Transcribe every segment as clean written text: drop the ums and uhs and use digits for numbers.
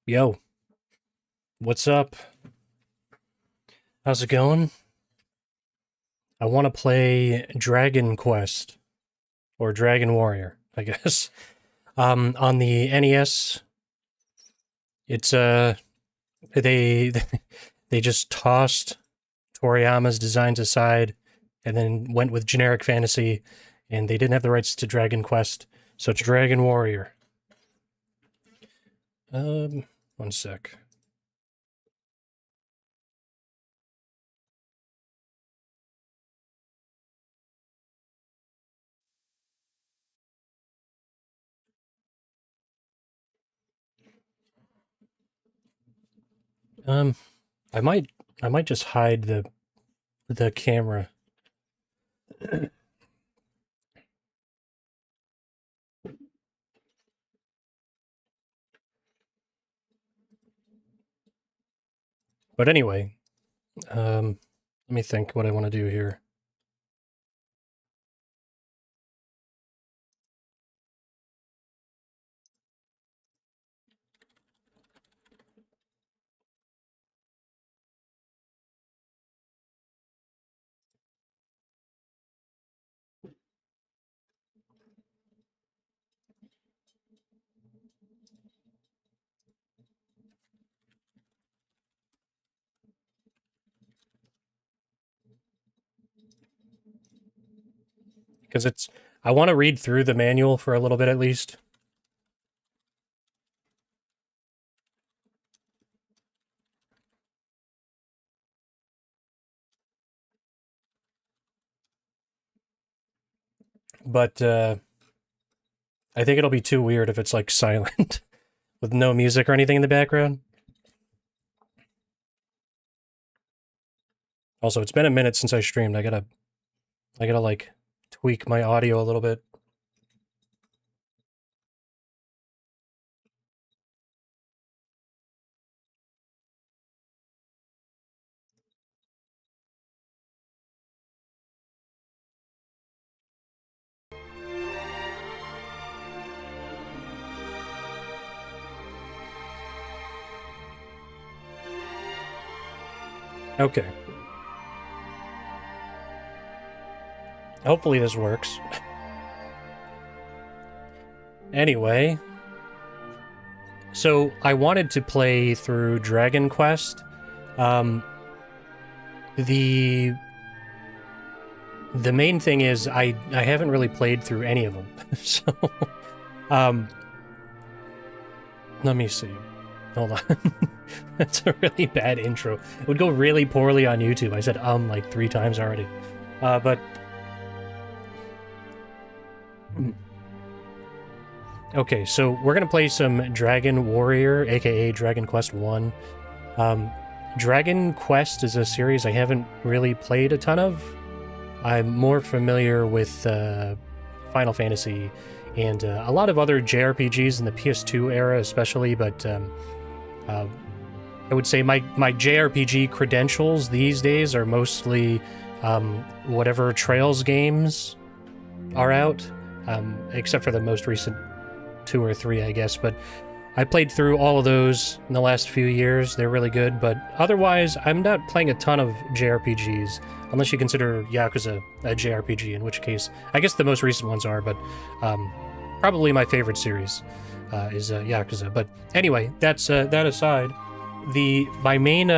Yo, what's up? How's it going? I want to play Dragon Quest or Dragon Warrior, I guess. On the NES, it's they they just tossed Toriyama's designs aside and then went with generic fantasy, and they didn't have the rights to Dragon Quest, so it's Dragon Warrior. One sec. Um, I might I might just hide the camera. But anyway, let me think what I want to do here. Because I want to read through the manual for a little bit at least. But I think it'll be too weird if it's like silent with no music or anything in the background. Also, it's been a minute since I streamed. I gotta like tweak my audio a little bit. Okay. Hopefully this works. Anyway, so I wanted to play through Dragon Quest. Um, the the main thing is I haven't really played through any of them. So, um, let me see. Hold on. That's a really bad intro. It would go really poorly on YouTube. I said like 3 times already. But okay, so we're gonna play some Dragon Warrior, aka Dragon Quest 1. Dragon Quest is a series I haven't really played a ton of. I'm more familiar with Final Fantasy and a lot of other JRPGs in the PS2 era especially, but I would say my JRPG credentials these days are mostly whatever Trails games are out, except for the most recent 2 or 3, I guess. But I played through all of those in the last few years. They're really good, but otherwise, I'm not playing a ton of JRPGs, unless you consider Yakuza a JRPG, in which case, I guess the most recent ones are, but probably my favorite series is Yakuza. But anyway, that's that aside. My main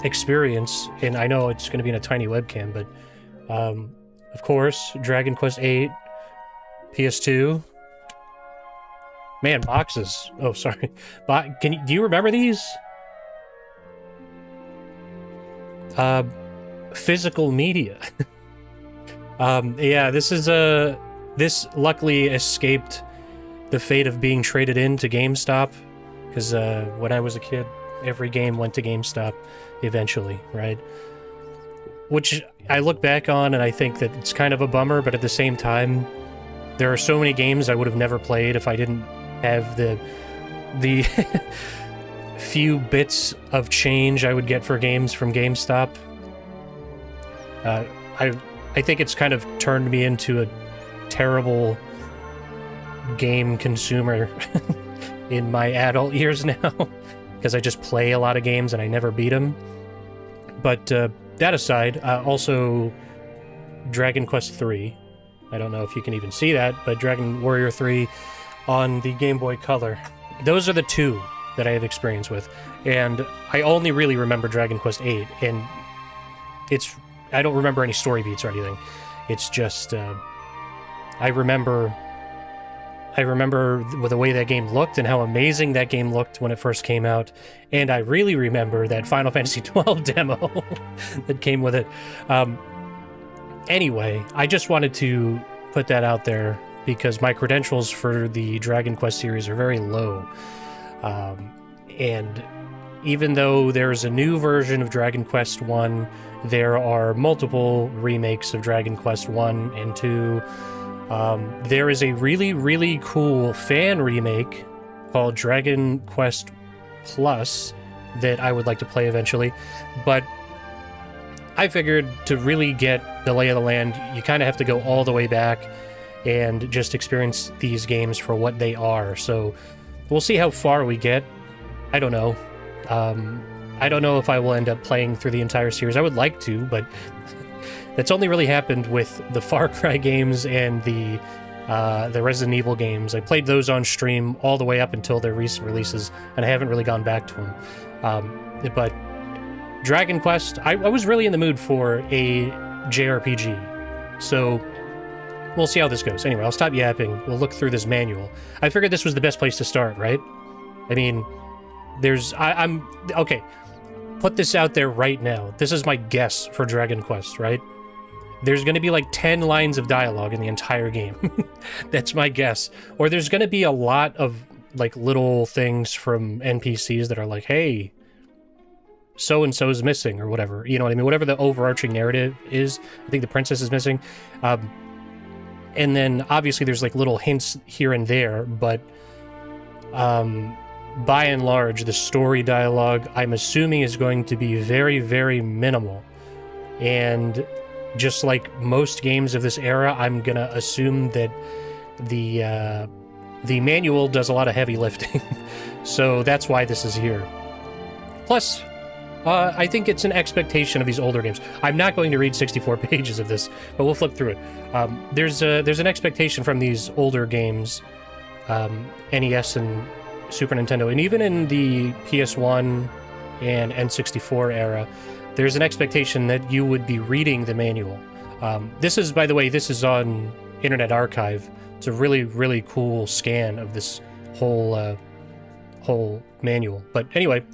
experience, and I know it's going to be in a tiny webcam, but of course, Dragon Quest 8, PS2. Man, boxes. Oh, sorry. Do you remember these? Physical media. Yeah, this luckily escaped the fate of being traded into GameStop, because when I was a kid, every game went to GameStop eventually, right? Which I look back on and I think that it's kind of a bummer, but at the same time, there are so many games I would have never played if I didn't have the few bits of change I would get for games from GameStop. I think it's kind of turned me into a terrible game consumer in my adult years now, because I just play a lot of games and I never beat them. But that aside, also Dragon Quest III. I don't know if you can even see that, but Dragon Warrior 3 on the Game Boy Color. Those are the two that I have experience with. And I only really remember Dragon Quest VIII, and I don't remember any story beats or anything. It's just, I remember the way that game looked and how amazing that game looked when it first came out, and I really remember that Final Fantasy XII demo that came with it. Anyway, I just wanted to put that out there because my credentials for the Dragon Quest series are very low. And even though there's a new version of Dragon Quest I, there are multiple remakes of Dragon Quest I and II. There is a really, really cool fan remake called Dragon Quest Plus that I would like to play eventually, but I figured to really get the lay of the land, you kind of have to go all the way back and just experience these games for what they are. So we'll see how far we get. I don't know. I don't know if I will end up playing through the entire series. I would like to, but that's only really happened with the Far Cry games and the Resident Evil games. I played those on stream all the way up until their recent releases, and I haven't really gone back to them. But Dragon Quest, I was really in the mood for a JRPG, so we'll see how this goes. Anyway, I'll stop yapping. We'll look through this manual. I figured this was the best place to start, right? I mean, I'm okay. Put this out there right now. This is my guess for Dragon Quest, right? There's going to be like 10 lines of dialogue in the entire game. That's my guess. Or there's going to be a lot of like little things from NPCs that are like, hey, so-and-so's missing or whatever. You know what I mean? Whatever the overarching narrative is. I think the princess is missing. And then obviously there's like little hints here and there, but by and large, the story dialogue, I'm assuming, is going to be very, very minimal. And just like most games of this era, I'm going to assume that the manual does a lot of heavy lifting. So that's why this is here. Plus, I think it's an expectation of these older games. I'm not going to read 64 pages of this, but we'll flip through it. There's an expectation from these older games, NES and Super Nintendo, and even in the PS1 and N64 era, there's an expectation that you would be reading the manual. This is, by the way, this is on Internet Archive. It's a really, really cool scan of this whole manual. But anyway,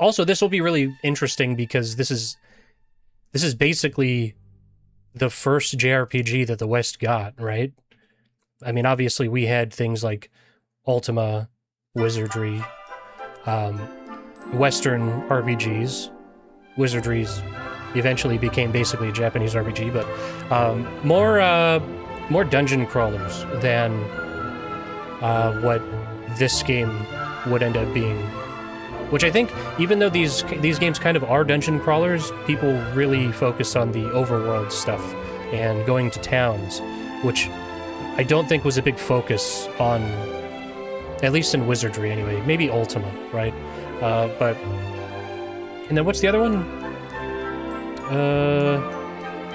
also this will be really interesting because this is basically the first JRPG that the West got, right? I mean, obviously we had things like Ultima, Wizardry, Western RPGs. Wizardries eventually became basically a Japanese RPG, but more dungeon crawlers than what this game would end up being. Which I think, even though these games kind of are dungeon crawlers, people really focus on the overworld stuff and going to towns, which I don't think was a big focus on, at least in Wizardry anyway. Maybe Ultima, right? But... And then what's the other one?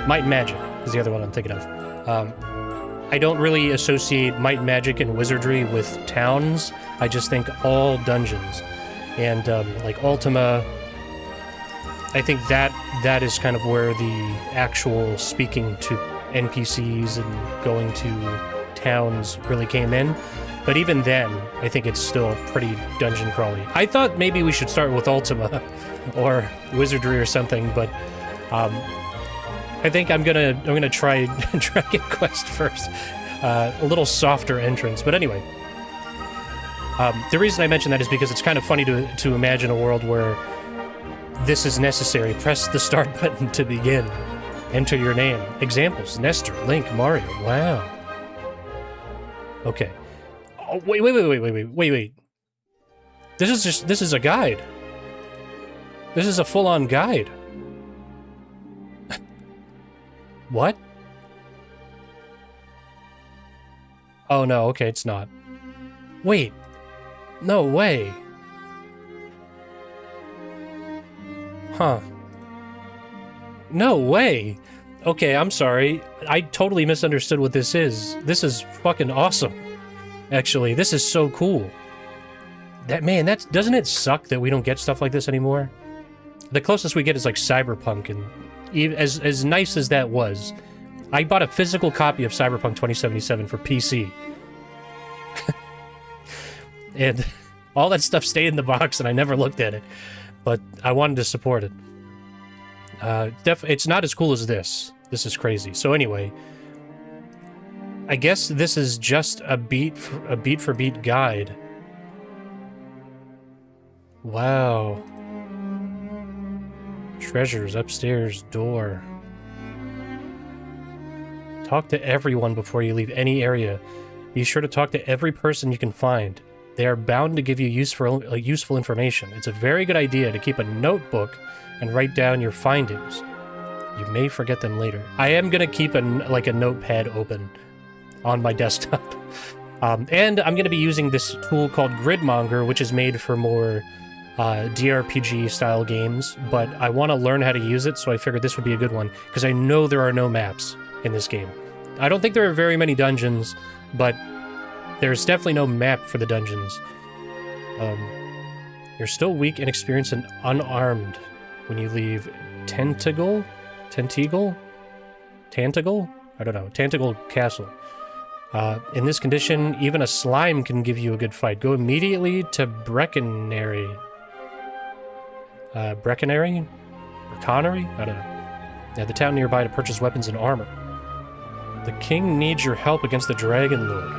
Might and Magic is the other one I'm thinking of. I don't really associate Might and Magic and Wizardry with towns. I just think all dungeons. And like Ultima, I think that is kind of where the actual speaking to NPCs and going to towns really came in. But even then, I think it's still pretty dungeon crawly. I thought maybe we should start with Ultima or Wizardry or something, but I think I'm gonna try Dragon Quest first. A little softer entrance, but anyway. The reason I mention that is because it's kind of funny to imagine a world where this is necessary. Press the start button to begin. Enter your name. Examples: Nestor, Link, Mario. Wow. Okay. Oh, wait. This is a guide. This is a full-on guide. What? Oh no, okay, it's not. Wait. No way. Huh. No way! Okay, I'm sorry. I totally misunderstood what this is. This is fucking awesome. Actually, this is so cool. Doesn't it suck that we don't get stuff like this anymore? The closest we get is like Cyberpunk, and as nice as that was, I bought a physical copy of Cyberpunk 2077 for PC. And all that stuff stayed in the box and I never looked at it. But I wanted to support it. It's not as cool as this. This is crazy. So anyway, I guess this is just a beat for beat guide. Wow. Treasures upstairs, door. Talk to everyone before you leave any area. Be sure to talk to every person you can find. They are bound to give you useful information. It's a very good idea to keep a notebook and write down your findings. You may forget them later. I am gonna keep a notepad open on my desktop. And I'm gonna be using this tool called Gridmonger, which is made for more DRPG-style games, but I want to learn how to use it, so I figured this would be a good one, because I know there are no maps in this game. I don't think there are very many dungeons, but there's definitely no map for the dungeons. You're still weak, inexperienced, and unarmed when you leave Tantegel? I don't know. Tantegel Castle. In this condition, even a slime can give you a good fight. Go immediately to Breckenary. Breckenary? Connery? I don't know. Yeah, the town nearby to purchase weapons and armor. The king needs your help against the Dragon Lord.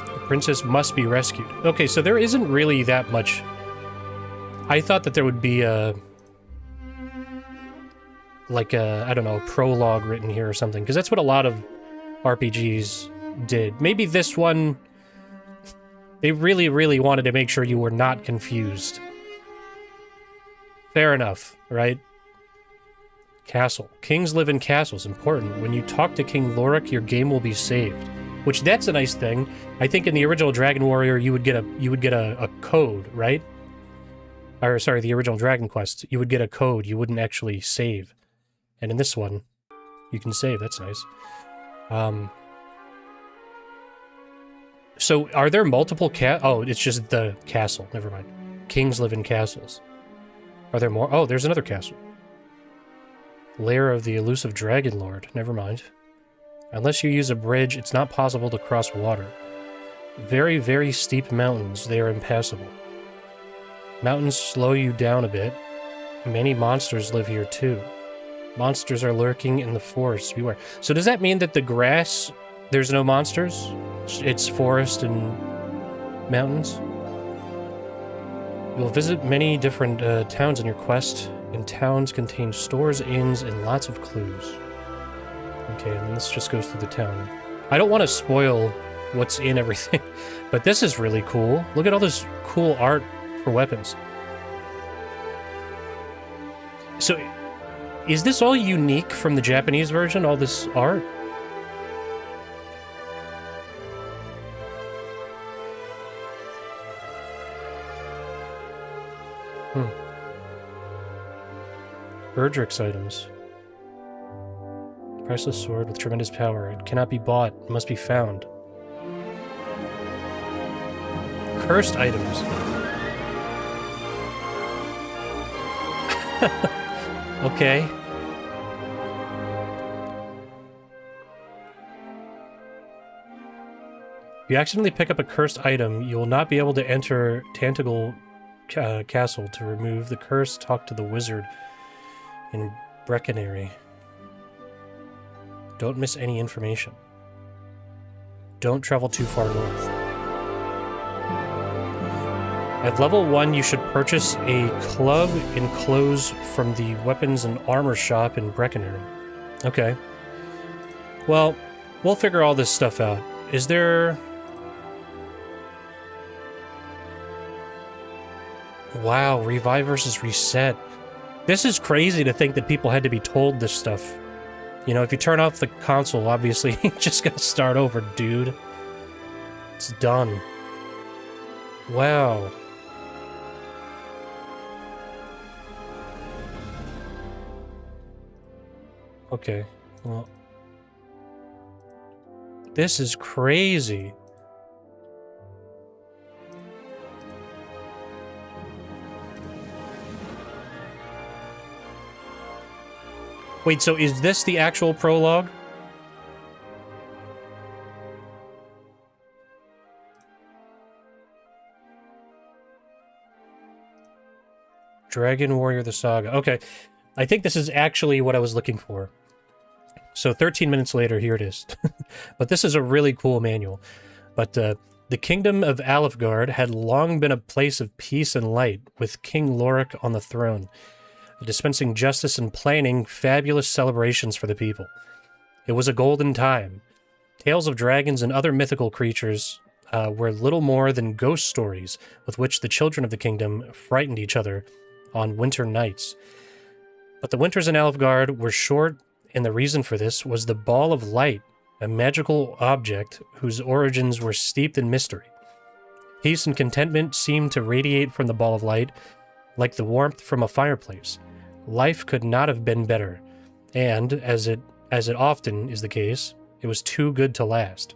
The princess must be rescued. Okay, so there isn't really that much. I thought that there would be a... like a, I don't know, prologue written here or something, because that's what a lot of RPGs did. Maybe this one... they really, really wanted to make sure you were not confused. Fair enough, right? Castle. Kings live in castles. Important. When you talk to King Lorik, your game will be saved. Which, that's a nice thing. I think in the original Dragon Warrior, you would get a code, right? Or, sorry, the original Dragon Quest. You would get a code. You wouldn't actually save. And in this one, you can save. That's nice. So, are there multiple oh, it's just the castle. Never mind. Kings live in castles. Are there more? Oh, there's another castle. Lair of the elusive Dragon Lord. Never mind. Unless you use a bridge, it's not possible to cross water. Very, very steep mountains. They are impassable. Mountains slow you down a bit. Many monsters live here too. Monsters are lurking in the forest. Beware. So does that mean that the grass, there's no monsters? It's forest and mountains? You'll visit many different towns in your quest, and towns contain stores, inns, and lots of clues. Okay, and then this just goes through the town. I don't want to spoil what's in everything, but this is really cool. Look at all this cool art for weapons. So, is this all unique from the Japanese version, all this art? Erdrick's items. Priceless sword with tremendous power. It cannot be bought. It must be found. Cursed items. Okay. If you accidentally pick up a cursed item, you will not be able to enter Tantegel Castle. To remove the curse, talk to the wizard in Breckenary. Don't miss any information. Don't travel too far north. At level 1, you should purchase a club and clothes from the weapons and armor shop in Breckenary. Okay. Well, we'll figure all this stuff out. Is there... Wow, revive versus reset. This is crazy to think that people had to be told this stuff. You know, if you turn off the console, obviously, you're just gonna start over, dude. It's done. Wow. Okay. Well, this is crazy. Wait, so is this the actual prologue? Dragon Warrior the Saga. Okay. I think this is actually what I was looking for. So 13 minutes later, here it is. But this is a really cool manual. But the kingdom of Alefgard had long been a place of peace and light, with King Lorik on the throne, dispensing justice and planning fabulous celebrations for the people. It was a golden time. Tales of dragons and other mythical creatures were little more than ghost stories with which the children of the kingdom frightened each other on winter nights. But the winters in Alefgard were short, and the reason for this was the Ball of Light, a magical object whose origins were steeped in mystery. Peace and contentment seemed to radiate from the Ball of Light like the warmth from a fireplace. Life could not have been better, and, as it often is the case, it was too good to last.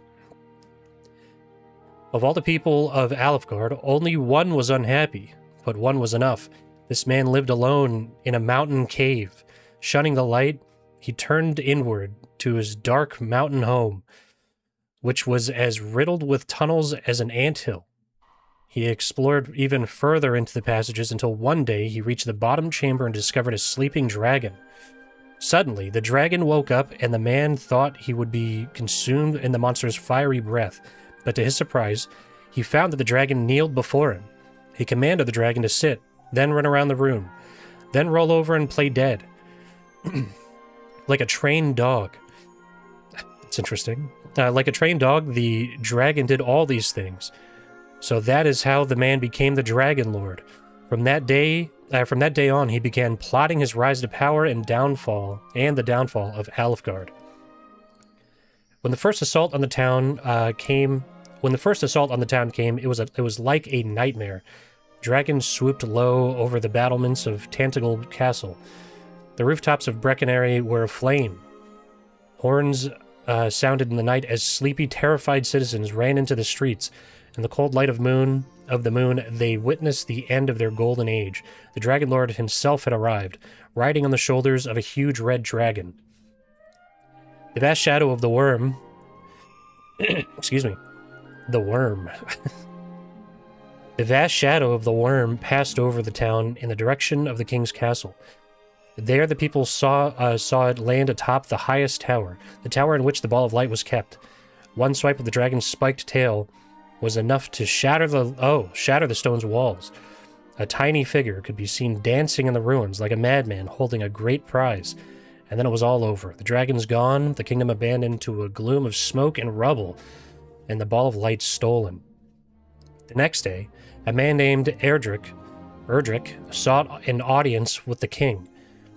Of all the people of Alefgard, only one was unhappy, but one was enough. This man lived alone in a mountain cave. Shunning the light, he turned inward to his dark mountain home, which was as riddled with tunnels as an anthill. He explored even further into the passages until one day he reached the bottom chamber and discovered a sleeping dragon. Suddenly, the dragon woke up, and the man thought he would be consumed in the monster's fiery breath. But to his surprise, he found that the dragon kneeled before him. He commanded the dragon to sit, then run around the room, then roll over and play dead. Like a trained dog. It's interesting. Like a trained dog, the dragon did all these things. So that is how the man became the Dragon Lord. From that day on, he began plotting his rise to power and the downfall of Alefgard. When the first assault on the town came, it was like a nightmare. Dragons swooped low over the battlements of Tantegel Castle. The rooftops of Breckenary were aflame. Horns sounded in the night as sleepy, terrified citizens ran into the streets. In the cold light of the moon, they witnessed the end of their golden age. The Dragon Lord himself had arrived, riding on the shoulders of a huge red dragon. The vast shadow of the worm... excuse me. The worm. The vast shadow of the worm passed over the town in the direction of the king's castle. There the people saw it land atop the highest tower, the tower in which the Ball of Light was kept. One swipe of the dragon's spiked tail was enough to shatter the stone's walls. A tiny figure could be seen dancing in the ruins like a madman holding a great prize. And then it was all over. The dragon's gone, the kingdom abandoned to a gloom of smoke and rubble, and the Ball of Light stolen. The next day, a man named Erdrick sought an audience with the king.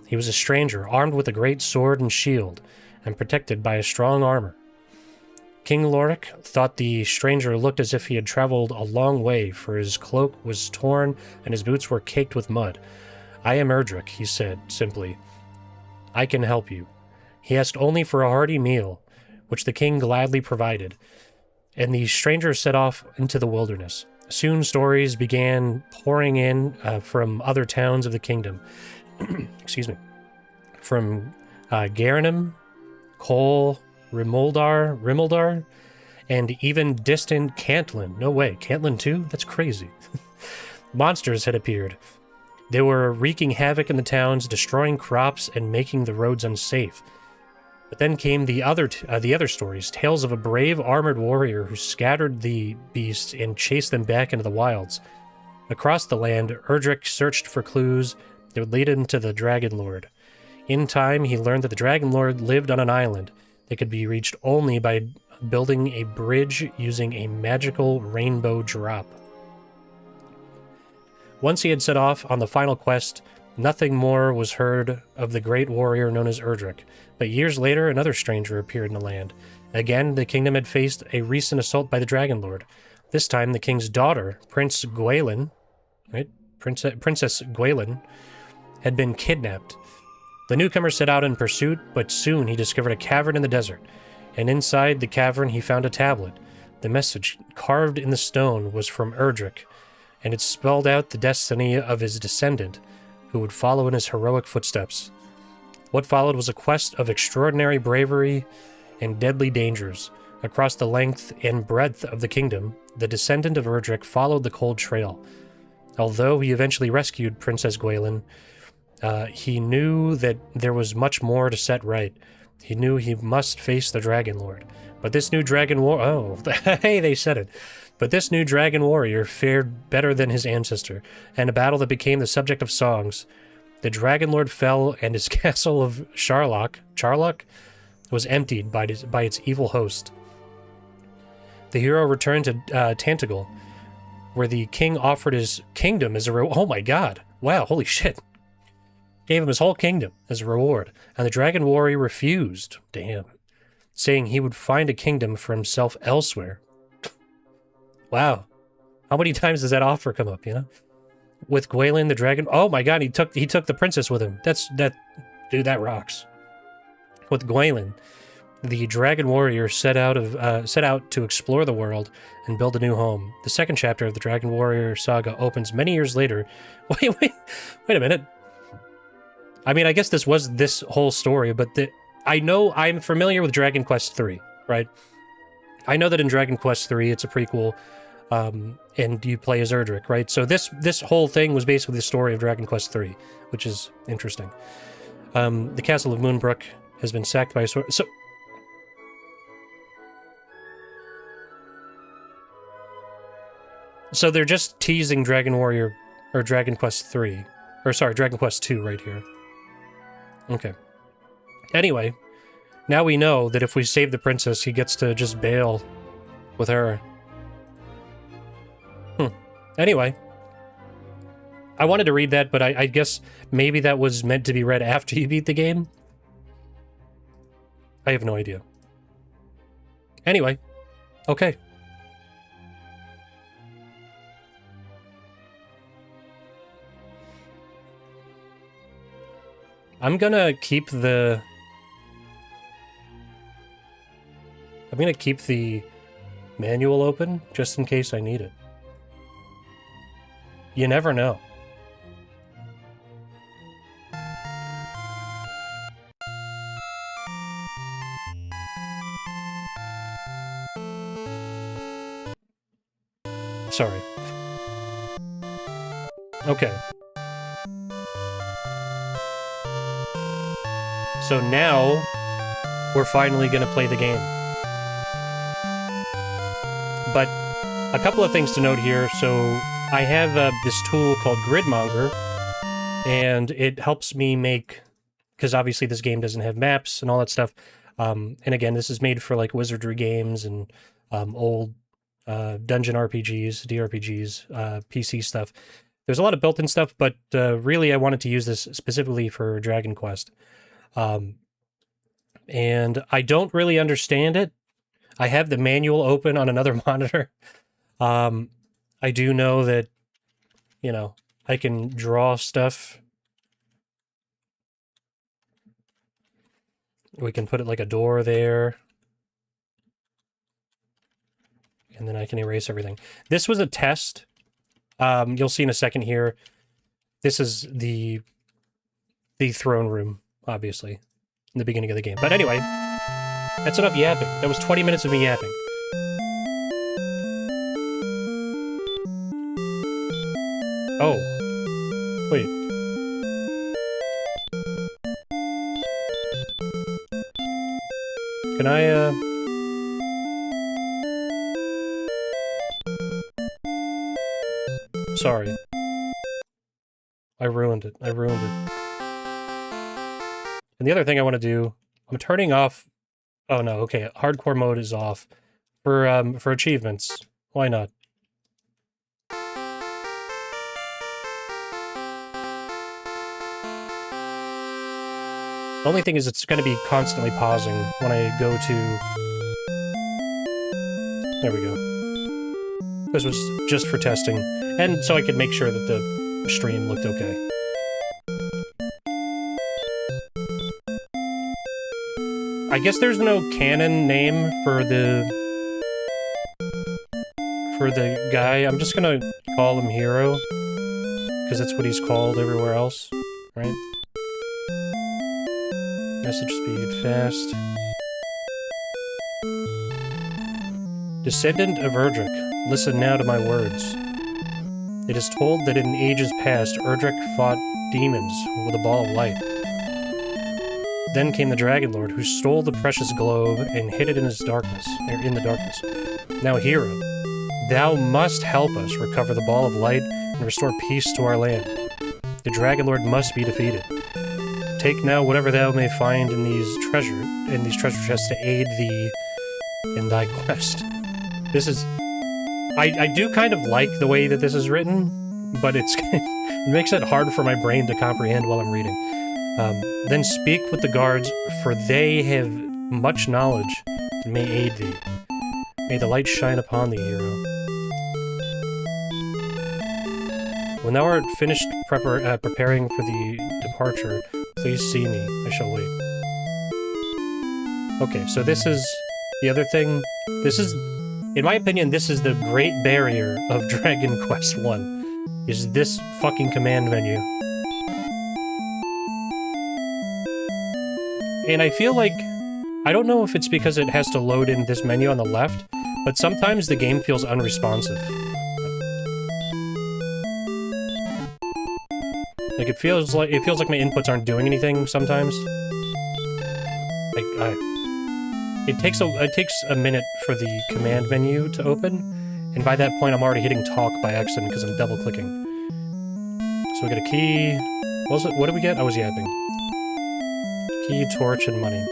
He was a stranger, armed with a great sword and shield, and protected by a strong armor. King Lorik thought the stranger looked as if he had traveled a long way, for his cloak was torn and his boots were caked with mud. "I am Erdrick," he said simply. "I can help you." He asked only for a hearty meal, which the king gladly provided, and the stranger set off into the wilderness. Soon stories began pouring in from other towns of the kingdom. Excuse me. From Garanum, Cole, Rimuldar, and even distant Cantlin. No way, Cantlin too? That's crazy. Monsters had appeared. They were wreaking havoc in the towns, destroying crops, and making the roads unsafe. But then came the other stories, tales of a brave armored warrior who scattered the beasts and chased them back into the wilds. Across the land, Erdrick searched for clues that would lead him to the Dragon Lord. In time, he learned that the Dragon Lord lived on an island that could be reached only by building a bridge using a magical rainbow drop. Once he had set off on the final quest, nothing more was heard of the great warrior known as Erdrick. But years later, another stranger appeared in the land. Again, the kingdom had faced a recent assault by the Dragon Lord. This time, the king's daughter, Princess Gwaelin, had been kidnapped. The newcomer set out in pursuit, but soon he discovered a cavern in the desert, and inside the cavern he found a tablet. The message, carved in the stone, was from Erdrick, and it spelled out the destiny of his descendant, who would follow in his heroic footsteps. What followed was a quest of extraordinary bravery and deadly dangers. Across the length and breadth of the kingdom, the descendant of Erdrick followed the cold trail. Although he eventually rescued Princess Gwaelin, he knew that there was much more to set right. He knew he must face the Dragon Lord. But this new Dragon Oh, hey, they said it. But this new Dragon Warrior fared better than his ancestor, and a battle that became the subject of songs. The Dragon Lord fell, and his castle of Charlock, was emptied by its evil host. The hero returned to Tantegel, where the king offered his kingdom as a reward. Oh my god. Wow, holy shit. Gave him his whole kingdom as a reward, and the Dragon Warrior refused. Damn. Saying he would find a kingdom for himself elsewhere. Wow. How many times does that offer come up, you know? With Gwaelin the dragon. Oh my god, he took the princess with him. Dude, that rocks. With Gwaelin, the Dragon Warrior set out to explore the world and build a new home. The second chapter of the Dragon Warrior saga opens many years later. Wait a minute. I mean, I guess this was this whole story, but I know I'm familiar with Dragon Quest III, right? I know that in Dragon Quest III, it's a prequel, and you play as Erdrick, right? So this whole thing was basically the story of Dragon Quest III, which is interesting. The castle of Moonbrook has been sacked by a sword. So they're just teasing Dragon Warrior, or Dragon Quest III. Or sorry, Dragon Quest II right here. Okay. Anyway, now we know that if we save the princess, he gets to just bail with her. Anyway. I wanted to read that, but I guess maybe that was meant to be read after you beat the game? I have no idea. Anyway. Okay. I'm gonna keep the manual open, just in case I need it. You never know. Sorry. Okay. So now, we're finally going to play the game. But a couple of things to note here. So I have this tool called Gridmonger, and it helps me make, because obviously this game doesn't have maps and all that stuff. And again, this is made for like wizardry games and old dungeon RPGs, DRPGs, PC stuff. There's a lot of built-in stuff, but really I wanted to use this specifically for Dragon Quest. And I don't really understand it. I have the manual open on another monitor. I do know that, you know, I can draw stuff. We can put it like a door there. And then I can erase everything. This was a test. You'll see in a second here. This is the throne room, obviously, in the beginning of the game. But anyway, that's enough yapping. That was 20 minutes of me yapping. Oh. Wait. Can I, Sorry. I ruined it. And the other thing I want to do, I'm turning off... Oh no, okay, hardcore mode is off. For achievements. Why not? The only thing is it's going to be constantly pausing when I go to... There we go. This was just for testing, and so I could make sure that the stream looked okay. I guess there's no canon name for the guy. I'm just gonna call him Hero, because that's what he's called everywhere else, right? Message speed fast. Descendant of Erdrick, listen now to my words. It is told that in ages past, Erdrick fought demons with a ball of light. Then came the Dragon Lord, who stole the precious globe and hid it in his darkness, in the darkness. Now, Hero, thou must help us recover the ball of light and restore peace to our land. The Dragon Lord must be defeated. Take now whatever thou may find in these treasure chests to aid thee in thy quest. This is... I do kind of like the way that this is written, but it makes it hard for my brain to comprehend while I'm reading. Then speak with the guards, for they have much knowledge and may aid thee. May the light shine upon thee, Hero. When thou art finished preparing for the departure, please see me. I shall wait. Okay, so this is the other thing. This is, in my opinion, this is the great barrier of Dragon Quest I, is this fucking command menu. And I feel like, I don't know if it's because it has to load in this menu on the left, but sometimes the game feels unresponsive. Like it feels like my inputs aren't doing anything sometimes. Like it takes a minute for the command menu to open, and by that point I'm already hitting talk by accident because I'm double clicking. So we get a key. What was it? What did we get? I was yapping. Key, torch, and money.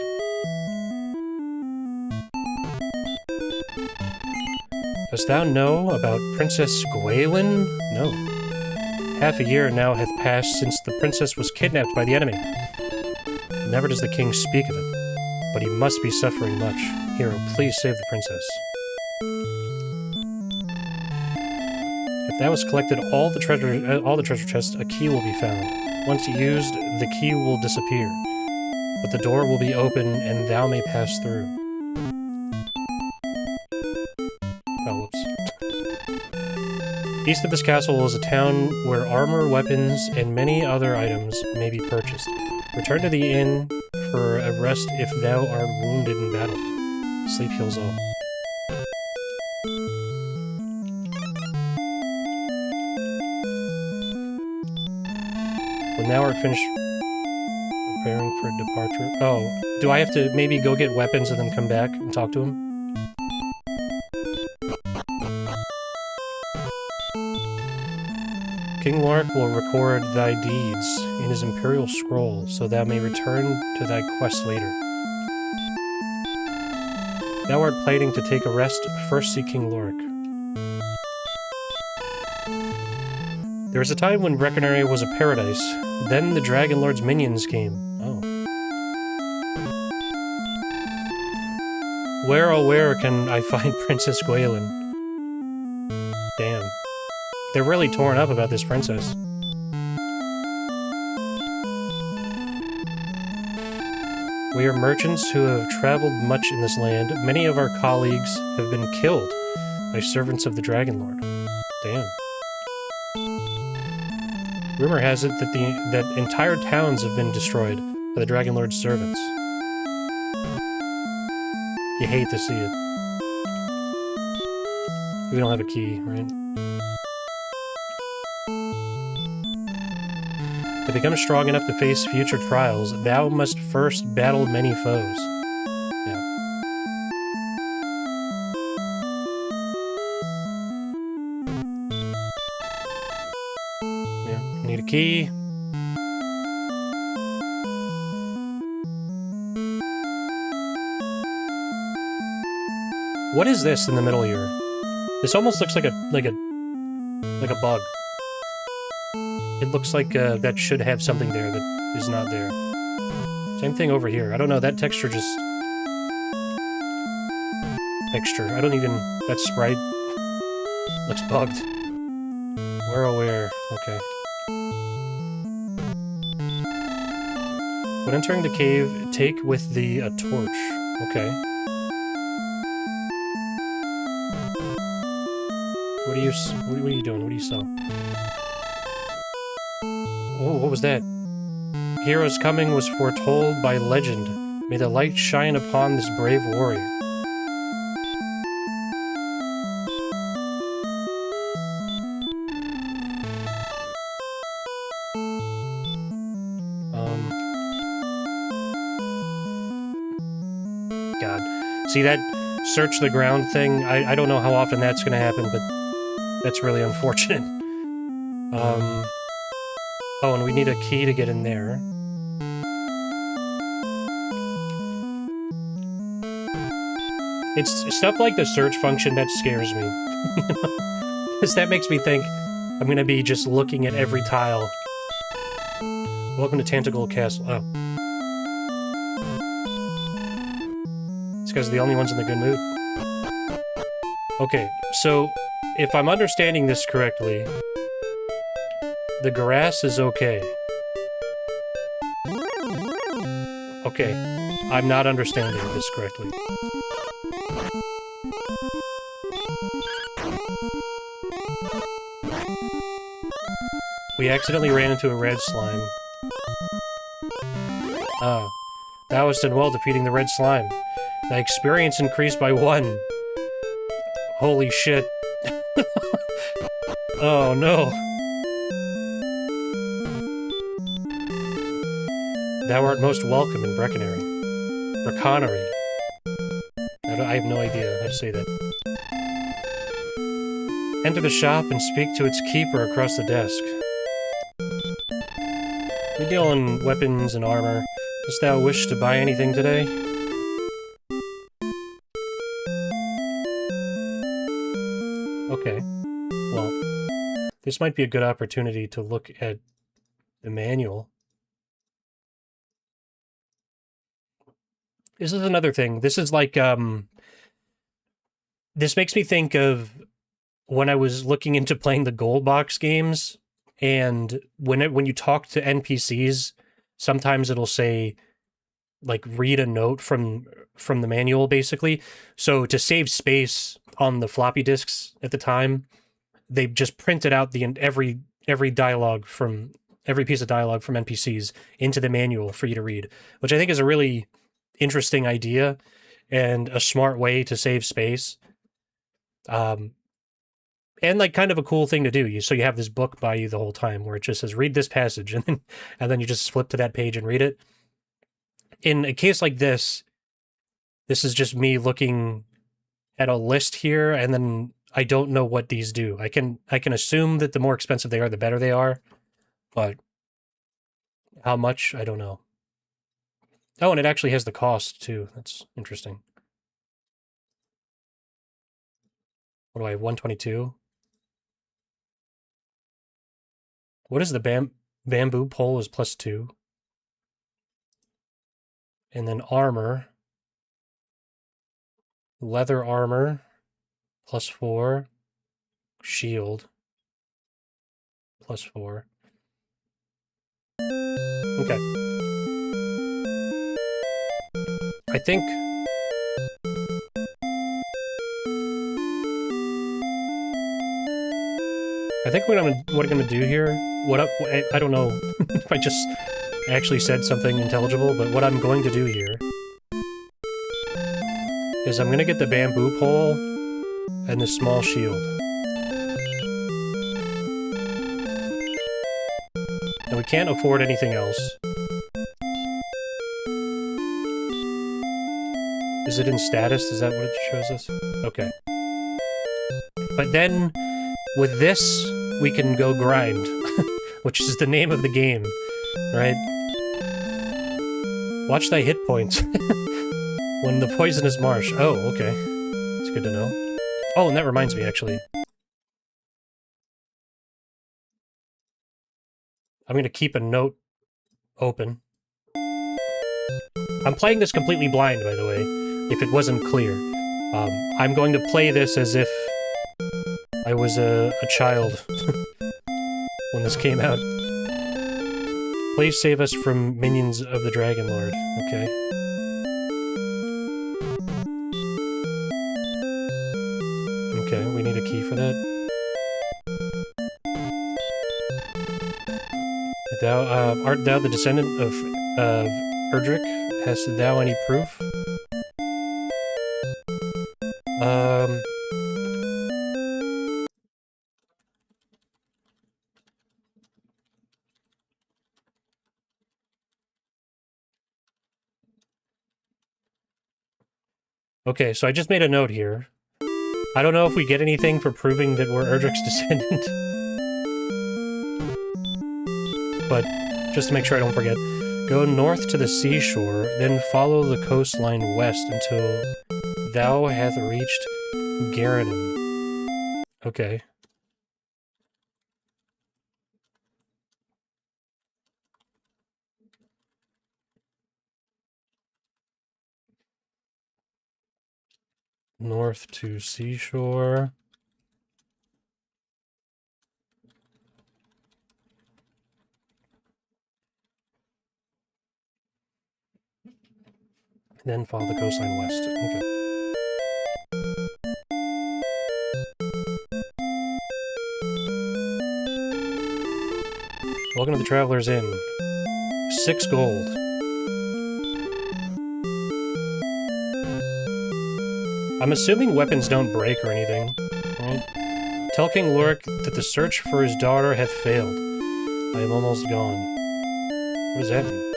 Dost thou know about Princess Gwaelin? No. Half a year now hath passed since the princess was kidnapped by the enemy. Never does the king speak of it, but he must be suffering much. Hero, please save the princess. If thou hast collected all the treasure chests, a key will be found. Once used, the key will disappear, but the door will be open and thou may pass through. Oh, whoops. East of this castle is a town where armor, weapons, and many other items may be purchased. Return to the inn for a rest if thou art wounded in battle. Sleep heals all. When thou art finished preparing for departure... Oh, do I have to maybe go get weapons and then come back and talk to him? King Lark will record thy deeds in his imperial scroll, so thou may return to thy quest later. Thou art planning to take a rest, first see King Lorik. There was a time when Breckenary was a paradise, then the Dragon Lord's minions came. Oh. Where, oh where can I find Princess Gwaelin? Damn. They're really torn up about this princess. We are merchants who have traveled much in this land. Many of our colleagues have been killed by servants of the Dragon Lord. Damn. Rumor has it that entire towns have been destroyed by the Dragon Lord's servants. You hate to see it. We don't have a key, right? To become strong enough to face future trials, thou must first battle many foes. Yeah. Yeah, need a key. What is this in the middle here? This almost looks like a bug. It looks like that should have something there that is not there. Same thing over here. I don't know, that texture just... Texture. I don't even... That sprite looks bugged. We're aware. Okay. When entering the cave, take with thee a torch. Okay. What are you doing? What do you sell? Oh, what was that? Hero's coming was foretold by legend. May the light shine upon this brave warrior. God. See that search the ground thing? I don't know how often that's gonna happen, but that's really unfortunate. Oh, and we need a key to get in there. It's stuff like the search function that scares me. Because that makes me think I'm gonna be just looking at every tile. Welcome to Tentacle Castle. Oh. These guys are the only ones in the good mood. Okay, so if I'm understanding this correctly, the grass is okay. Okay, I'm not understanding this correctly. We accidentally ran into a red slime. Ah, thou hast done well defeating the red slime. Thy experience increased by 1. Holy shit. Oh no. Thou art most welcome in Brecconary. Brecconary. I have no idea how to say that. Enter the shop and speak to its keeper across the desk. We deal in weapons and armor. Dost thou wish to buy anything today? Okay. Well, this might be a good opportunity to look at the manual. This is another thing. This is like, this makes me think of when I was looking into playing the Gold Box games, and when you talk to NPCs, sometimes it'll say, like, read a note from the manual, basically. So to save space on the floppy disks at the time, they just printed out every dialogue from every piece of dialogue from NPCs into the manual for you to read, which I think is a really interesting idea and a smart way to save space. And like kind of a cool thing to do. So you have this book by you the whole time where it just says read this passage, and then you just flip to that page and read it. In a case like this is just me looking at a list here, and then I don't know what these do. I can assume that the more expensive they are, the better they are, but how much, I don't know. Oh, and it actually has the cost too. That's interesting. What do I have? 122. What is the bamboo pole is +2. And then armor. Leather armor, +4. Shield, +4. Okay. I think what I'm gonna do here. I don't know if I just actually said something intelligible, but what I'm going to do here is I'm gonna get the bamboo pole and the small shield. And we can't afford anything else. Is it in status? Is that what it shows us? Okay. But then, with this, we can go grind, which is the name of the game, right? Watch thy hit points. When the poisonous marsh. Oh, okay. It's good to know. Oh, and that reminds me, actually. I'm gonna keep a note open. I'm playing this completely blind, by the way, if it wasn't clear. I'm going to play this as if I was a child when this came out. Please save us from minions of the Dragon Lord. Okay. Okay, we need a key for that. Thou, art thou the descendant of Erdrick? Hast thou any proof? Okay, so I just made a note here. I don't know if we get anything for proving that we're Erdrick's descendant. But, just to make sure I don't forget, go north to the seashore, then follow the coastline west until thou hath reached Garanum. Okay. North to seashore. Then follow the coastline west. Okay. Welcome to the Traveler's Inn. 6 gold. I'm assuming weapons don't break or anything, right? Tell King Lorik that the search for his daughter hath failed. I am almost gone. What does that mean?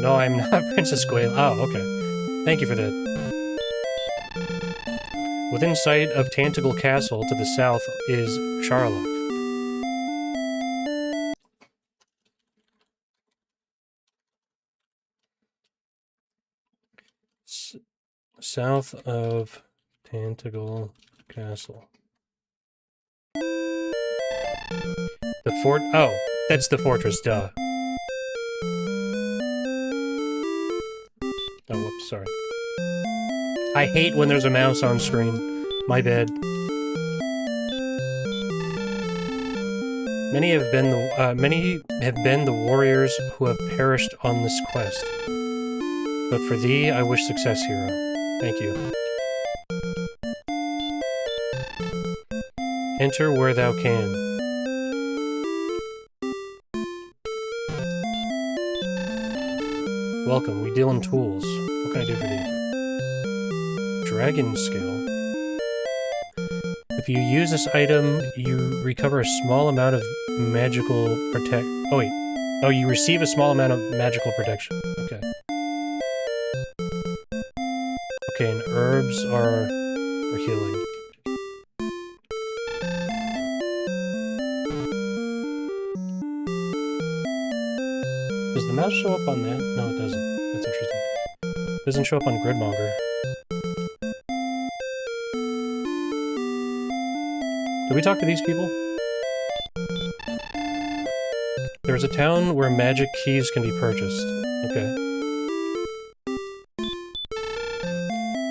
No, I'm not Princess Gwael. Oh, okay. Thank you for that. Within sight of Tantagle Castle to the south is Charlock. South of Tantagle Castle. The fort... Oh, that's the fortress, duh. Oh, whoops, sorry. I hate when there's a mouse on screen. My bad. Many have been the warriors who have perished on this quest. But for thee, I wish success, hero. Thank you. Enter where thou can. Welcome, we deal in tools. What can I do for thee? Dragon skill. If you use this item, you recover a small amount of magical Oh wait. Oh, you receive a small amount of magical protection. Okay. Okay, and herbs are healing. Does the mouse show up on that? No, it doesn't. That's interesting. It doesn't show up on Gridmonger. Did we talk to these people? There's a town where magic keys can be purchased. Okay.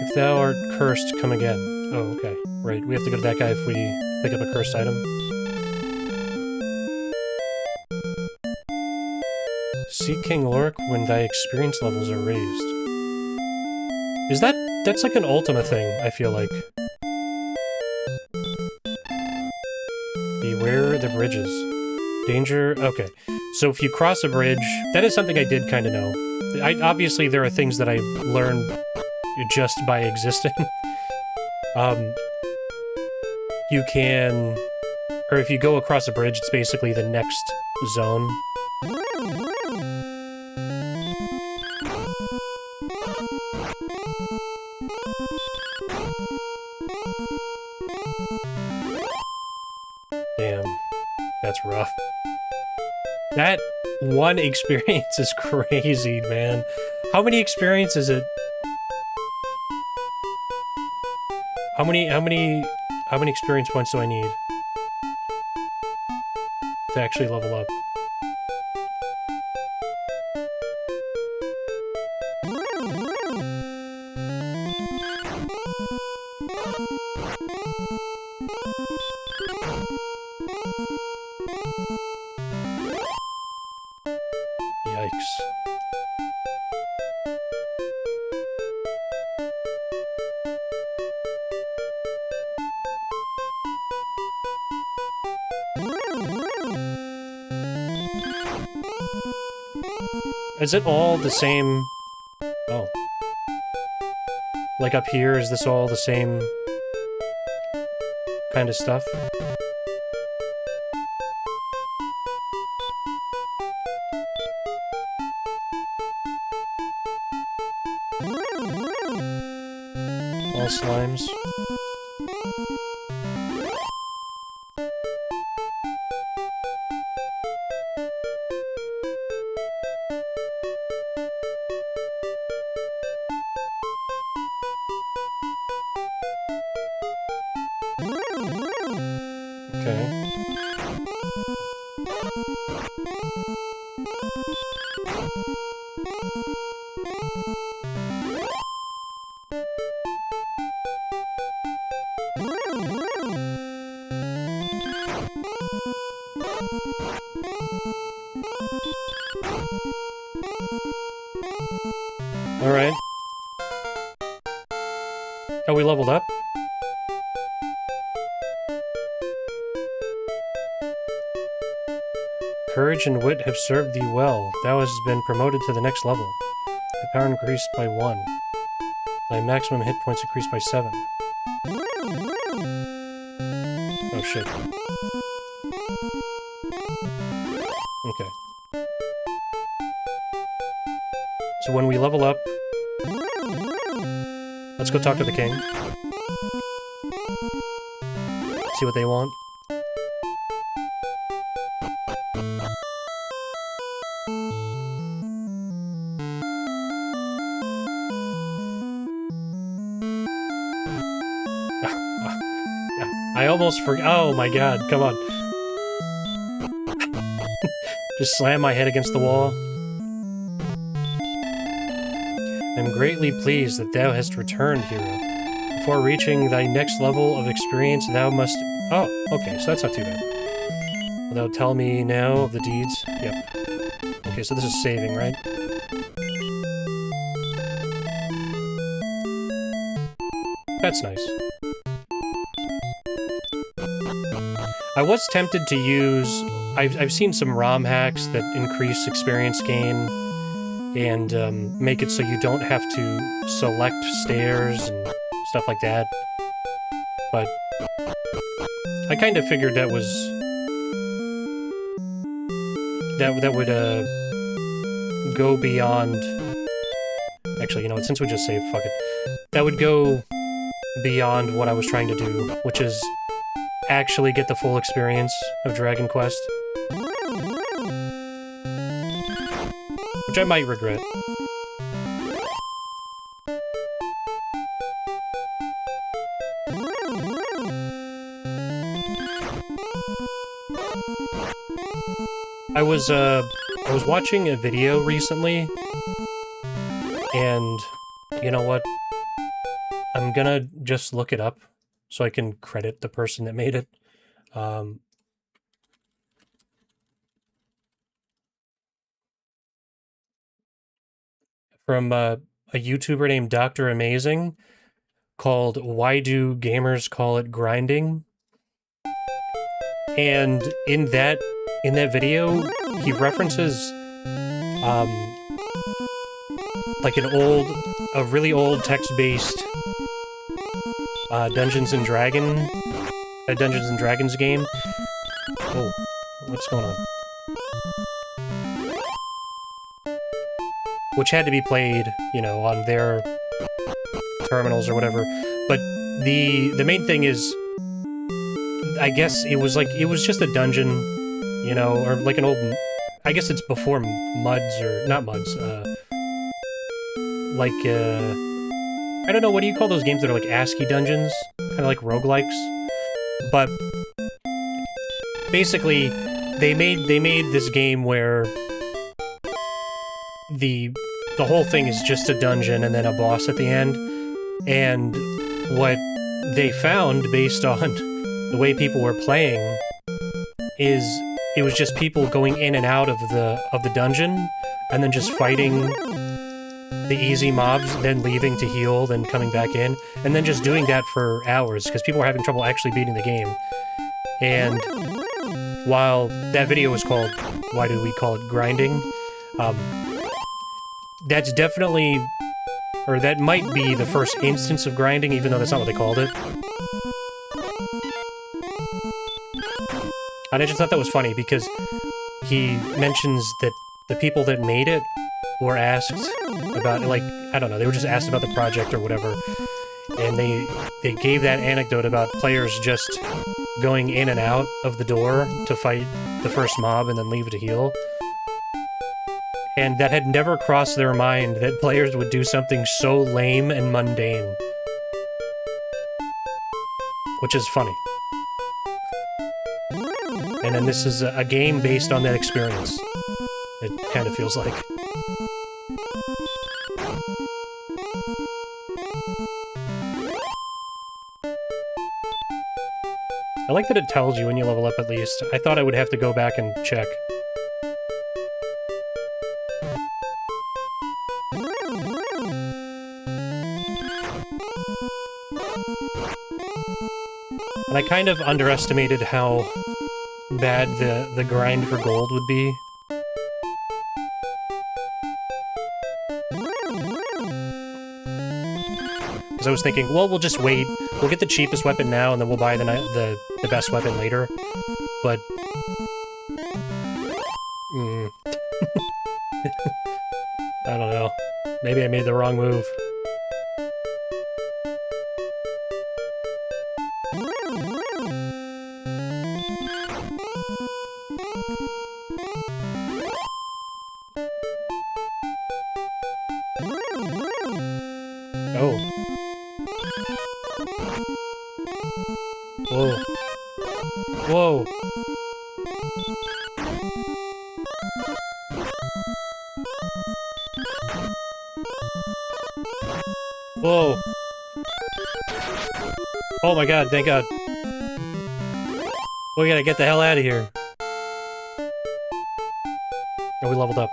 If thou art cursed, come again. Oh, okay. Right, we have to go to that guy if we pick up a cursed item. Seek King Lorik when thy experience levels are raised. Is that's like an Ultima thing, I feel like. Beware the bridges. Danger... Okay. So if you cross a bridge... That is something I did kind of know. Obviously, there are things that I've learned just by existing. You can... Or if you go across a bridge, it's basically the next zone. Damn. That's rough. That one experience is crazy, man. How many experience is it? How many experience points do I need to actually level up? Yikes. Is it all the same? Oh. Like up here, is this all the same kind of stuff? All slimes. Okay. Alright. Oh, we leveled up? Courage and wit have served thee well. Thou hast been promoted to the next level. Thy power increased by 1. Thy maximum hit points increased by 7. Oh shit. Okay. So when we level up... Let's go talk to the king. See what they want. I almost forgot. Oh my god, come on. Just slam my head against the wall. I'm greatly pleased that thou hast returned, hero. Before reaching thy next level of experience, thou must... Oh, okay, so that's not too bad. Will thou tell me now of the deeds? Yep. Okay, so this is saving, right? That's nice. I was tempted to use... I've seen some ROM hacks that increase experience gain and make it so you don't have to select stairs and stuff like that. But I kind of figured that was... That would go beyond... Actually, you know what, since we just saved, fuck it. That would go beyond what I was trying to do, which is actually get the full experience of Dragon Quest. Which I might regret. I was watching a video recently, and you know what? I'm gonna just look it up so I can credit the person that made it. From a YouTuber named Dr. Amazing called Why Do Gamers Call It Grinding? And in that video, he references like a really old text-based Dungeons and Dragons game. Oh, what's going on? Which had to be played, you know, on their terminals or whatever. But the main thing is, I guess it was just a dungeon, you know, or like an old, I guess it's before MUDs, or not MUDs, I don't know, what do you call those games that are like ASCII dungeons? Kind of like roguelikes? But basically, they made this game where the whole thing is just a dungeon and then a boss at the end. And what they found, based on the way people were playing, is it was just people going in and out of the dungeon, and then just fighting the easy mobs, then leaving to heal, then coming back in, and then just doing that for hours, because people were having trouble actually beating the game. And while that video was called, why do we call it grinding? That's definitely, or that might be the first instance of grinding, even though that's not what they called it. And I just thought that was funny, because he mentions that the people that made it were asked about, like, I don't know, they were just asked about the project or whatever, and they gave that anecdote about players just going in and out of the door to fight the first mob and then leave to heal. And that had never crossed their mind that players would do something so lame and mundane. Which is funny. And then this is a game based on that experience. It kind of feels like. I like that it tells you when you level up at least. I thought I would have to go back and check. And I kind of underestimated how bad the grind for gold would be. Because I was thinking, well, we'll just wait. We'll get the cheapest weapon now, and then we'll buy the best weapon later. But... I don't know. Maybe I made the wrong move. Oh. Whoa. Whoa. Whoa. Oh my god, thank god. We gotta get the hell out of here. Oh, we leveled up.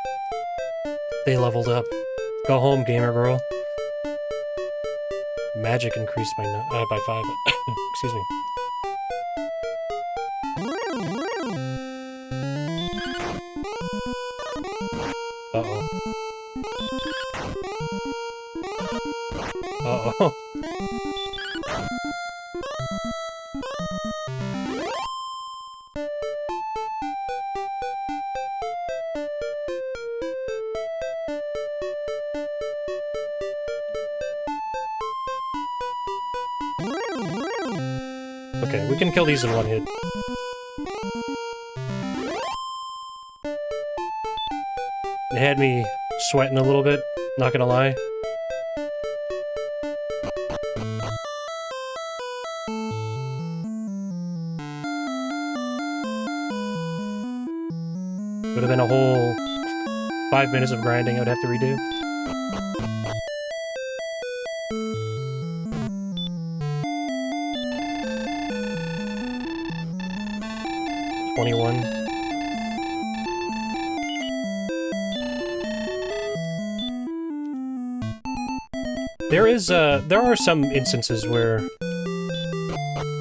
They leveled up. Go home, gamer girl. Magic increased by 5. Excuse me. Uh-oh. Uh-oh. Okay, we can kill these in one hit. It had me sweating a little bit, not gonna lie. Would have been a whole 5 minutes of grinding I would have to redo. There are some instances where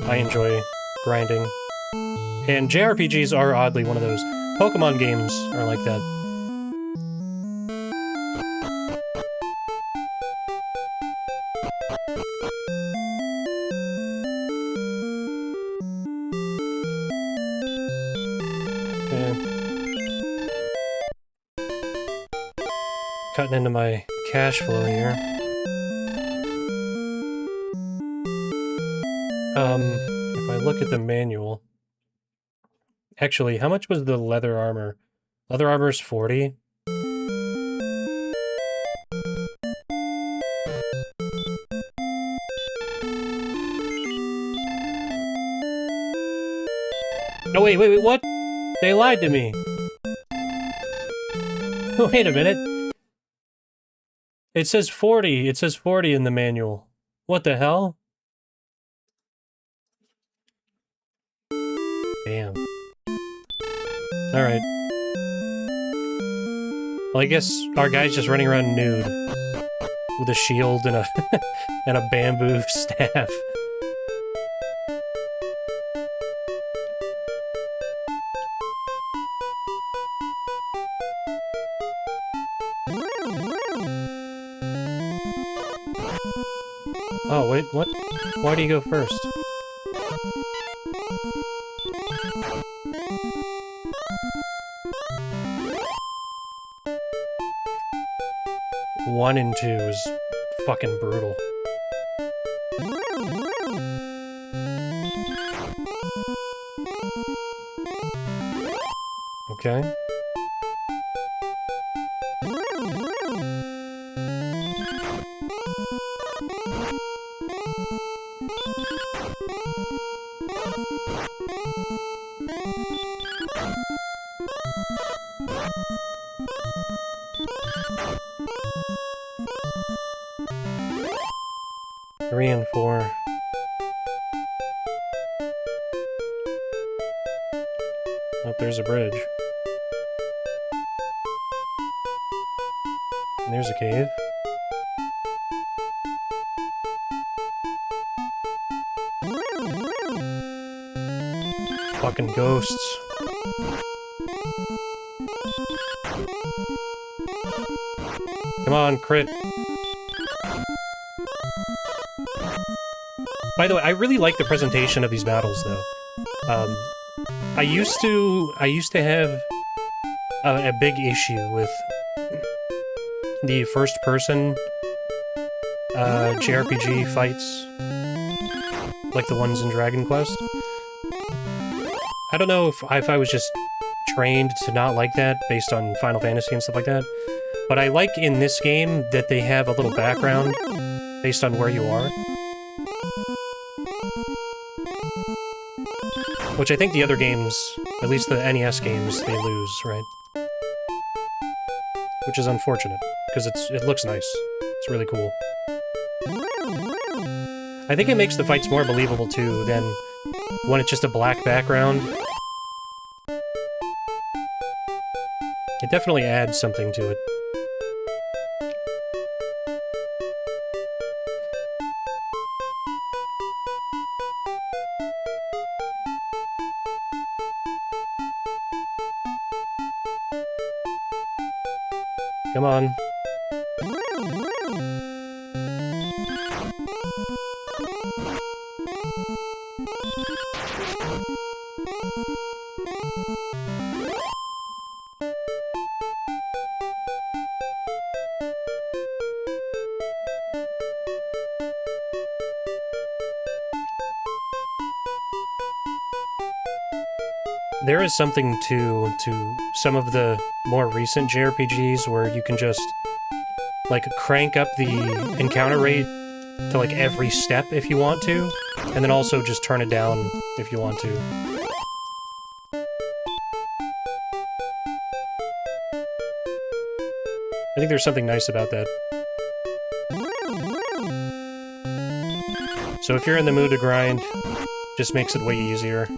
I enjoy grinding, and JRPGs are oddly one of those. Pokemon games are like that. Cutting into my cash flow here. If I look at the manual... Actually, how much was the leather armor? Leather armor's 40. No, wait, what? They lied to me. Wait a minute. It says 40. It says 40 in the manual. What the hell? Damn. Alright. Well, I guess our guy's just running around nude. With a shield and a and a bamboo staff. Oh, wait, what? Why do you go first? One and two is fucking brutal. Okay. 3 and 4. Oh, there's a bridge. And there's a cave. Fucking ghosts. Come on, crit. By the way, I really like the presentation of these battles, though. I used to have a big issue with the first-person JRPG fights, like the ones in Dragon Quest. I don't know if I was just trained to not like that based on Final Fantasy and stuff like that, but I like in this game that they have a little background based on where you are. Which I think the other games, at least the NES games, they lose, right? Which is unfortunate, because it looks nice. It's really cool. I think it makes the fights more believable, too, than when it's just a black background. It definitely adds something to it. Come on. There is something to some of the more recent JRPGs where you can just, like, crank up the encounter rate to, like, every step if you want to, and then also just turn it down if you want to. I think there's something nice about that. So if you're in the mood to grind, just makes it way easier.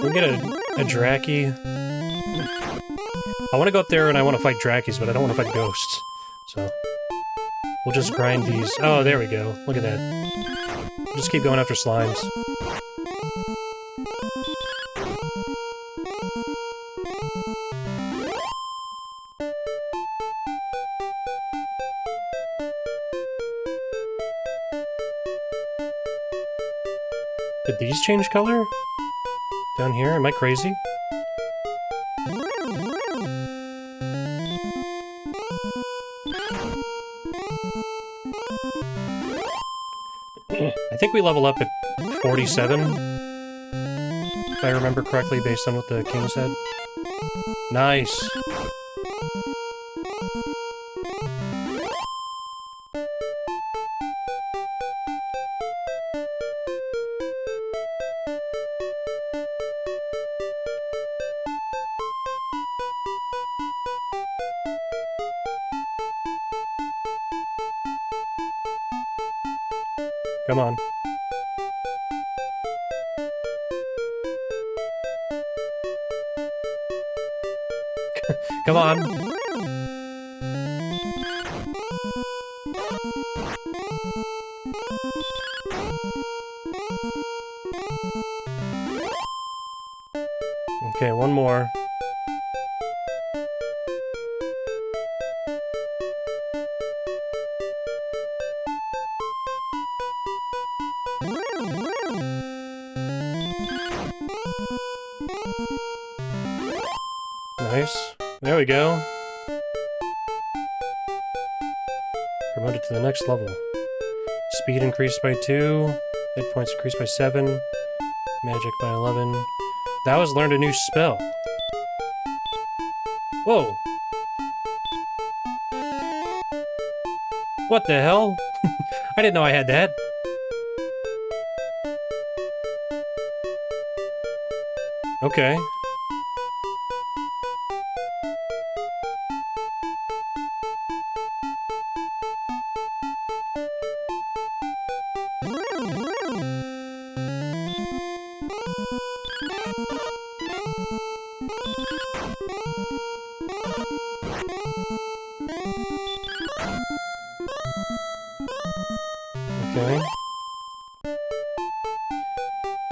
We get a Draki. I want to go up there and I want to fight Drakis, but I don't want to fight ghosts. So we'll just grind these. Oh, there we go. Look at that. We'll just keep going after slimes. Did these change color? Down here? Am I crazy? I think we level up at 47, if I remember correctly, based on what the king said. Nice! Come on. Come on. Okay, one more. Nice. There we go. Promoted to the next level. Speed increased by 2. Hit points increased by 7. Magic by 11. That was learned a new spell. Whoa. What the hell? I didn't know I had that. Okay. Okay.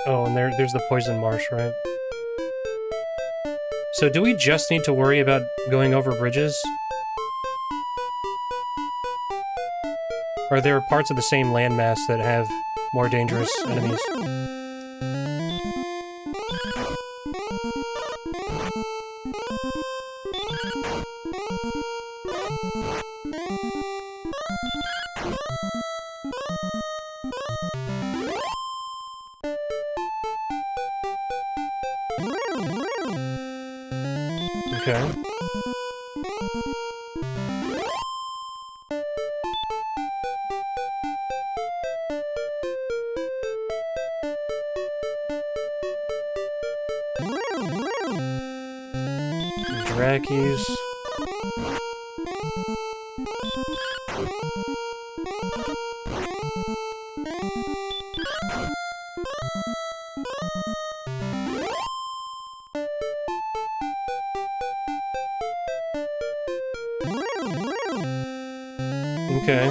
Oh, and there's the poison marsh, right? So do we just need to worry about going over bridges? Or are there parts of the same landmass that have more dangerous enemies? Okay. Drackies. Okay.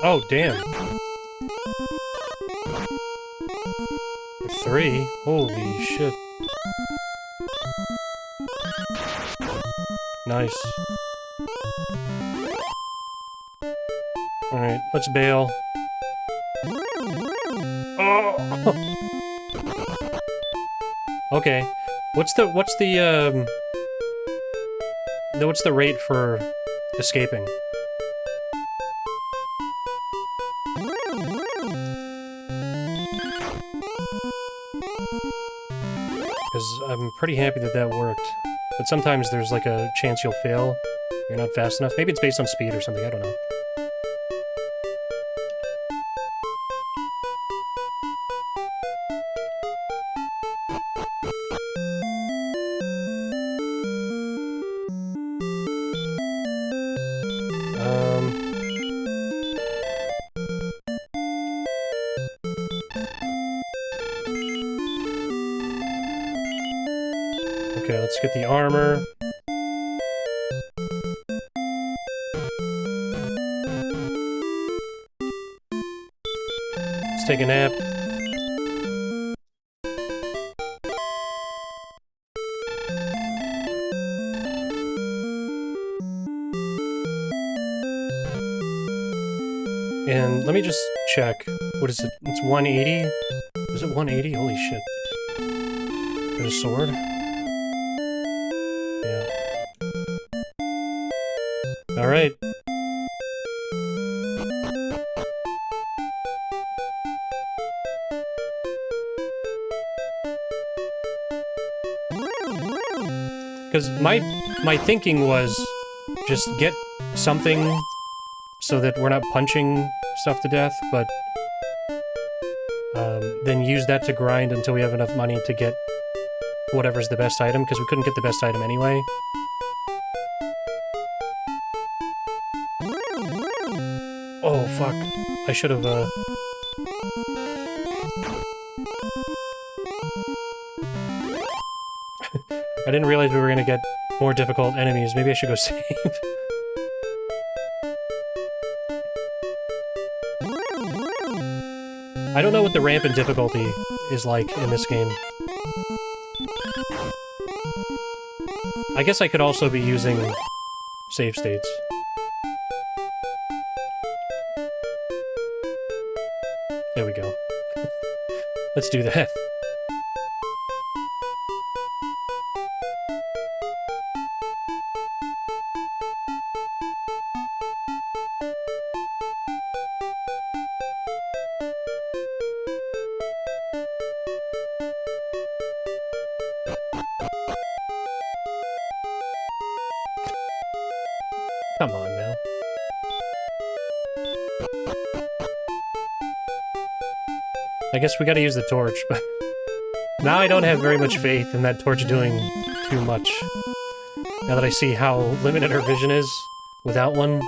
Oh, damn. 3? Holy shit. Nice. Alright, let's bail. Oh! Okay. What's the rate for escaping? Because I'm pretty happy that that worked. But sometimes there's like a chance you'll fail. You're not fast enough. Maybe it's based on speed or something, I don't know. Okay, let's get the armor. Let's take a nap. And let me just check. What is it? It's 180? Is it 180? Holy shit. There's a sword? Yeah. Alright. Because my thinking was just get something so that we're not punching stuff to death, but then use that to grind until we have enough money to get whatever's the best item, because we couldn't get the best item anyway. Oh, fuck. I should have, I didn't realize we were gonna get more difficult enemies. Maybe I should go save. I don't know what the ramp in difficulty is like in this game. I guess I could also be using save states. There we go. Let's do that. Come on now. I guess we gotta use the torch, but now I don't have very much faith in that torch doing too much. Now that I see how limited her vision is without one.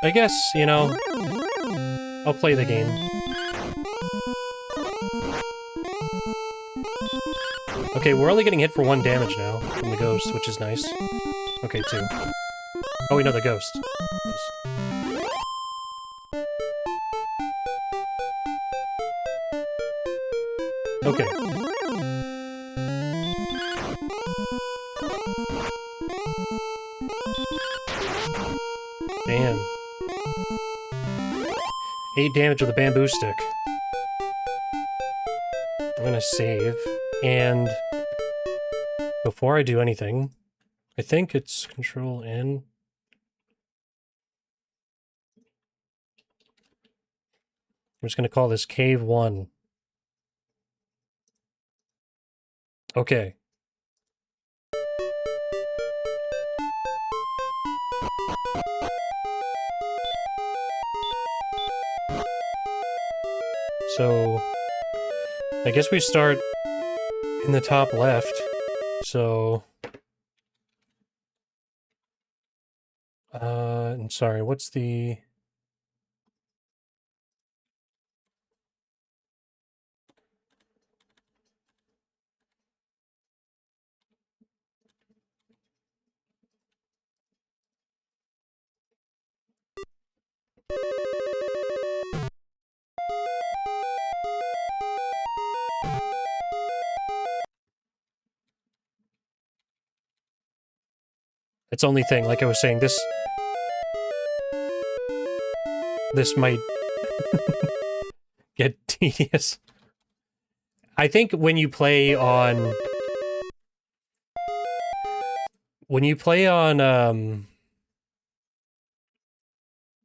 I guess, you know, I'll play the game. Okay, we're only getting hit for 1 damage now from the ghost, which is nice. Okay, 2. Oh, we know the ghost. Okay. Damn. 8 damage with a bamboo stick. I'm gonna save, and before I do anything, I think it's Control N. I'm just gonna call this Cave 1. Okay. So, I guess we start in the top left, so... I'm sorry, what's the... It's only thing, like I was saying, this might get tedious. I think when you play on...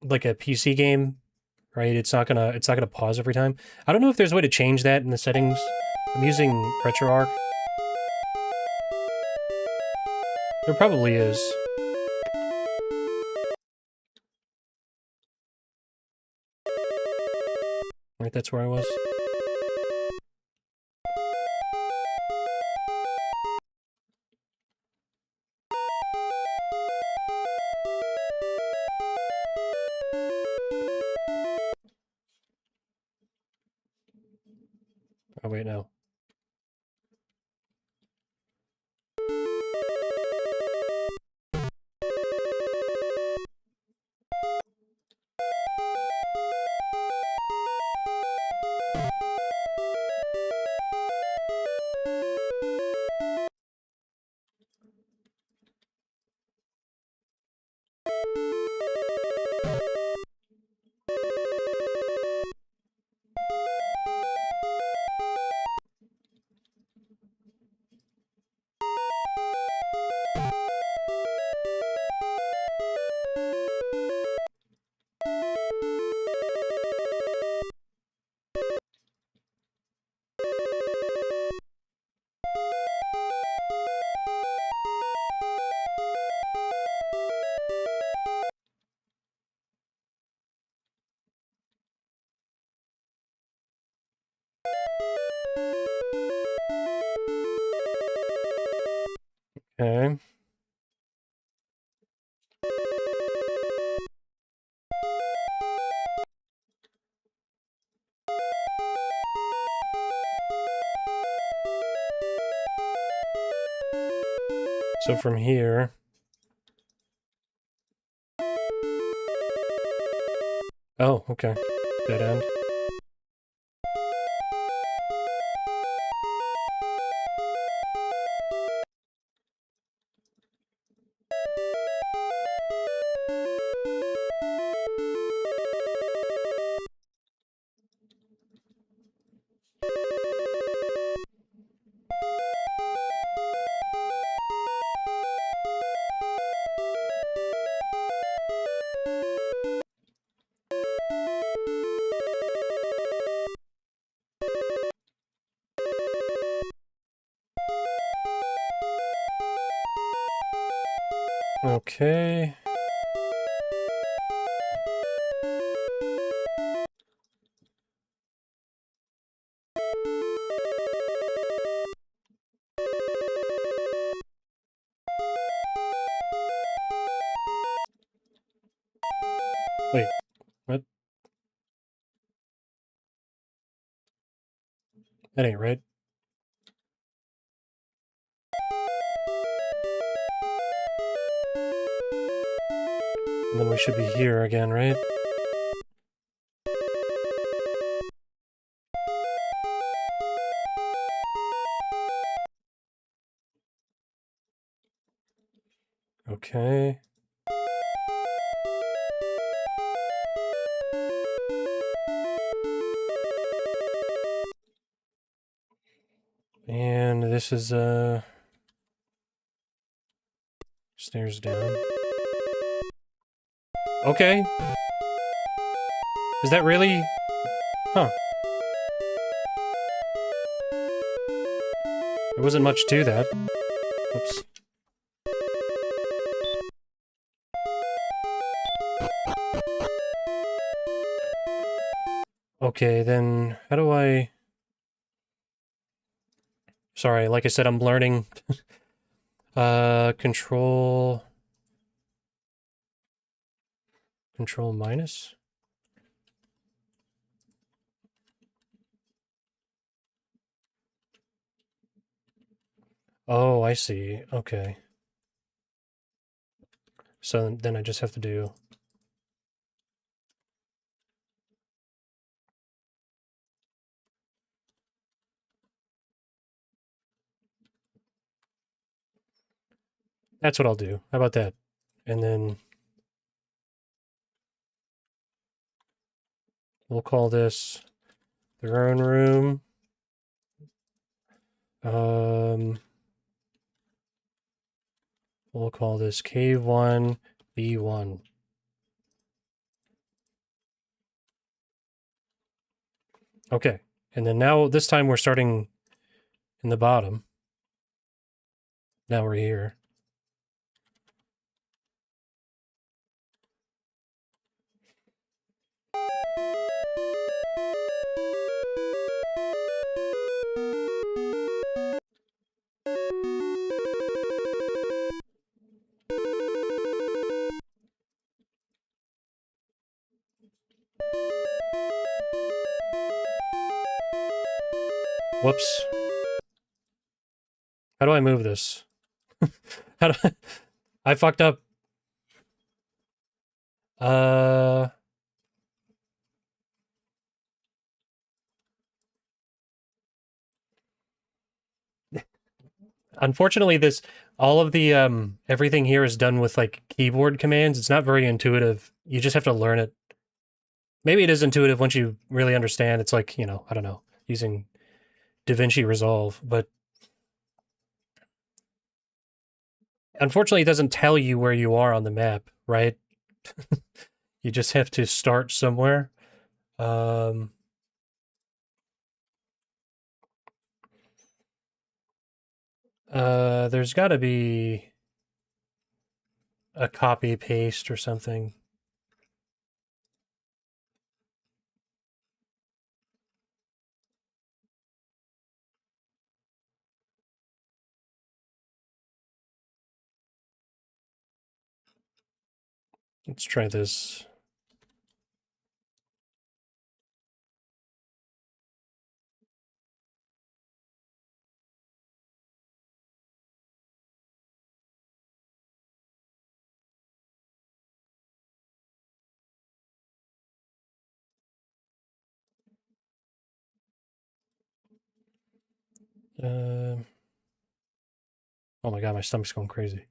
like a PC game, right? It's not gonna pause every time. I don't know if there's a way to change that in the settings. I'm using RetroArch. There probably is. Right, that's where I was. Oh, wait, no. Okay. So from here... Oh, okay. Dead end. Okay. Wait, what? That ain't right. And then we should be here again, right? Okay. And this is, stairs down. Okay. Is that really... Huh. There wasn't much to that. Oops. Okay, then how do I... Sorry, like I said, I'm learning. Control... Control minus? Oh, I see. Okay. So then I just have to do... That's what I'll do. How about that? And then... We'll call this their own room. We'll call this Cave 1, B1. Okay, and then now, this time we're starting in the bottom. Now we're here. Whoops. How do I move this? How do I fucked up. Unfortunately, all of the, everything here is done with, like, keyboard commands. It's not very intuitive. You just have to learn it. Maybe it is intuitive once you really understand. It's like, you know, I don't know, using DaVinci Resolve, but unfortunately, it doesn't tell you where you are on the map, right? You just have to start somewhere. There's got to be a copy paste or something. Let's try this. Oh my god, my stomach's going crazy.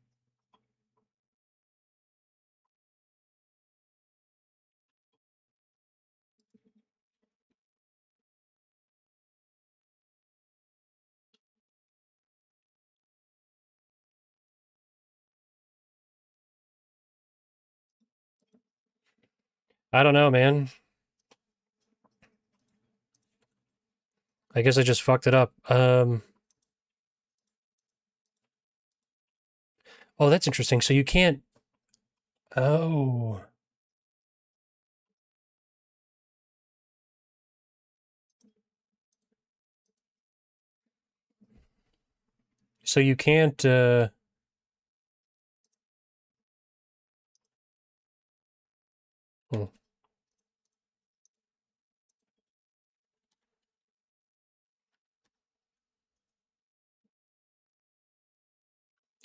I don't know, man. I guess I just fucked it up. Oh, that's interesting. So you can't. Oh. So you can't. Hmm.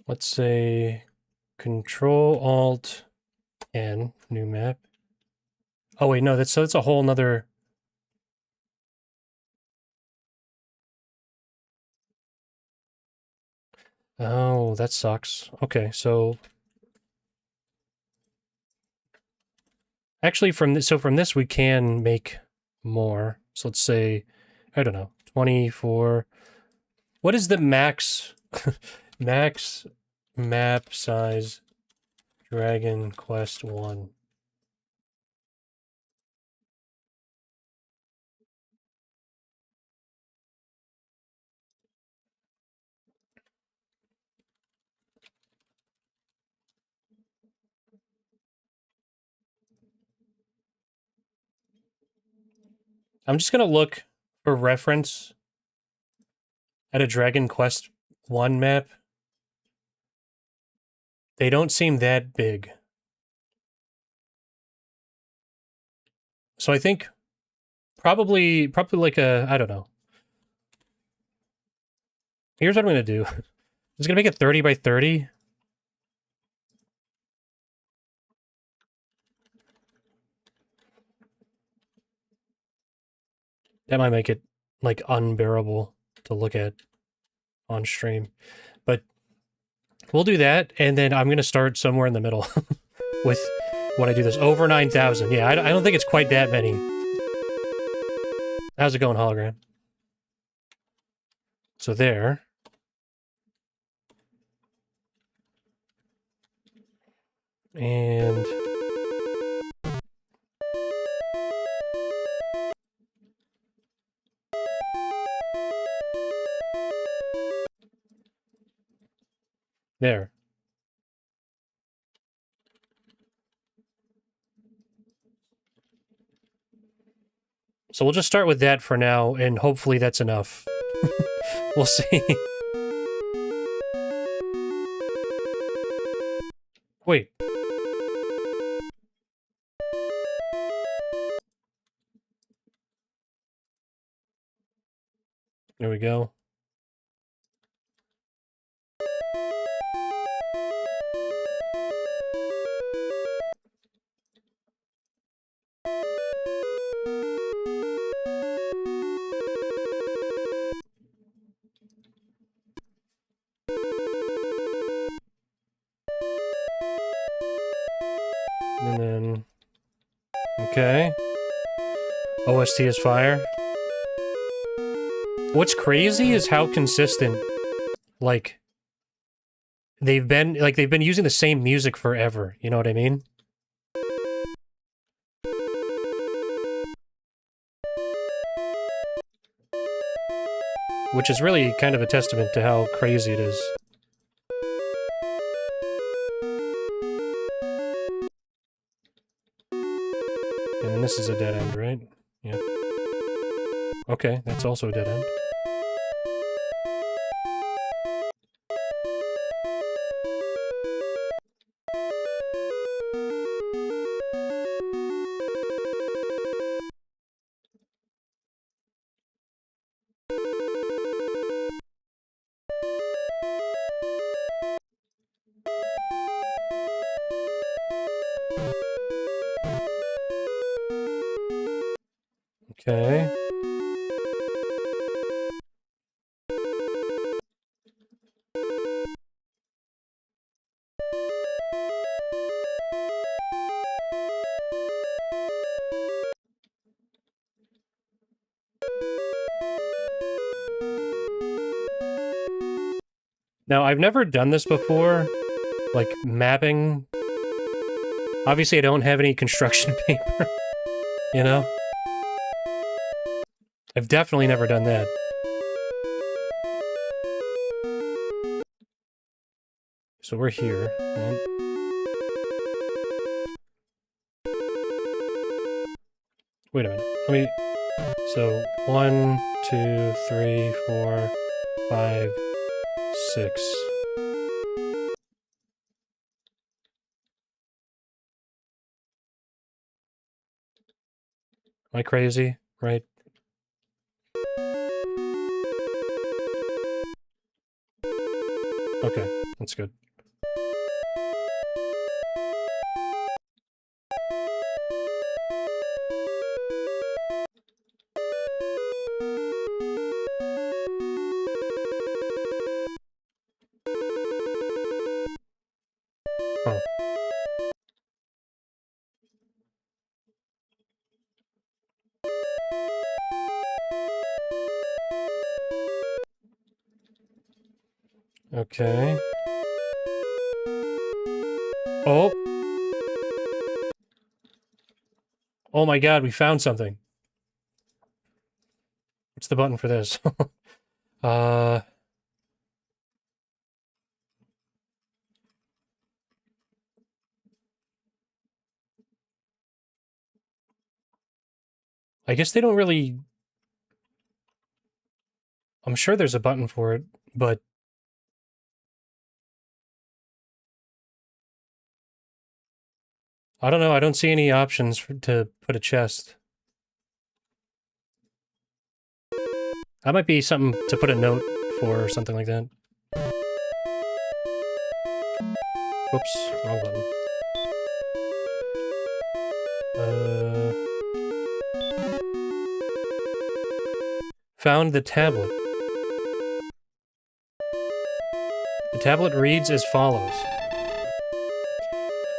Let's say Control Alt N, new map. Oh wait, no, that's a whole nother. Oh, that sucks. Okay, so actually from this we can make more. So let's say, I don't know, 24. What is the max max map size Dragon Quest 1? I'm just gonna look for reference at a Dragon Quest 1 map. They don't seem that big. So I think probably like a, I don't know. Here's what I'm gonna do. I'm just gonna make it 30 by 30. That might make it like unbearable to look at on stream. But we'll do that, and then I'm gonna start somewhere in the middle with when I do this. Over 9,000. Yeah, I don't think it's quite that many. How's it going, hologram? So there. And there. So we'll just start with that for now, and hopefully that's enough. We'll see. Wait. There we go. And then... Okay. OST is fire. What's crazy is how consistent, like, they've been using the same music forever, you know what I mean? Which is really kind of a testament to how crazy it is. And then this is a dead end, right? Yep. Okay, that's also a dead end. Okay. Now, I've never done this before, like mapping. Obviously, I don't have any construction paper, you know? I've definitely never done that. So we're here, right? Wait a minute. Let me... So, 1, 2, 3, 4, 5, 6. Am I crazy? Right? Okay, that's good. Oh. Okay. Oh! Oh my god, we found something. What's the button for this? I guess they don't really... I'm sure there's a button for it, but... I don't know, I don't see any options to put a chest. That might be something to put a note for or something like that. Whoops, wrong button. Found the tablet. The tablet reads as follows.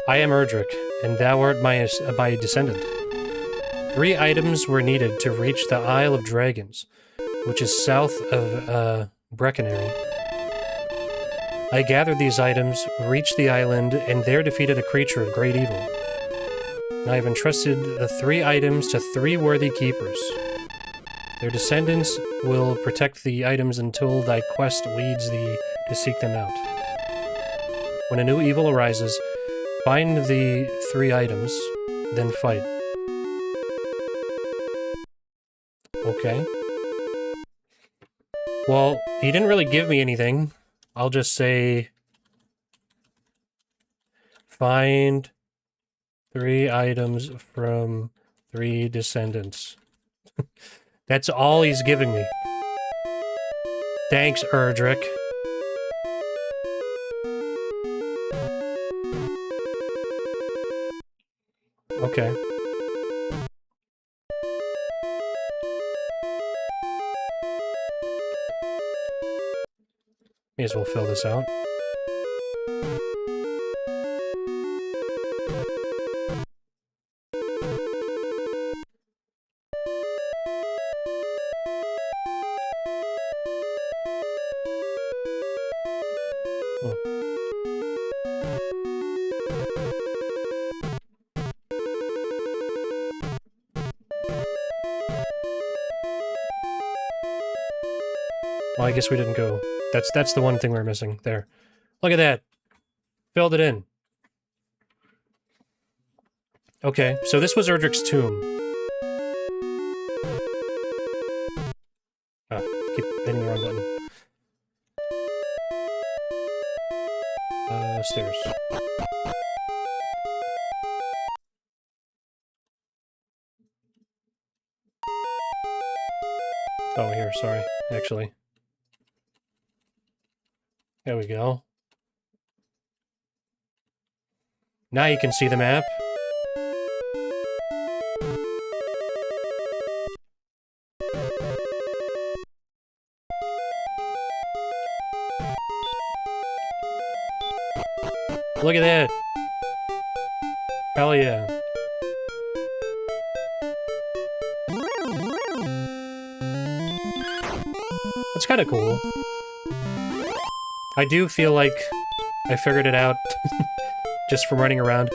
I am Erdrick, and thou art my descendant. 3 items were needed to reach the Isle of Dragons, which is south of Breckenary. I gathered these items, reached the island, and there defeated a creature of great evil. I have entrusted the 3 items to 3 worthy keepers. Their descendants will protect the items until thy quest leads thee to seek them out. When a new evil arises, find the 3 items, then fight. Okay. Well, he didn't really give me anything. I'll just say... Find 3 items from 3 descendants. That's all he's giving me. Thanks, Erdrick. Okay. May as well fill this out. Well, I guess we didn't go. That's the one thing we're missing. There. Look at that. Filled it in. Okay, so this was Erdrick's tomb. Oh, keep hitting the wrong button. Stairs. Oh, here, sorry, actually. There we go. Now you can see the map. Look at that! Hell yeah. That's kind of cool. I do feel like I figured it out just from running around.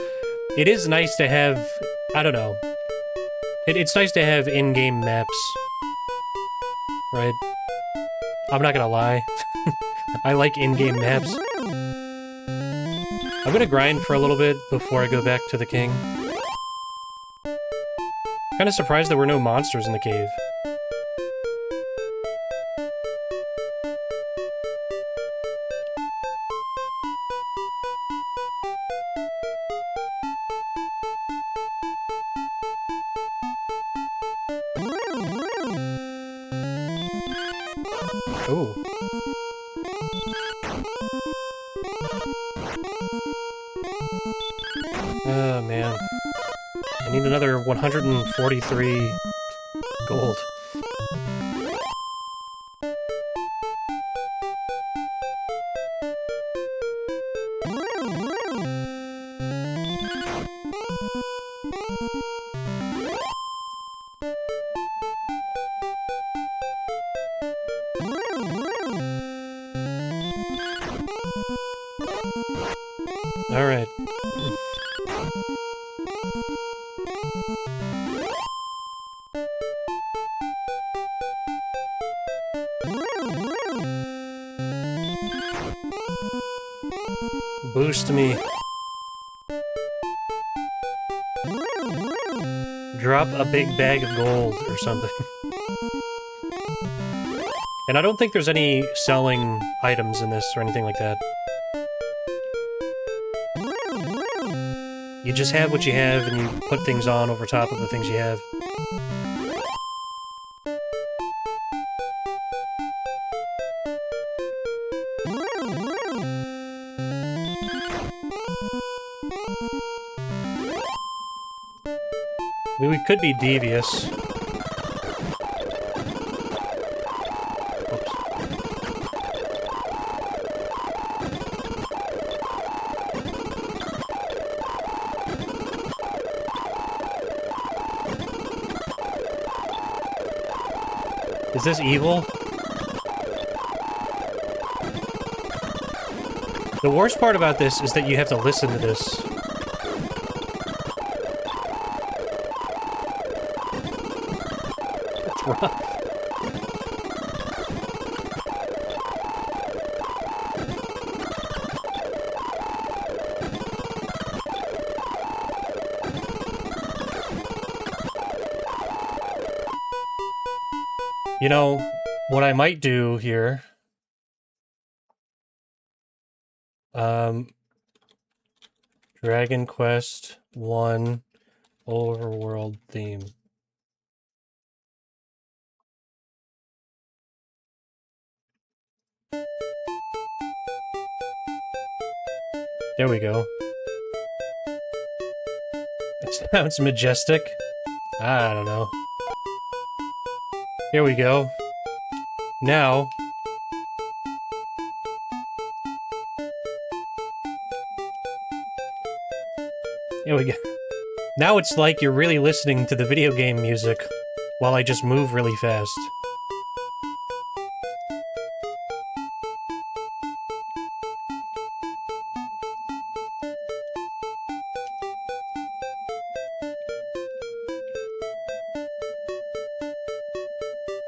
It is nice to have... I don't know. It's nice to have in-game maps. Right? I'm not gonna lie. I like in-game maps. I'm gonna grind for a little bit before I go back to the king. Kinda surprised there were no monsters in the cave. Ooh. Oh, man. I need another 143 gold. Alright. Boost me. Drop a big bag of gold or something. And I don't think there's any selling items in this or anything like that. You just have what you have, and you put things on over top of the things you have. I mean, we could be devious. Oops. Is this evil? The worst part about this is that you have to listen to this. It's rough. You know, what I might do here... Dragon Quest 1 Overworld theme. There we go. It sounds majestic. I don't know. Here we go. Now... Here we go. Now it's like you're really listening to the video game music while I just move really fast.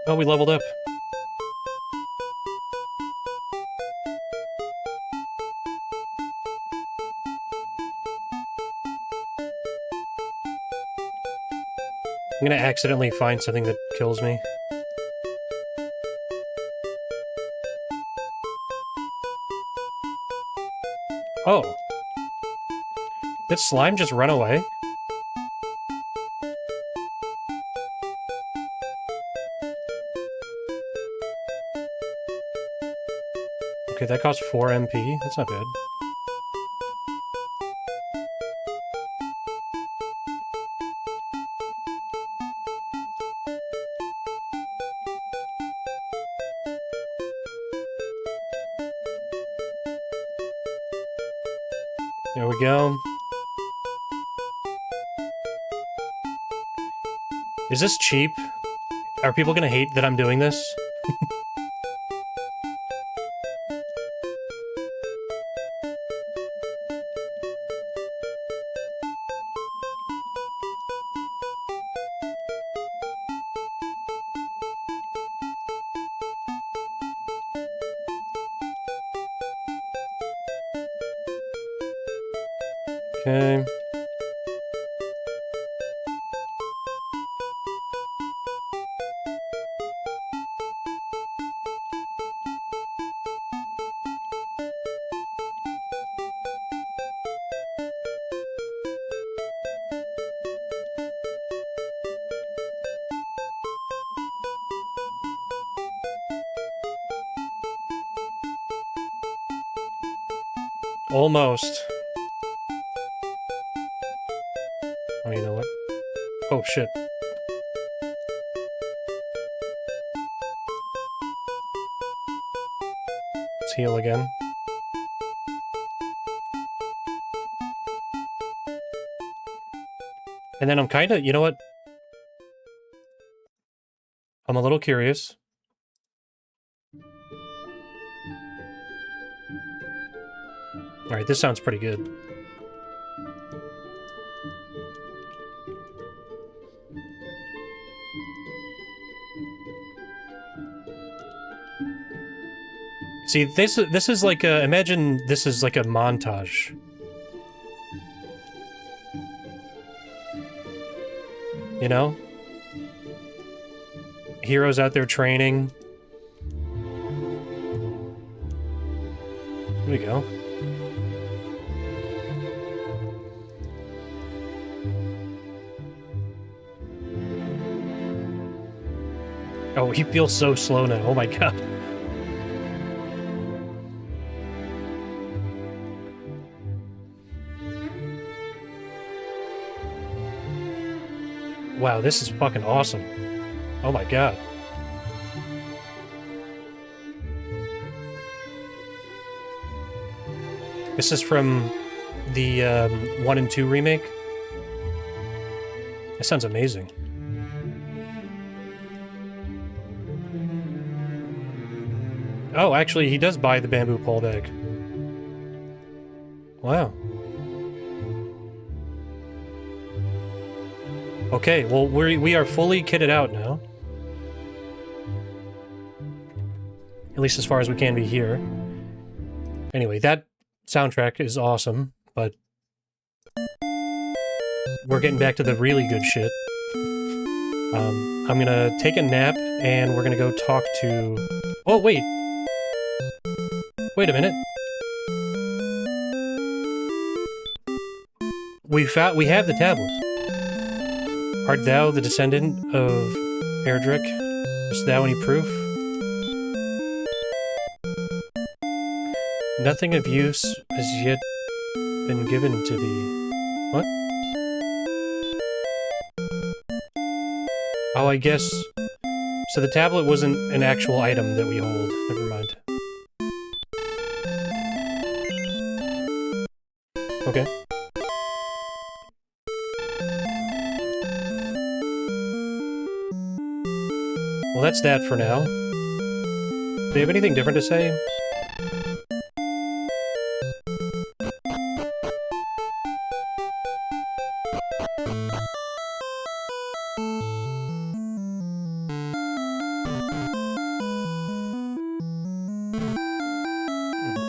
Oh, we leveled up. I'm gonna accidentally find something that kills me. Oh. Did slime just run away? Okay, that costs 4 MP. That's not bad. There we go. Is this cheap? Are people gonna hate that I'm doing this? Okay. Almost. Oh, you know what? Oh, shit. Let's heal again. And then I'm kinda, you know what? I'm a little curious. Alright, this sounds pretty good. See, this is like a... Imagine this is like a montage. You know? Heroes out there training. Here we go. Oh, he feels so slow now. Oh my god. Wow, this is fucking awesome. Oh my god. This is from the 1 and 2 remake. That sounds amazing. Oh, actually, he does buy the bamboo pole bag. Wow. Okay, well, we are fully kitted out now. At least as far as we can be here. Anyway, that soundtrack is awesome, but we're getting back to the really good shit. I'm gonna take a nap, and we're gonna go talk to... Oh, wait! Wait a minute. We have the tablet. Art thou the descendant of Erdrick? Hast thou any proof? Nothing of use has yet been given to thee. What? Oh, I guess... So the tablet wasn't an actual item that we hold. Never mind. Okay. Well, that's that for now. Do you have anything different to say?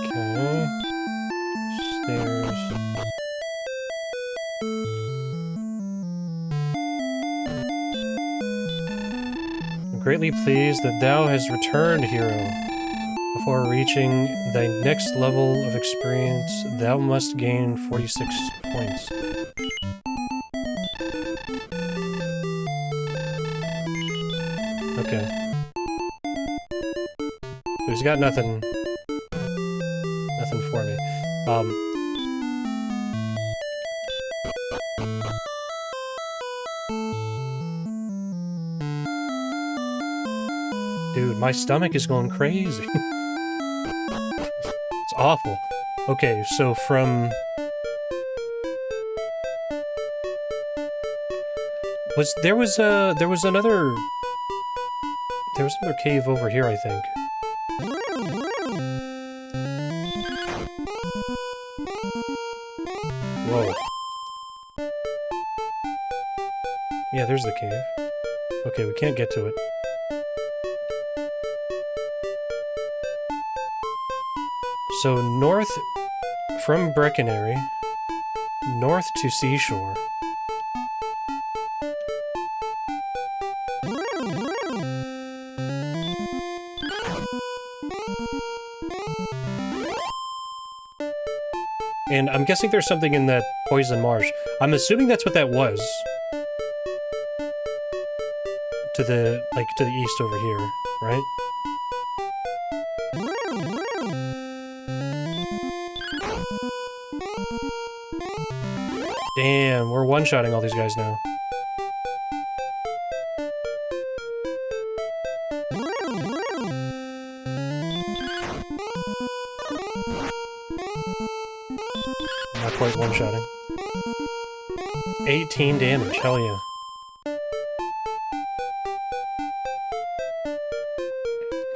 Okay. Stairs. I'm greatly pleased that thou hast returned, hero. Before reaching thy next level of experience, thou must gain 46 points. Okay. So he's got nothing for me. Dude, my stomach is going crazy. It's awful. Okay, so from There was another cave over here, I think. Whoa. Yeah, there's the cave. Okay, we can't get to it. So north from Breckenary, north to Seashore. And I'm guessing there's something in that poison marsh. I'm assuming that's what that was. To the east over here, right? Damn, we're one-shotting all these guys now. Not quite one-shotting. 18 damage, hell yeah.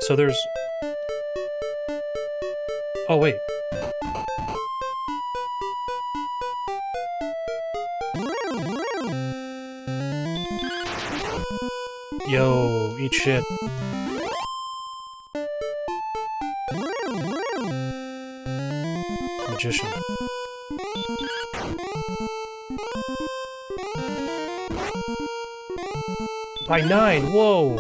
So there's... Oh, wait. Yo, eat shit. Magician. By 9, whoa!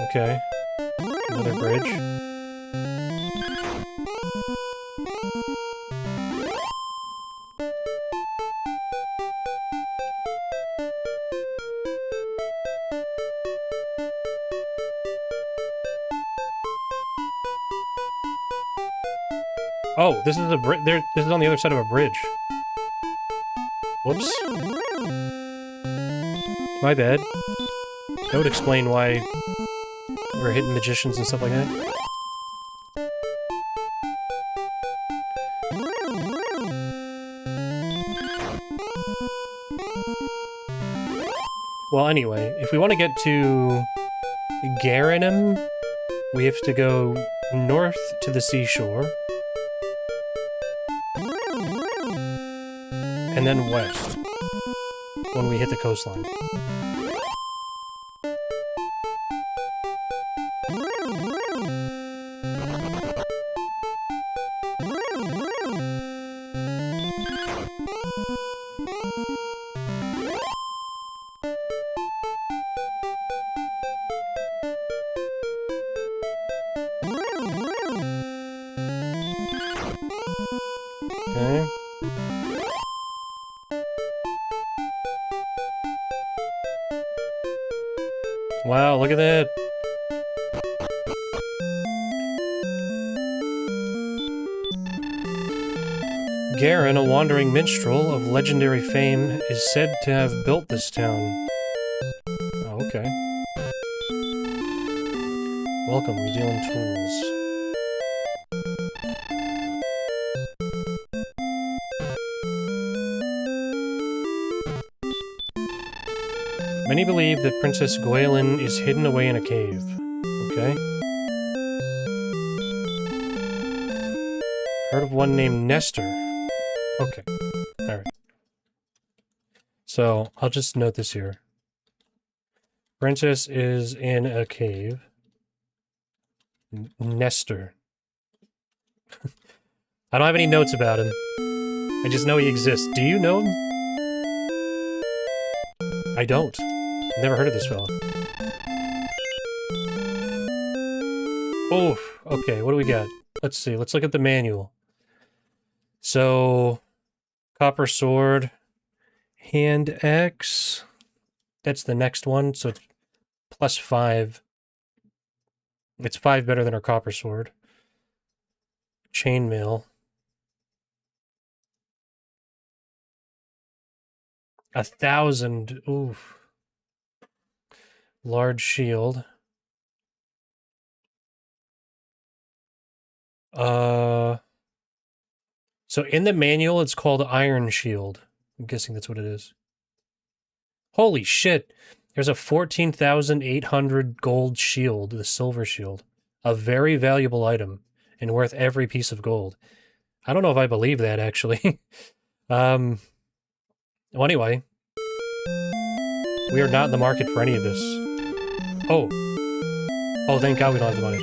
Okay. Another bridge. Oh, this is a bridge. This is on the other side of a bridge. Whoops. My bad. That would explain why we're hitting magicians and stuff like that. Well, anyway, if we want to get to Garanham, we have to go north to the seashore. And then west, when we hit the coastline. Okay. Wow, look at that. Garen, a wandering minstrel of legendary fame, is said to have built this town. Oh, okay. Welcome, we deal in tools. Many believe that Princess Gwaelin is hidden away in a cave. Okay. Heard of one named Nestor. Okay. Alright. So, I'll just note this here. Princess is in a cave. Nestor. I don't have any notes about him. I just know he exists. Do you know him? I don't. Never heard of this fella. Oh, okay, what do we got? Let's see, let's look at the manual. So, copper sword, hand axe. That's the next one, so it's +5. It's 5 better than our copper sword. Chainmail. 1,000. Oof. Large shield. So So in the manual, it's called Iron Shield. I'm guessing that's what it is. Holy shit. There's a 14,800 gold shield, the silver shield. A very valuable item and worth every piece of gold. I don't know if I believe that, actually. Well, anyway. We are not in the market for any of this. Oh. Oh, thank God we don't have the money.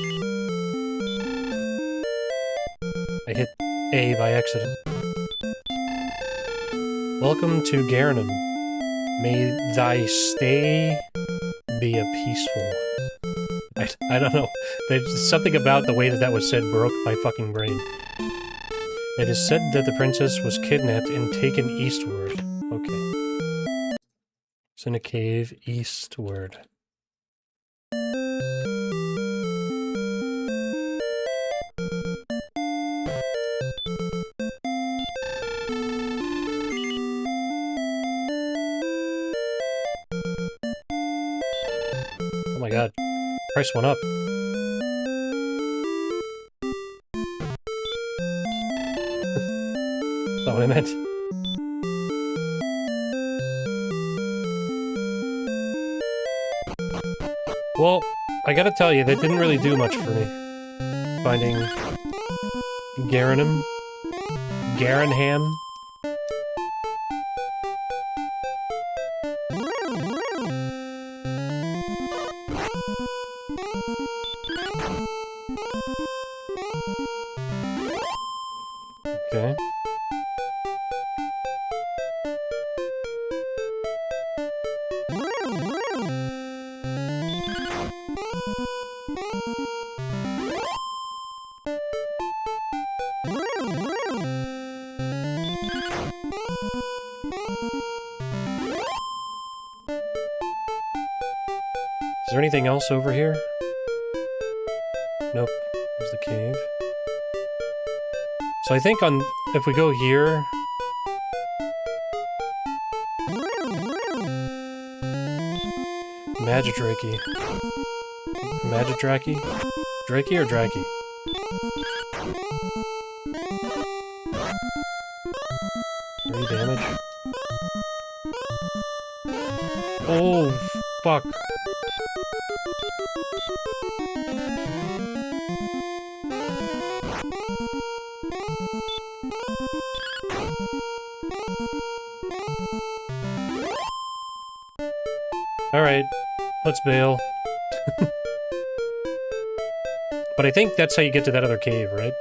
I hit A by accident. Welcome to Garanum. May thy stay be a peaceful one. I don't know. There's something about the way that was said broke my fucking brain. It is said that the princess was kidnapped and taken eastward. Okay. It's in a cave eastward. Oh my god. Price went up. That's not what I meant. Well, I gotta tell you, that didn't really do much for me. Finding Garanham. Okay. Is there anything else over here? Nope. There's the cave. So I think if we go here... Magidraki. Magidraki? Draki or Draki? 3 damage. Oh, fuck. Alright, let's bail. But I think that's how you get to that other cave, right?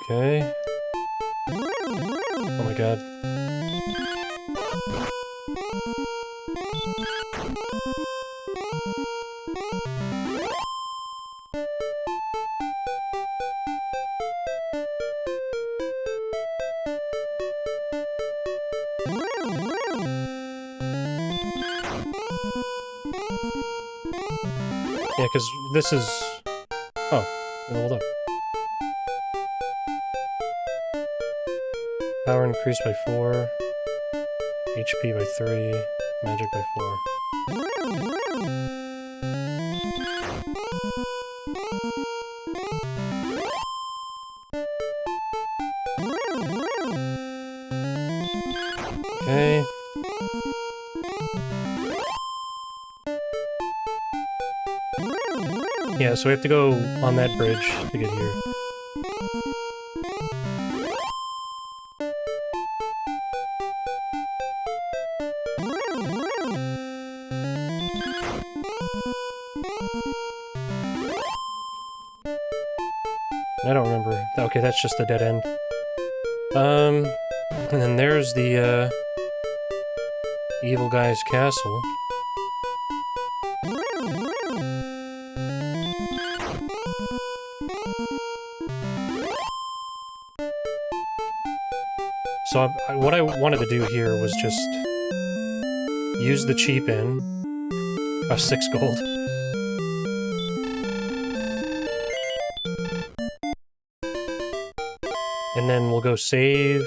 Okay. Oh my god. Yeah, because this is... Oh, hold up. Power increased by 4. HP by 3. Magic by 4. Okay. Yeah, so we have to go on that bridge to get here. I don't remember. Okay, that's just the dead end. And then there's the, evil guy's castle. So what I wanted to do here was just use the cheap inn. 6 gold. go save.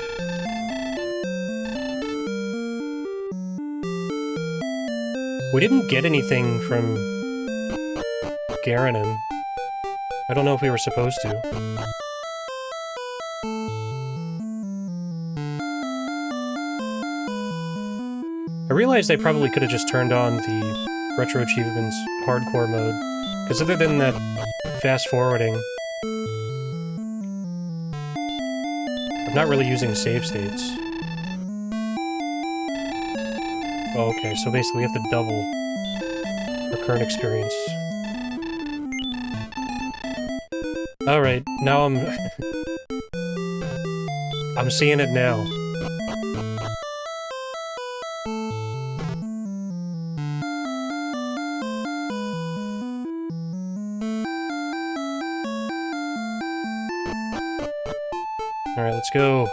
We didn't get anything from Garanham. I don't know if we were supposed to. I realized I probably could have just turned on the Retro Achievements hardcore mode, because other than that fast forwarding, I'm not really using save states. Oh, okay, so basically we have to double our current experience. Alright, now I'm seeing it now. Alright, let's go.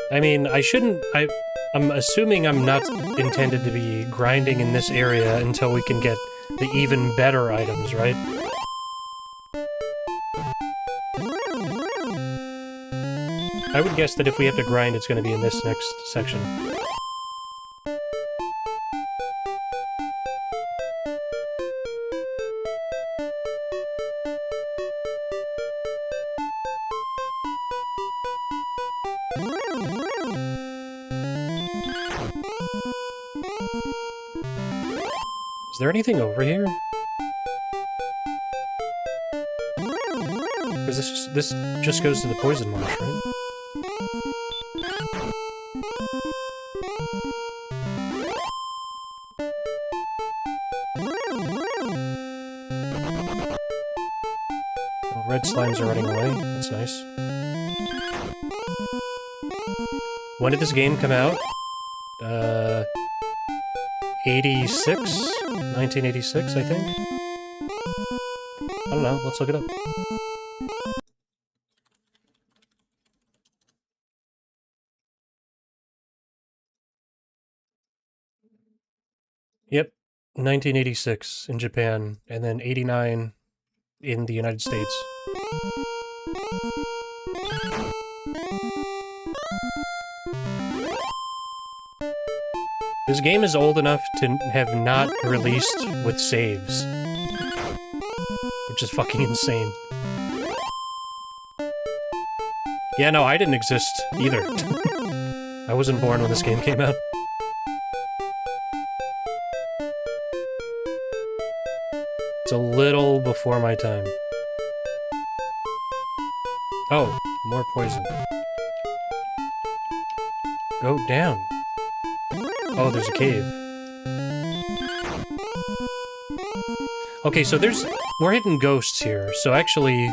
I mean, I'm assuming I'm not intended to be grinding in this area until we can get the even better items, right? I would guess that if we have to grind, it's going to be in this next section. Is there anything over here? Because this just goes to the poison marsh, right? Red slimes are running away. That's nice. When did this game come out? 86? 1986, I think? I don't know. Let's look it up. Yep. 1986 in Japan, and then 89 in the United States. This game is old enough to have not released with saves. Which is fucking insane. Yeah, no, I didn't exist either. I wasn't born when this game came out. It's a little before my time. Oh, more poison. Go down. Oh, there's a cave. Okay, so we're hitting ghosts here, so actually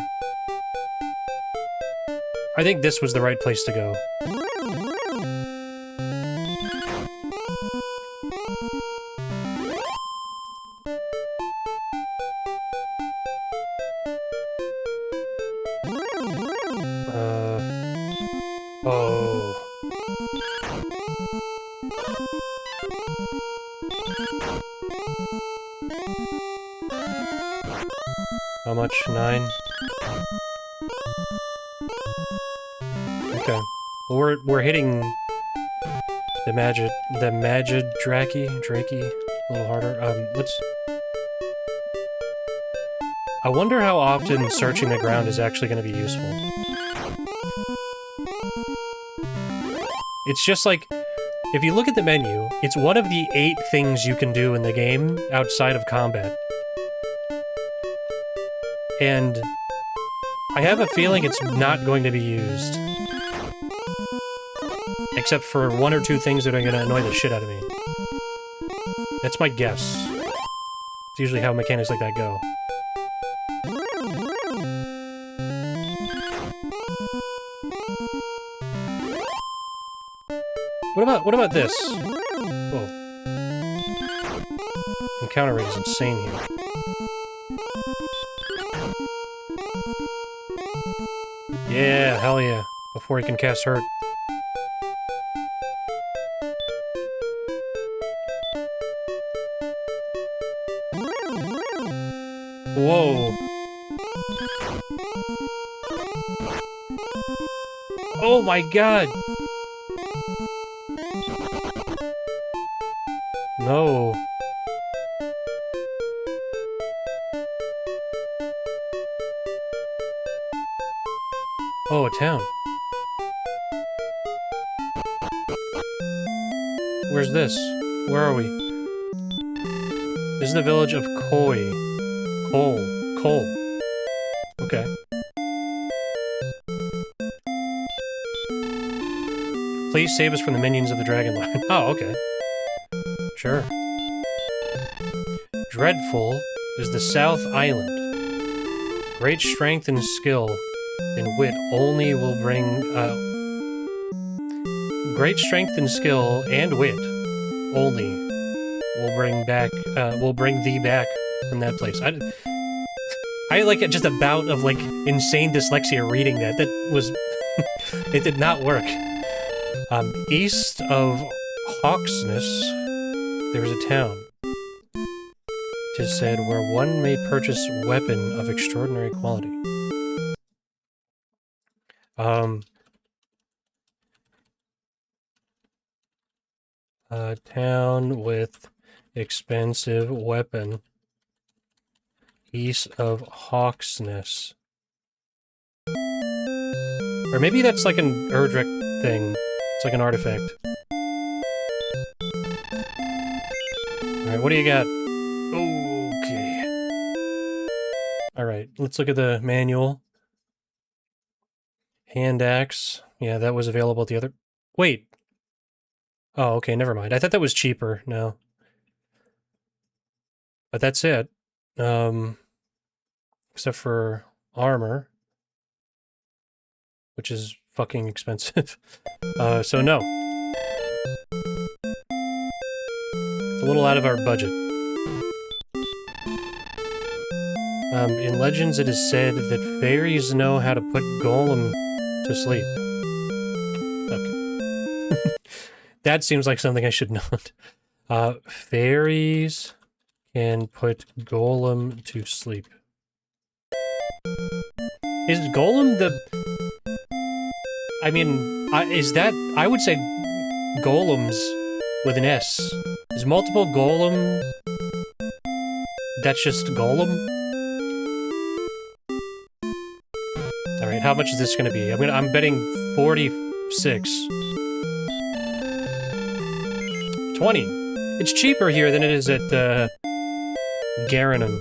I think this was the right place to go. Oh. How much? 9? Okay. Well, we're hitting the Magid Drakey a little harder. I wonder how often searching the ground is actually going to be useful. It's just like, if you look at the menu, it's one of the 8 things you can do in the game outside of combat. And I have a feeling it's not going to be used. Except for 1 or 2 things that are going to annoy the shit out of me. That's my guess. It's usually how mechanics like that go. What about this? Whoa. Encounter rate is insane here. Yeah, hell yeah. Before he can cast Hurt. Whoa. Oh my god! No. Oh, a town. Where's this? Where are we? This is the village of Koi. Cole. Okay. Please save us from the minions of the Dragon Lord. Oh, okay. Sure. Dreadful is the South Island. Great strength and skill and wit only will bring, great strength and skill and wit only will bring thee back from that place. I like just a bout of, like, insane dyslexia reading that. That was... it did not work. East of Hawksness, there's a town. 'Tis said, where one may purchase weapon of extraordinary quality. A town with expensive weapon. East of Hawksness. Or maybe that's like an Erdrick thing. It's like an artifact. Alright, what do you got? Okay. Alright, let's look at the manual. Hand axe. Yeah, that was available at the other... Wait! Oh, okay, never mind. I thought that was cheaper. No. But that's it. Except for armor. Which is fucking expensive. So no. It's a little out of our budget. In legends it is said that fairies know how to put Golem to sleep. Okay. That seems like something I should know. Fairies can put Golem to sleep. Is Golem the... I mean, is that... I would say Golems with an S. Is multiple Golem... That's just Golem? Alright, how much is this gonna be? I'm betting 46. 20. It's cheaper here than it is at, Garanum.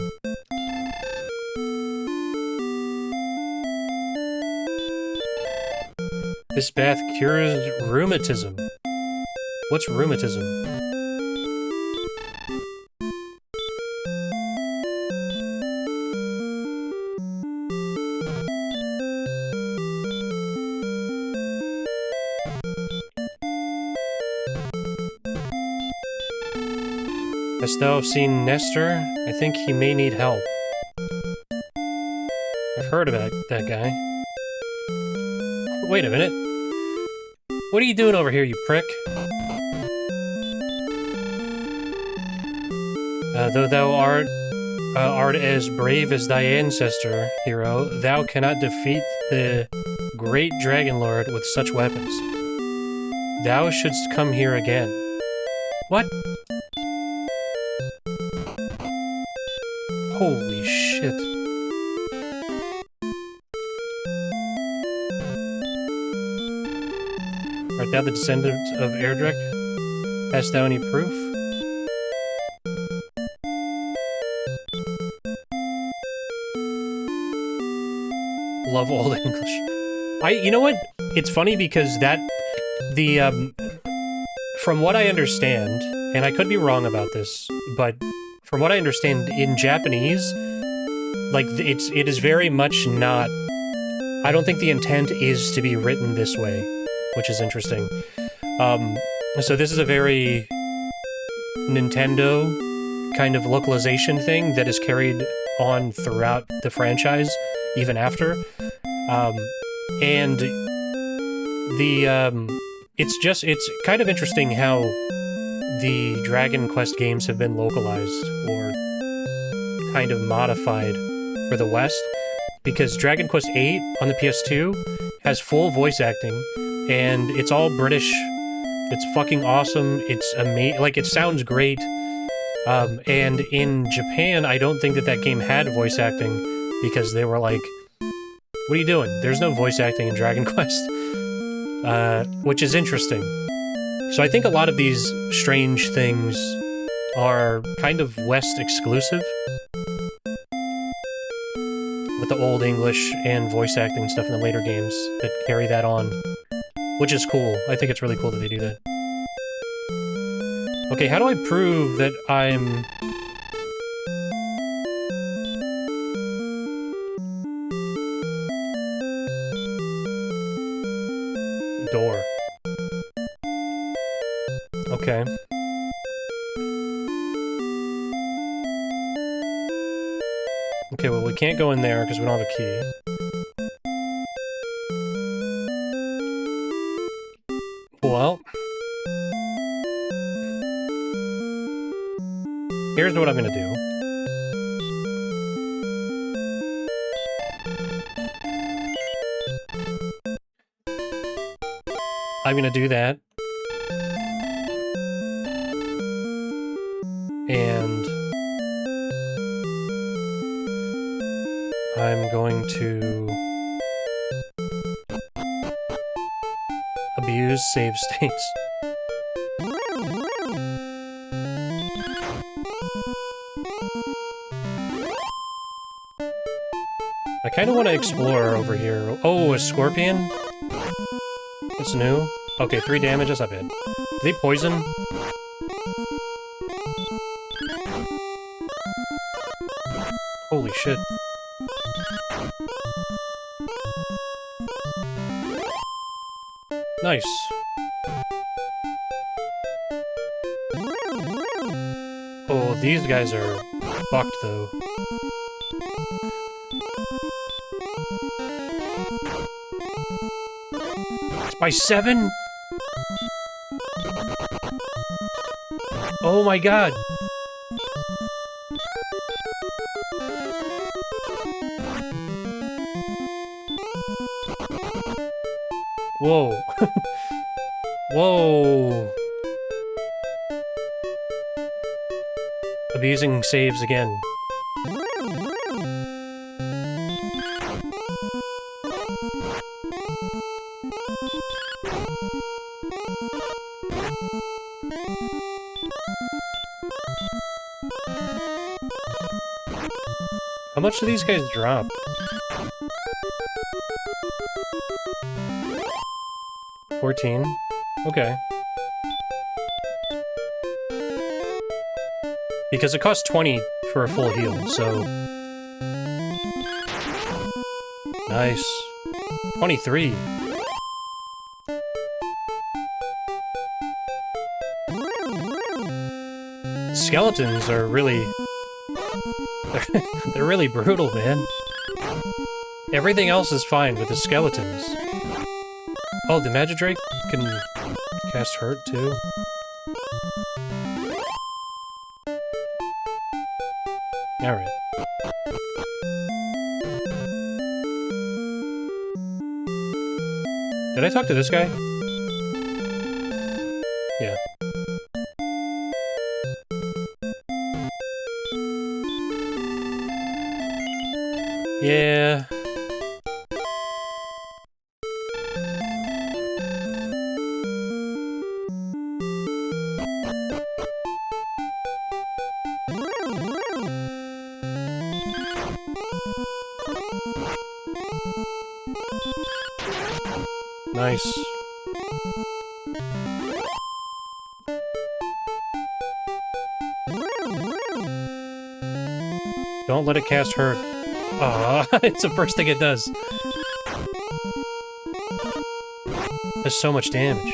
This bath cures rheumatism. What's rheumatism? Hast thou seen Nestor? I think he may need help. I've heard about that guy. Wait a minute. What are you doing over here, you prick? Though thou art as brave as thy ancestor, hero, thou cannot defeat the great Dragon Lord with such weapons. Thou shouldst come here again. What? Holy shit. Art thou the descendant of Erdrick? Hast thou any proof? Love Old English. You know what? It's funny because from what I understand, and I could be wrong about this, but from what I understand, in Japanese, like, it is very much not... I don't think the intent is to be written this way, which is interesting. So this is a very Nintendo kind of localization thing that is carried on throughout the franchise, even after. And it's kind of interesting how the Dragon Quest games have been localized or kind of modified for the West, because Dragon Quest VIII on the PS2 has full voice acting, and it's all British. It's fucking awesome. It's amazing. Like, it sounds great. And in Japan, I don't think that game had voice acting, because they were like, what are you doing? There's no voice acting in Dragon Quest. Which is interesting. So I think a lot of these strange things are kind of West exclusive, with the Old English and voice acting stuff in the later games that carry that on, which is cool. I think it's really cool that they do that. Okay, how do I prove that I'm... Door. Okay. Okay, well, we can't go in there because we don't have a key. Well... here's what I'm gonna do. I'm gonna do that. And... I'm going to... abuse save states. I kind of want to explore over here. Oh, a scorpion? It's new? Okay, 3 damage, that's not bad. Do they poison? Holy shit. Nice. Oh, these guys are fucked, though. It's by 7? Oh my god! Whoa. Whoa. Abusing saves again. How much do these guys drop? $14? Okay. Because it costs 20 for a full heal, so... Nice. 23. Skeletons are really... They're really brutal, man. Everything else is fine, but the skeletons... Oh, the Magidrake can cast Hurt, too? Alright. Did I talk to this guy? Yeah. Yeah. Nice. Don't let it cast Hurt. Aw, it's the first thing it does. There's so much damage.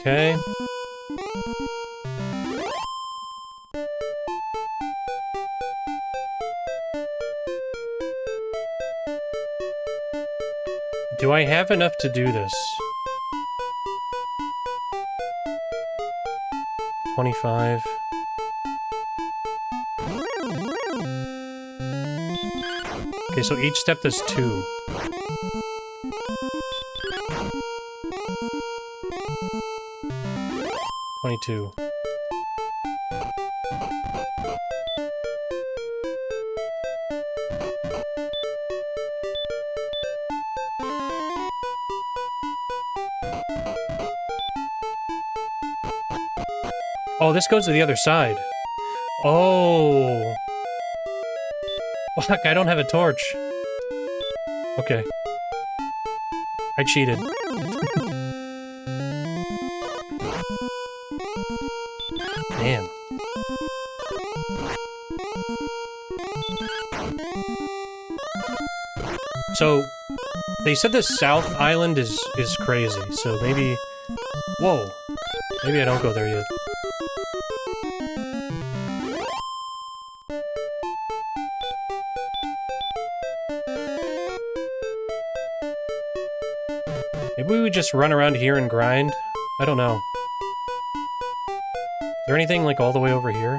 Okay. Do I have enough to do this? 25. Okay, so each step does 2. $22. Oh, this goes to the other side. Oh. Fuck, I don't have a torch. Okay. I cheated. Damn. So, they said the South Island is crazy, so maybe... Whoa. Maybe I don't go there yet. Maybe we would just run around here and grind? I don't know. Is there anything, like, all the way over here?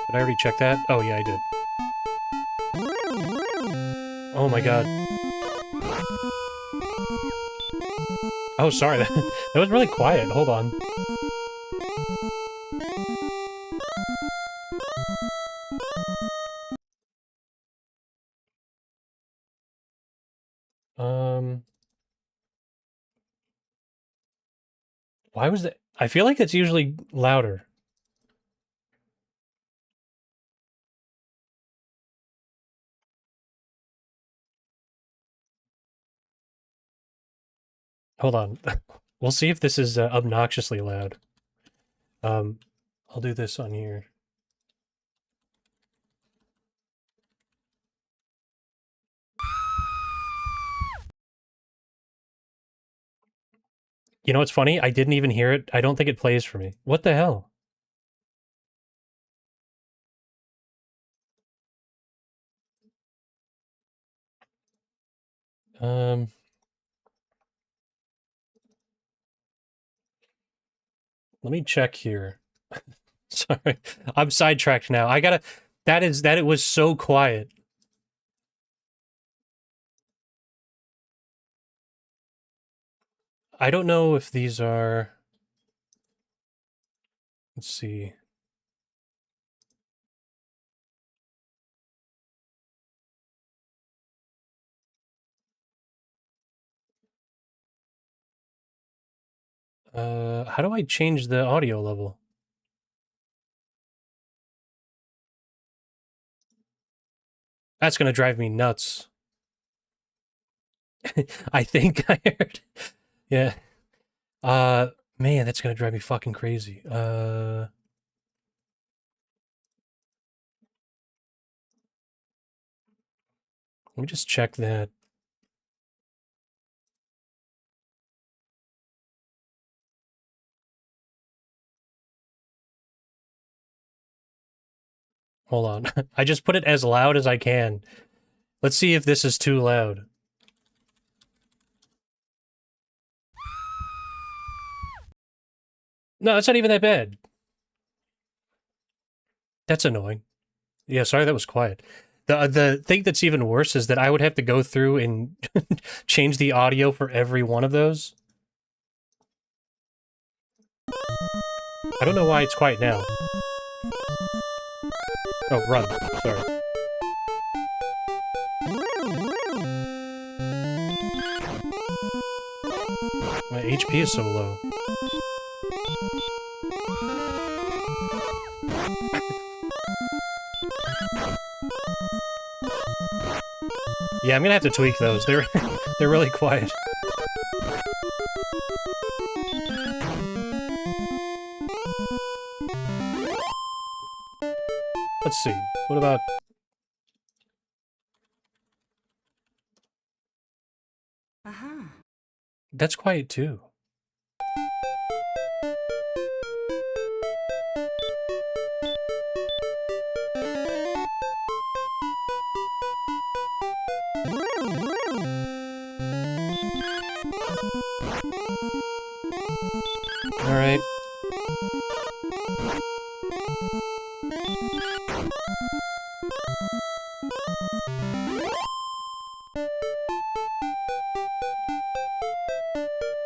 Did I already check that? Oh, yeah, I did. Oh my god. Oh, sorry, that was really quiet. Hold on. Why was that? I feel like it's usually louder. Hold on. We'll see if this is obnoxiously loud. I'll do this on here. You know what's funny? I didn't even hear it. I don't think it plays for me. What the hell? Let me check here. Sorry. I'm sidetracked now. I gotta... That it was so quiet. I don't know if these are... Let's see. How do I change the audio level? That's gonna drive me nuts. I think I heard. Yeah. Man, that's gonna drive me fucking crazy. Let me just check that. Hold on. I just put it as loud as I can. Let's see if this is too loud. No, it's not even that bad. That's annoying. Yeah, sorry that was quiet. The thing that's even worse is that I would have to go through and change the audio for every one of those. I don't know why it's quiet now. Oh, run. Sorry. My HP is so low. Yeah, I'm gonna have to tweak those. They're really quiet. Let's see. What about... That's quiet too. Alright.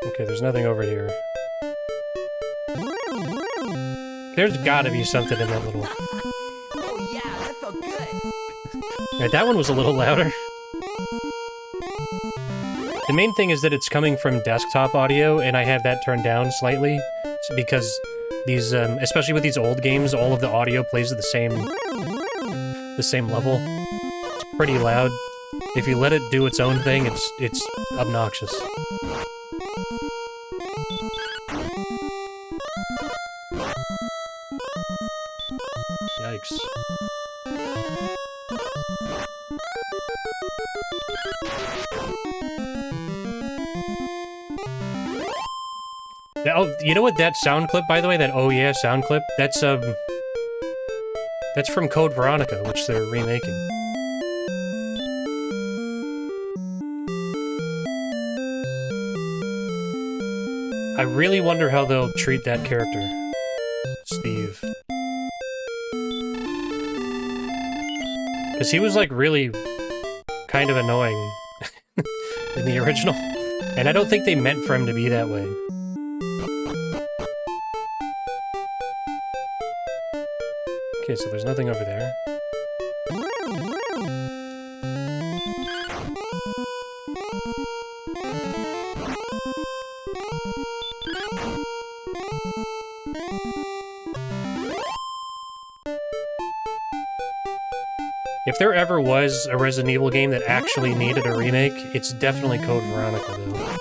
Okay, there's nothing over here. There's gotta be something in that little... Oh yeah, that felt good. Alright, that one was a little louder. The main thing is that it's coming from desktop audio, and I have that turned down slightly, because these, especially with these old games, all of the audio plays at the same level. It's pretty loud. If you let it do its own thing, it's obnoxious. Yikes. Oh, you know what that sound clip, by the way, that oh yeah sound clip, that's from Code Veronica, which they're remaking. I really wonder how they'll treat that character, Steve. Because he was, like, really kind of annoying in the original, and I don't think they meant for him to be that way. Okay, so there's nothing over there. If there ever was a Resident Evil game that actually needed a remake, it's definitely Code Veronica, though.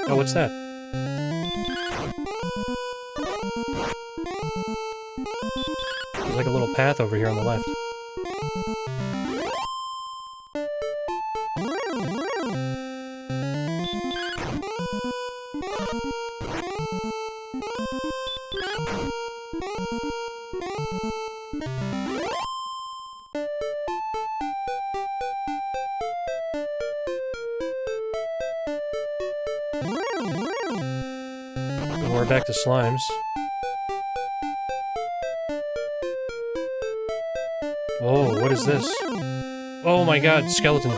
Oh, what's that? There's like a little path over here on the left. We're back to slimes. Whoa, what is this? Oh my god, skeleton.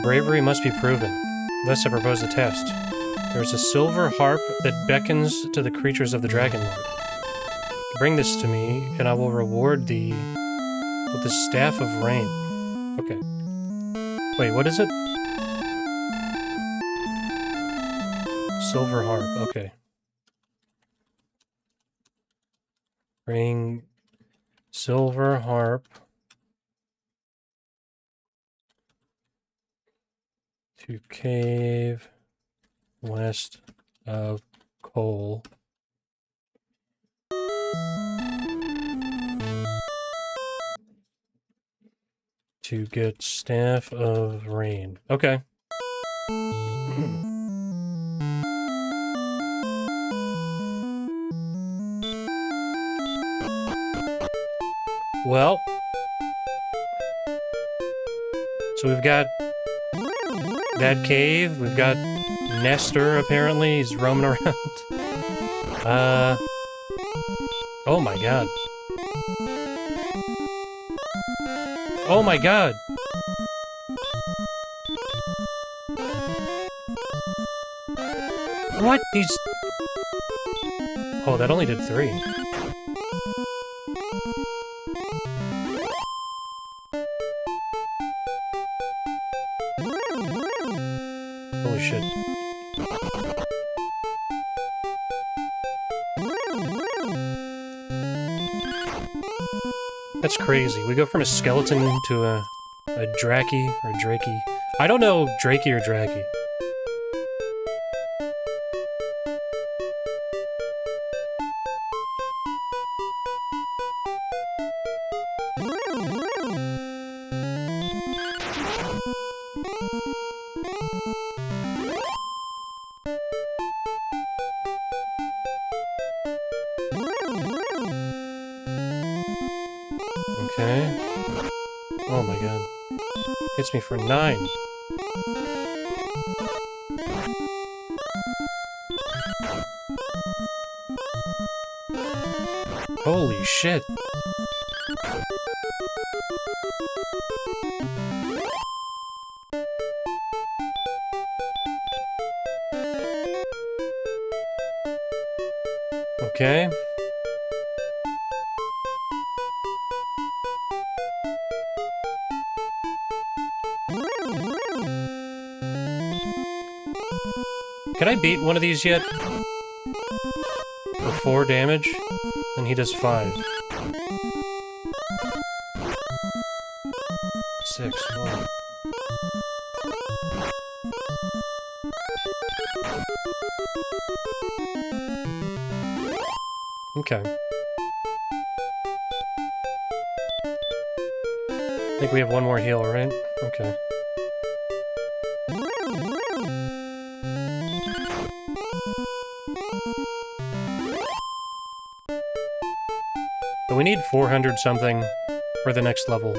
Bravery must be proven. Thus I propose a test. There is a silver harp that beckons to the creatures of the Dragon Lord. Bring this to me, and I will reward thee with the Staff of Rain. Okay. Wait, what is it? Silver harp, okay. Bring silver harp to cave west of coal. To get Staff of Rain. Okay. Well. So we've got that cave, we've got Nestor, apparently, he's roaming around. Oh my god. Oh my god! What? These... Oh, that only did 3. Holy shit. That's crazy. We go from a skeleton to a Draki, or Drakey. I don't know Drakey or Draggy. Okay. Oh my god. Hits me for 9. Holy shit. Okay. Can I beat one of these yet? For 4 damage? And he does 5. 6, 1. Okay. I think we have one more heal, right? Okay. But we need 400 something for the next level.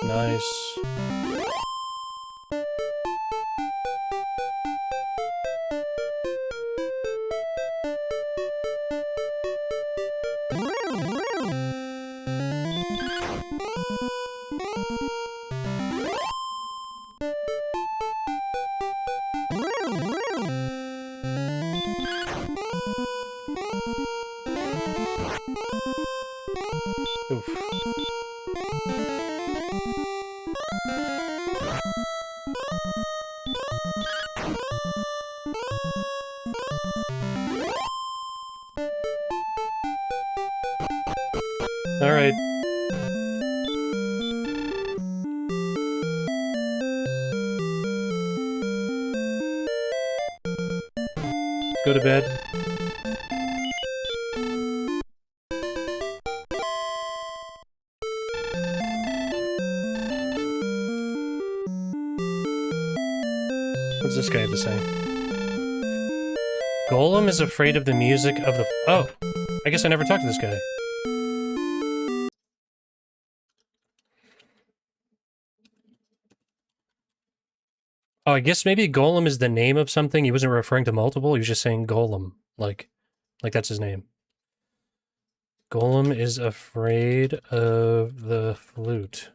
Nice. Oof. All right. Let's go to bed. What's this guy have to say? Golem is afraid of the music of the... Oh! I guess I never talked to this guy. Oh, I guess maybe Golem is the name of something. He wasn't referring to multiple, he was just saying Golem. Like that's his name. Golem is afraid of the flute.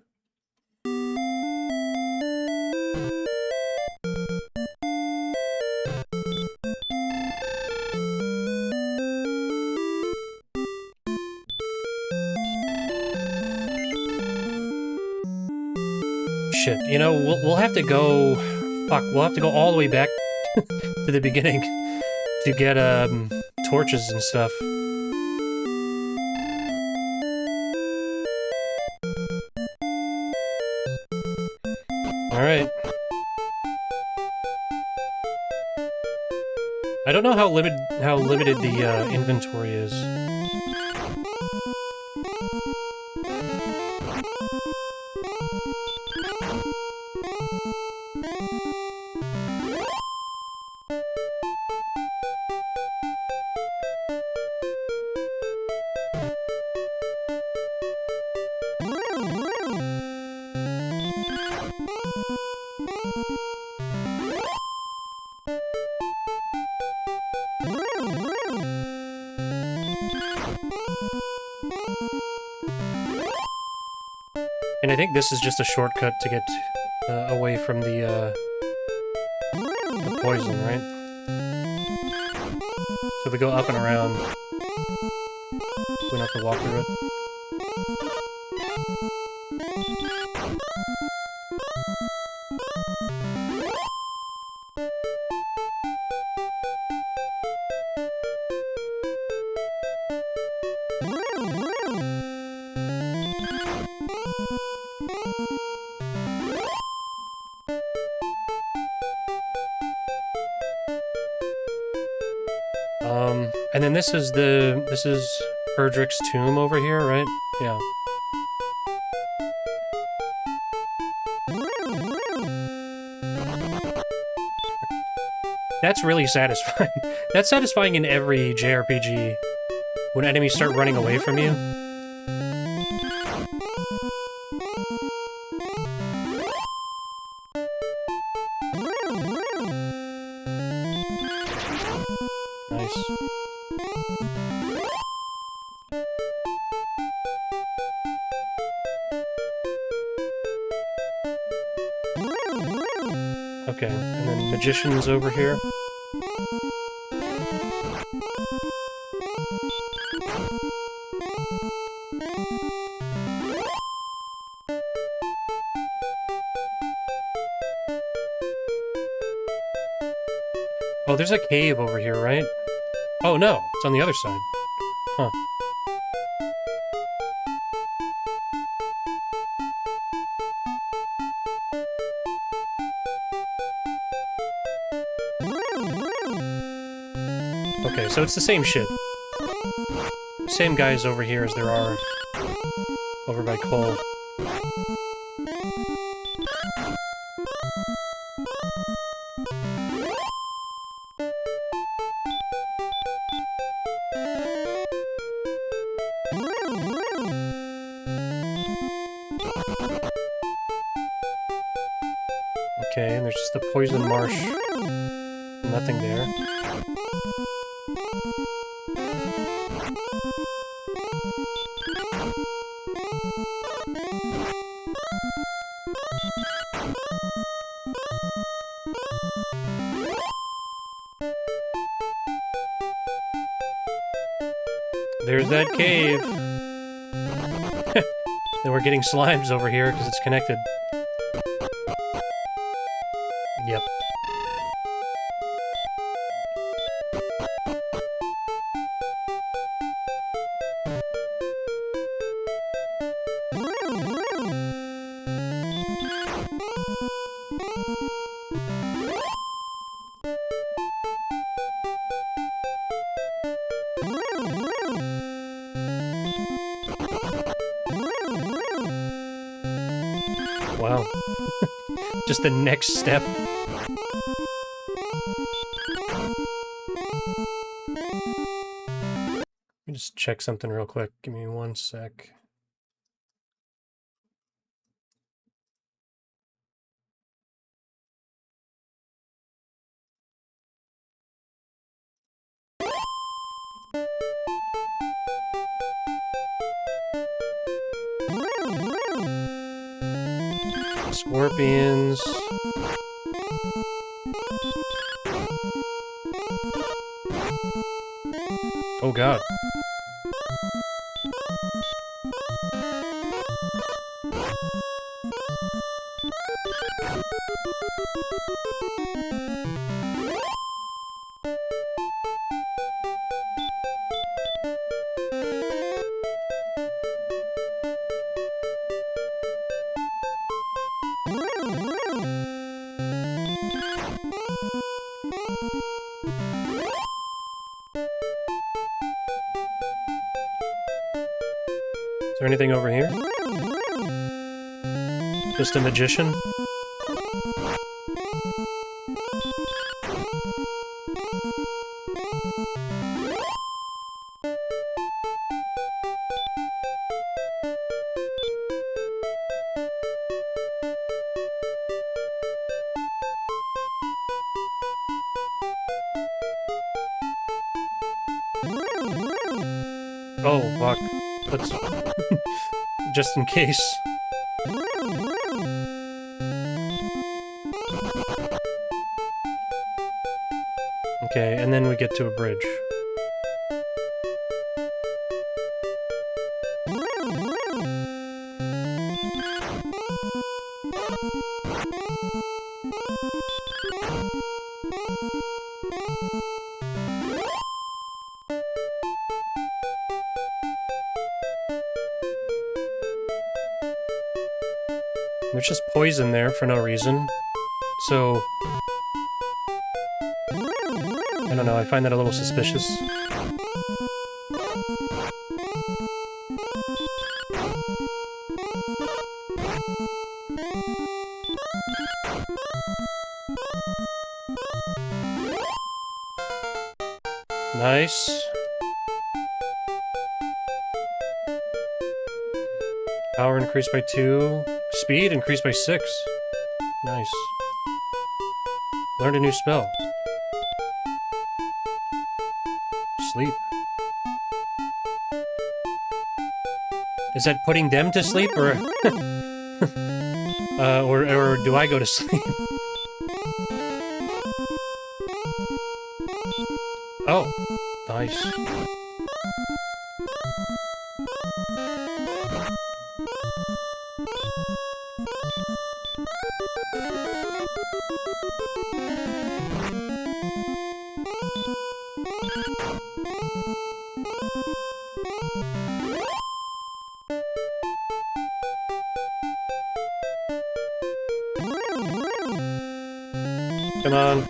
Shit, you know, we'll have to go... Fuck, we'll have to go all the way back to the beginning to get, torches and stuff. Alright. I don't know how limited the, inventory is. And I think this is just a shortcut to get away from the poison, right? So we go up and around. We don't have to walk through it. And then this is Erdrick's tomb over here, right? Yeah. That's really satisfying. That's satisfying in every JRPG. When enemies start running away from you. Nice. Okay, and then magician's over here. Oh, there's a cave over here, right? Oh no, it's on the other side. Huh. Okay, so it's the same shit. Same guys over here as there are over by Cole. Okay, and there's just the poison marsh. Nothing there. There's that cave. Then we're getting slimes over here because it's connected. Yep. Wow. Just the next step. Let me just check something real quick. Give me 1 sec. Scorpions. Oh god. Is there anything over here? Just a magician? Oh, fuck. Let's... just in case. Okay, and then we get to a bridge. There's just poison there for no reason. So... I don't know, I find that a little suspicious. Nice. Power increased by 2. Speed increased by 6. Nice. Learned a new spell. Sleep. Is that putting them to sleep, or... or do I go to sleep? Oh, nice. Come on.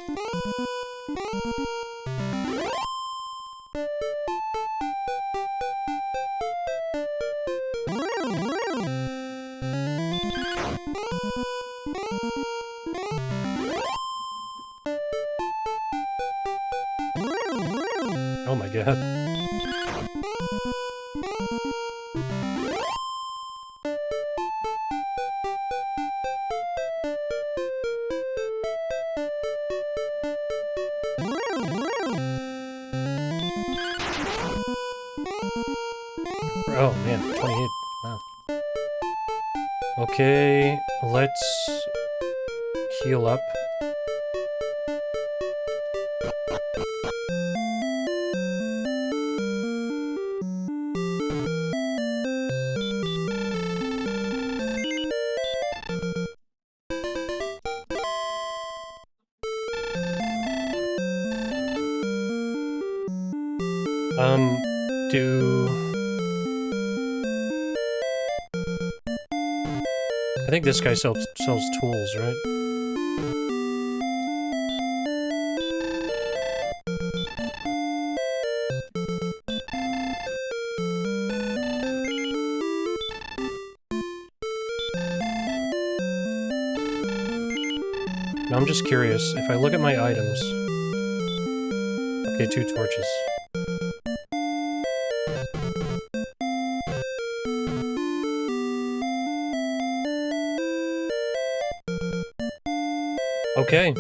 Oh my god. Oh man, 28. Wow. Okay, let's heal up. I think this guy sells tools, right? Now I'm just curious, if I look at my items... Okay, 2 torches. Okay.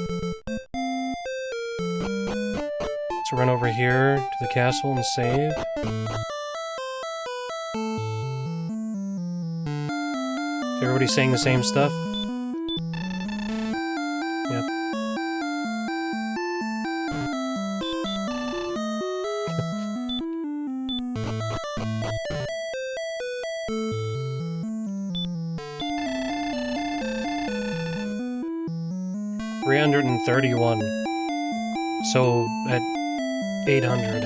Let's run over here to the castle and save. Is everybody saying the same stuff? Yep. 331. So, at 800.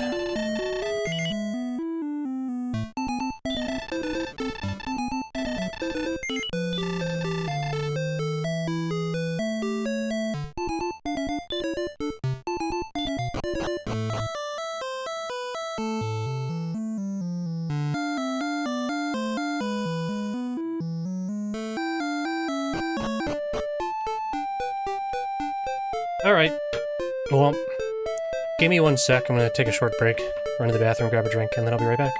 Alright. Well, give me 1 sec. I'm gonna take a short break, run to the bathroom, grab a drink, and then I'll be right back.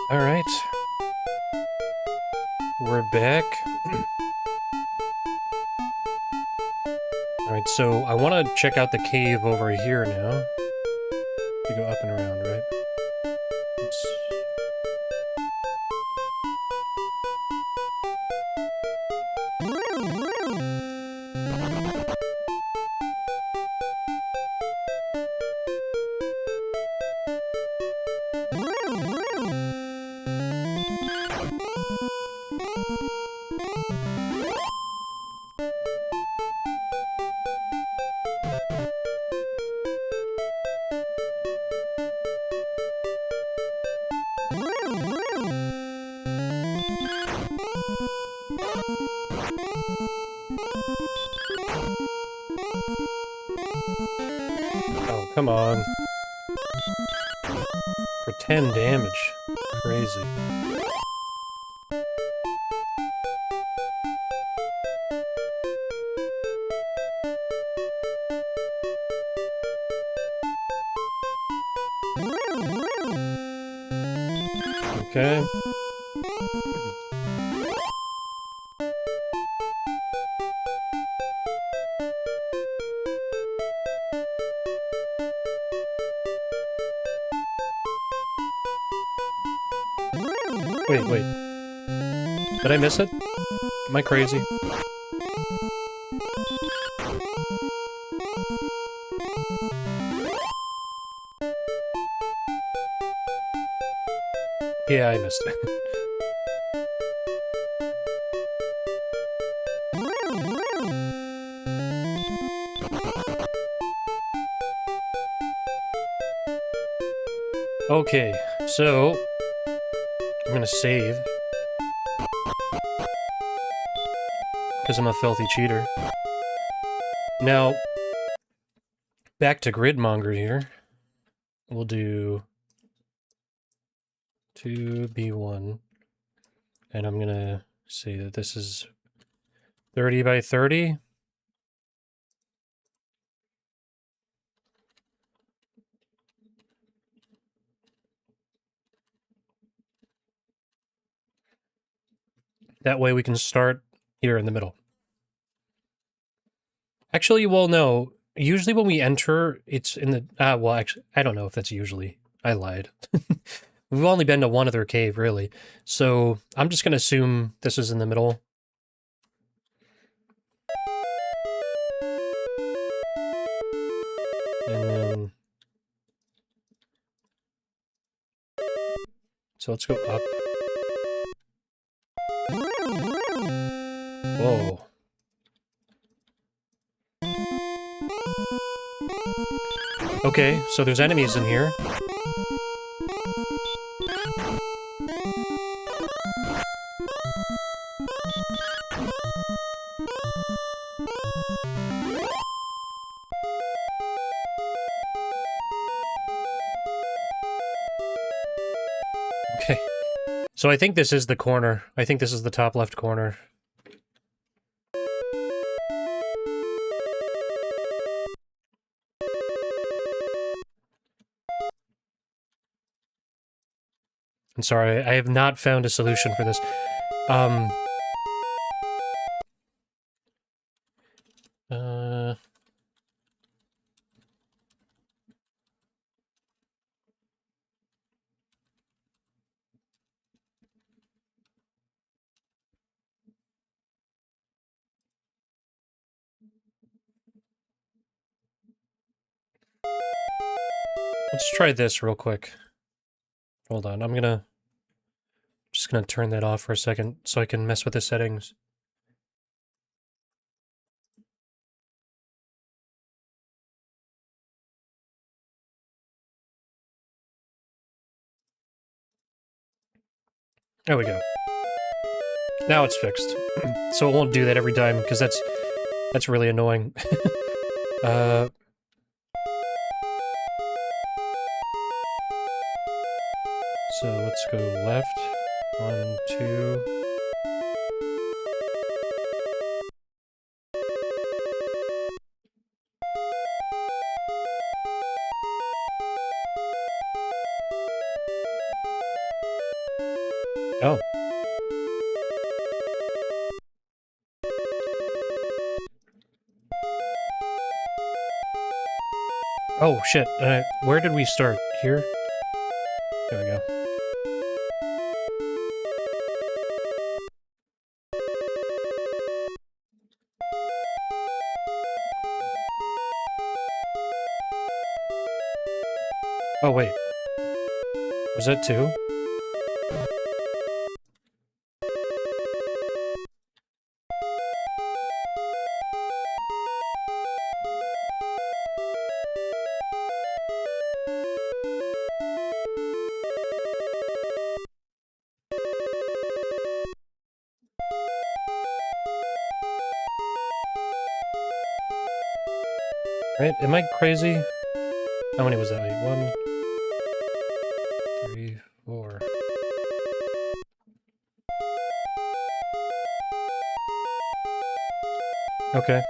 All right. We're back. All right, so I want to check out the cave over here now. To go up and around, right? Oops. Oh, come on. For 10 damage. Crazy. Okay. Wait. Did I miss it? Am I crazy? Yeah, I missed it. Okay, so I'm gonna save. Because I'm a filthy cheater. Now, back to Gridmonger here. We'll do 2B1. And I'm gonna say that this is 30 by 30. That way we can start here in the middle. Actually, well, no. Usually when we enter, it's in the... well, actually, I don't know if that's usually. I lied. We've only been to one other cave, really. So I'm just going to assume this is in the middle. And then... So let's go up. Whoa. Okay, so there's enemies in here. Okay. So I think this is the corner. I think this is the top left corner. I'm sorry, I have not found a solution for this. Let's try this real quick. Hold on, just gonna turn that off for a second so I can mess with the settings. There we go. Now it's fixed. So it won't do that every time, because that's really annoying. So let's go left. 1, 2. Oh. Oh, shit. Where did we start? Here? There we go. Oh, wait. Was that 2? Right? Am I crazy? How many was that? Wait, 1, 3, 4. Okay.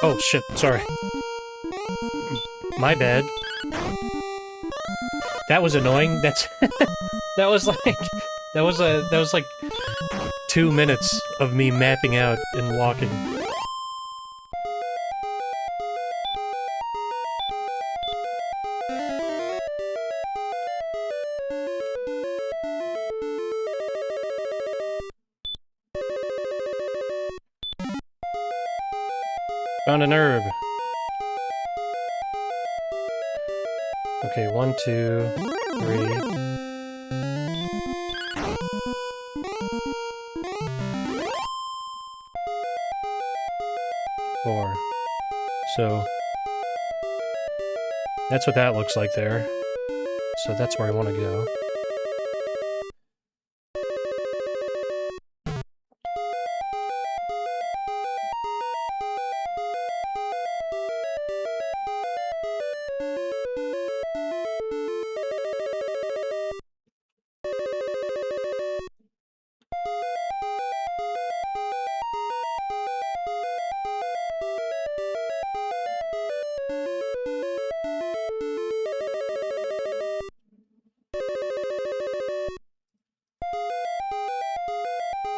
Oh, shit, sorry. My bad. That was annoying. That was like 2 minutes of me mapping out and walking. Found an herb. Okay, 1, 2, 3. Four. So that's what that looks like there. So that's where I want to go.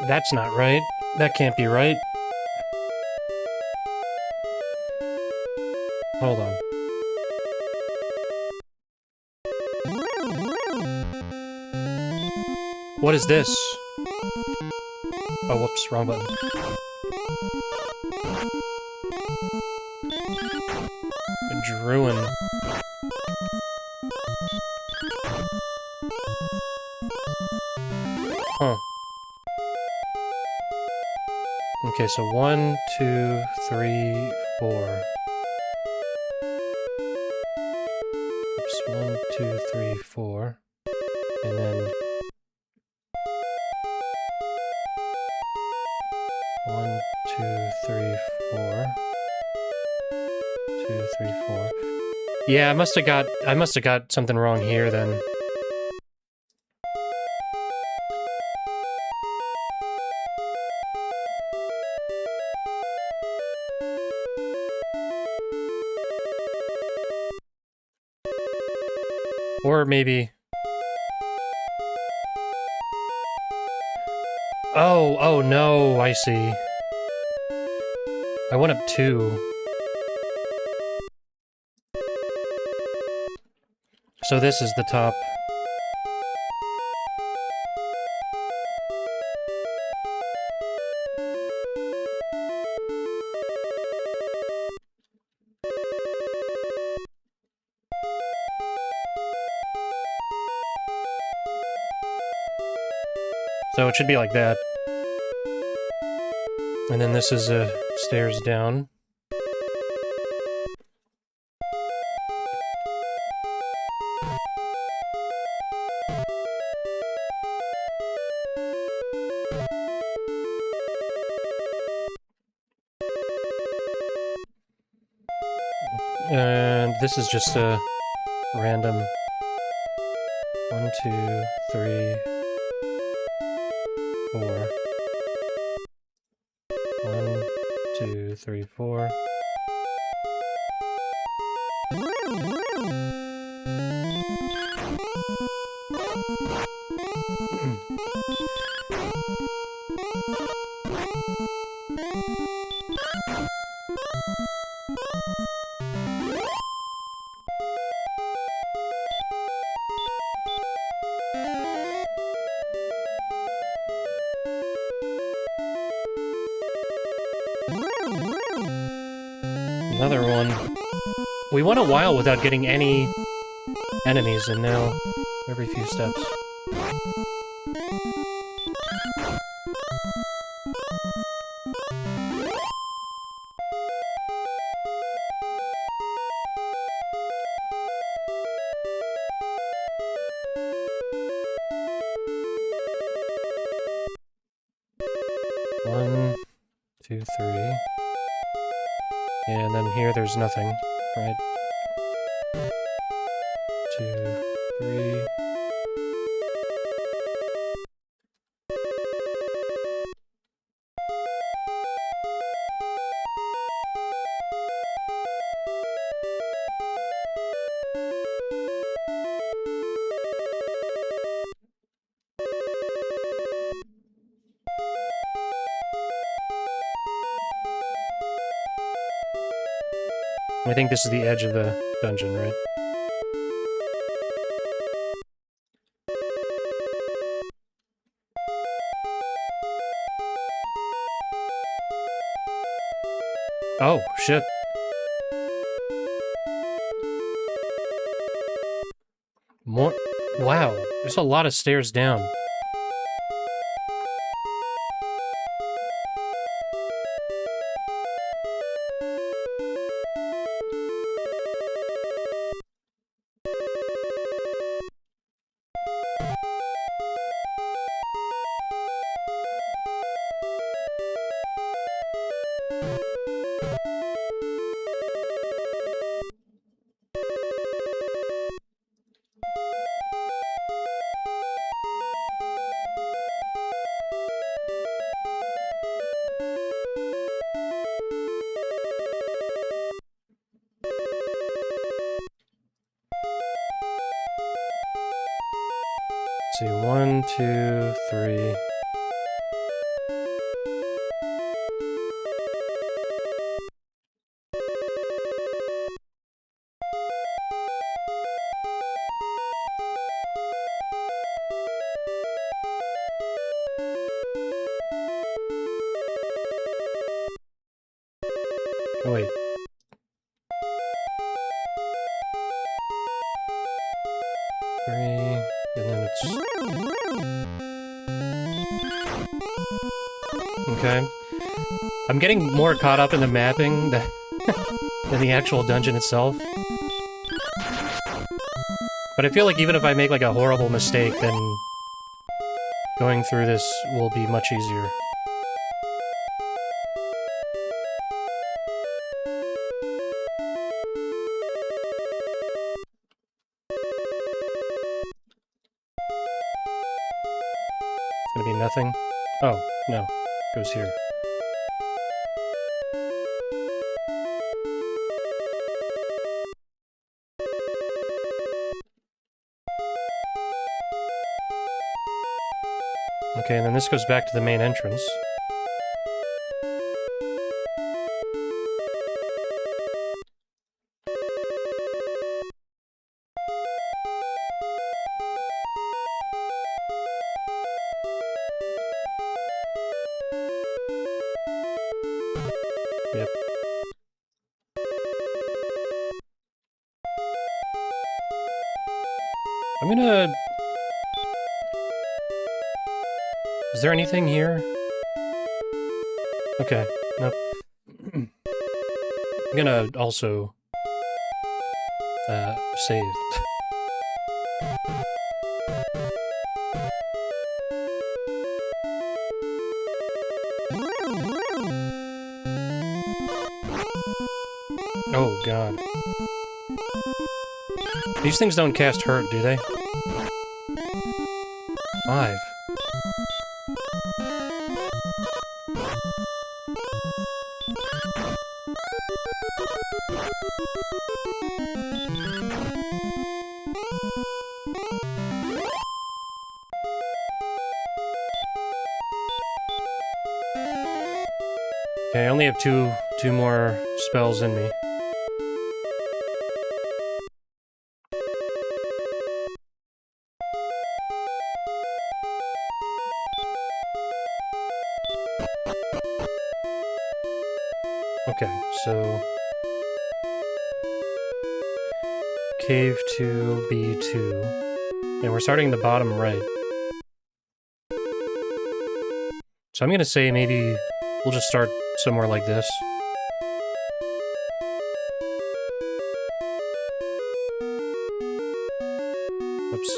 That's not right. That can't be right. Hold on. What is this? Oh, whoops, wrong button. A Druin. Huh. Okay, so 1, 2, 3, 4. Oops, 1, 2, 3, 4. And then 1, 2, 3, 4. 2, 3, 4. Yeah, I must have got something wrong here then. Or maybe... Oh no, I see. I went up 2. So this is the top. So it should be like that. And then this is stairs down. And this is just a random 1, 2, 3, 4. 1, 2, 3, 4. Another one. We went a while without getting any enemies, and now every few steps. One, 2, 3. And then here there's nothing, right? 2, 3. I think this is the edge of the dungeon, right? Oh, shit. More... Wow, there's a lot of stairs down. Let's see, 1, 2, 3. Oh, wait. Three, and then it's... Okay. I'm getting more caught up in the mapping than the actual dungeon itself. But I feel like even if I make like a horrible mistake, then going through this will be much easier. gonna be nothing. Oh, no. Goes here. Okay, and then this goes back to the main entrance. Yep. I'm gonna... Is there anything here? Okay, nope. I'm gonna also... save. Oh, God. These things don't cast hurt, do they? 5. Okay, I only have two more spells in me. Okay, so... Cave 2, B2. And we're starting the bottom right. So I'm gonna say maybe we'll just start somewhere like this. Oops.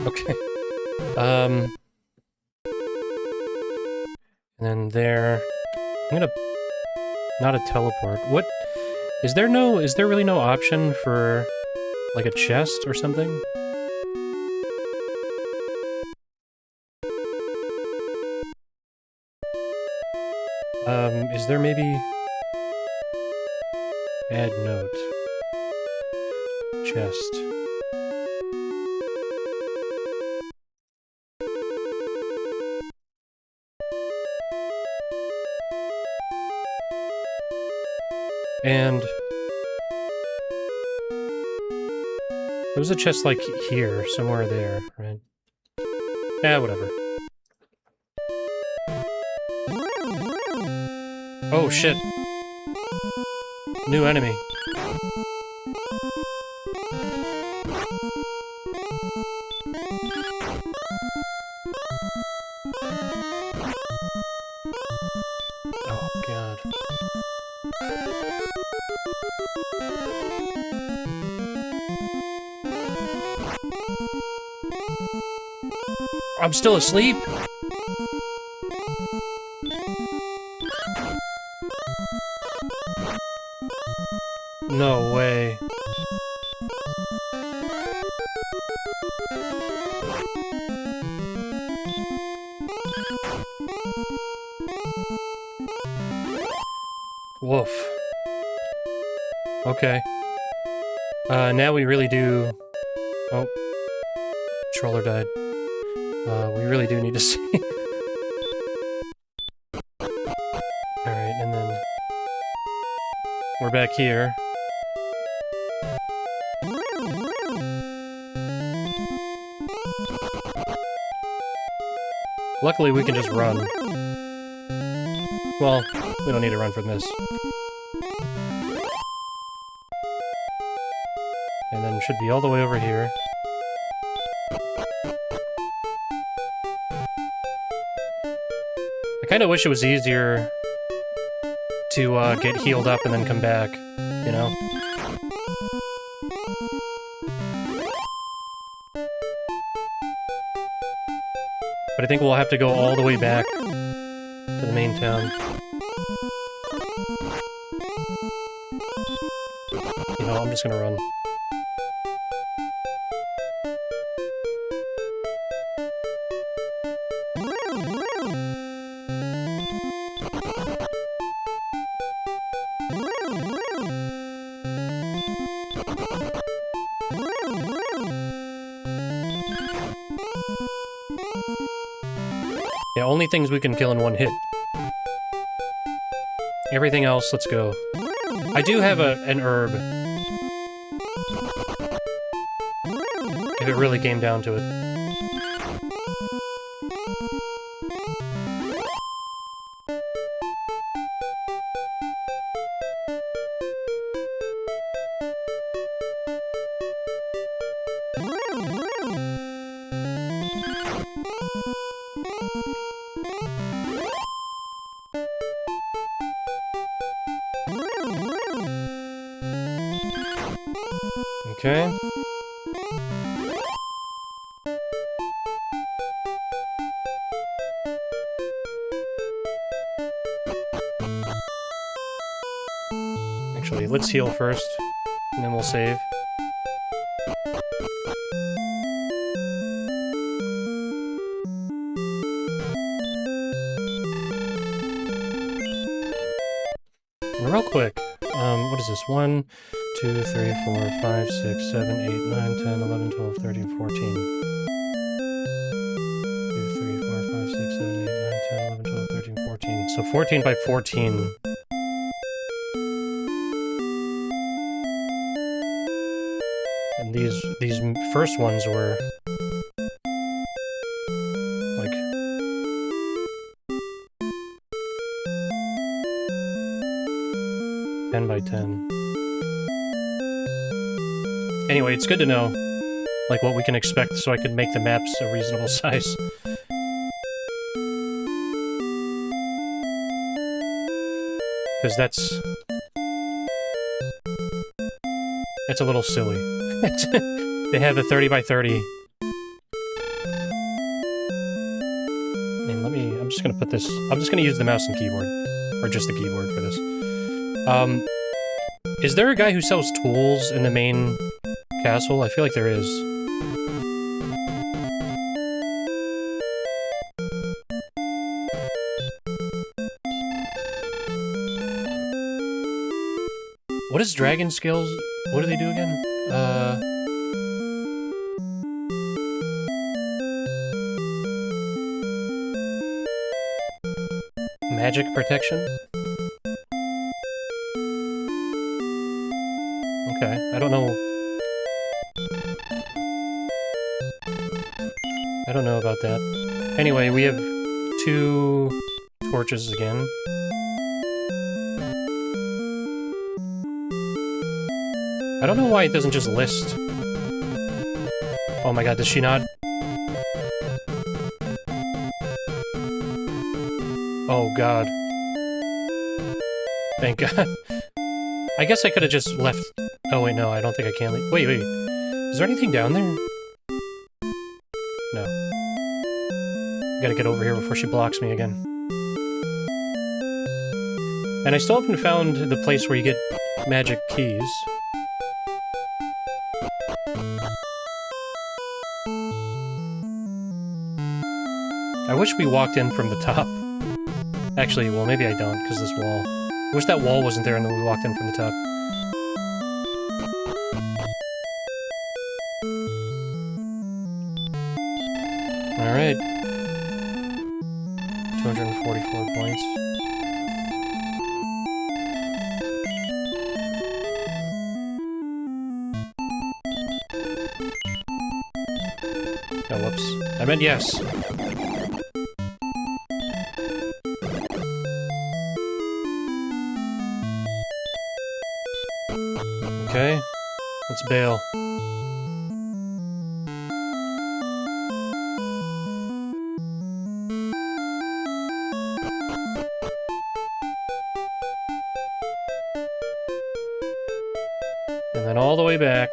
Okay. And then there... I'm gonna... Not a teleport. What? Is there really no option for, like, a chest or something? Is there maybe... Add note. Chest. And... there was a chest, like, here, somewhere there, right? Yeah, whatever. Oh, shit. New enemy. Oh, God. I'm still asleep? No way. Woof. Okay. Now we really do... Oh. Troller died. We really do need to see. Alright, and then... we're back here. Luckily, we can just run. Well, we don't need to run from this. And then it should be all the way over here. I kind of wish it was easier to get healed up and then come back, you know? But I think we'll have to go all the way back to the main town. You know, I'm just gonna run. Yeah, only things we can kill in one hit. Everything else, let's go. I do have an herb. If it really came down to it. Okay. Actually, let's heal first, and then we'll save. And real quick, what is this? 1, 2, 3, 4, 5, 6, 7, 8, 9, 10, 11, 12, 13, 14. 2, 3, 4, 5, 6, 7, 8, 9, 10, 11, 12, 13, 14. So 14 by 14. And these first ones were like 10 by 10. Anyway, it's good to know, like, what we can expect so I can make the maps a reasonable size. Because that's a little silly. They have a 30 by 30. And I'm just gonna put this, I'm just gonna use the mouse and keyboard. Or just the keyboard for this. Is there a guy who sells tools in the main castle? I feel like there is. What is dragon skills? What do they do again? Magic protection? Okay, I don't know. I don't know about that. Anyway, we have 2 torches again. I don't know why it doesn't just list. Oh my god, does she not? Oh god. Thank god. I guess I could have just left. Oh wait, no, I don't think I can leave. Wait. Is there anything down there? No. Gotta get over here before she blocks me again. And I still haven't found the place where you get magic keys. I wish we walked in from the top. Actually, well, maybe I don't, because this wall. I wish that wall wasn't there and then we walked in from the top. Alright. 244 points. Oh, whoops. I meant yes. Okay, let's bail. Going all the way back.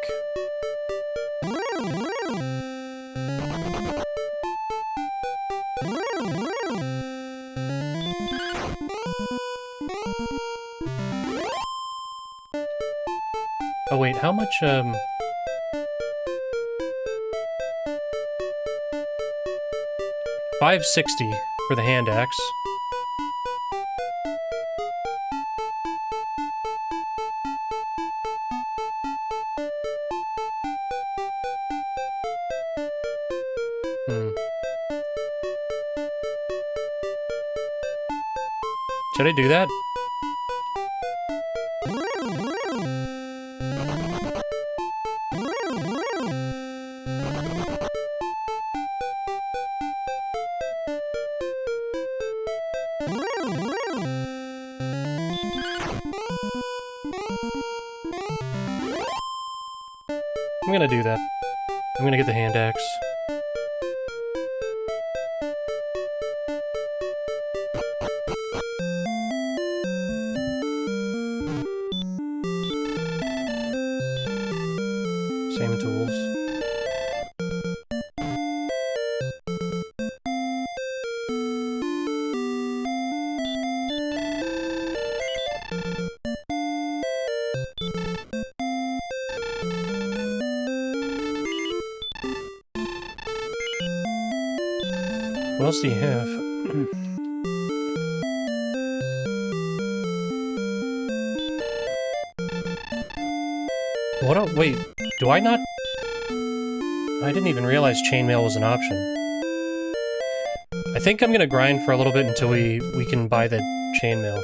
Oh wait, how much, $560 for the hand axe. Should I do that? I'm gonna do that. I'm gonna get the hand axe. Same tools. What else do you have? What? Wait, do I not? I didn't even realize chainmail was an option. I think I'm gonna grind for a little bit until we can buy the chainmail.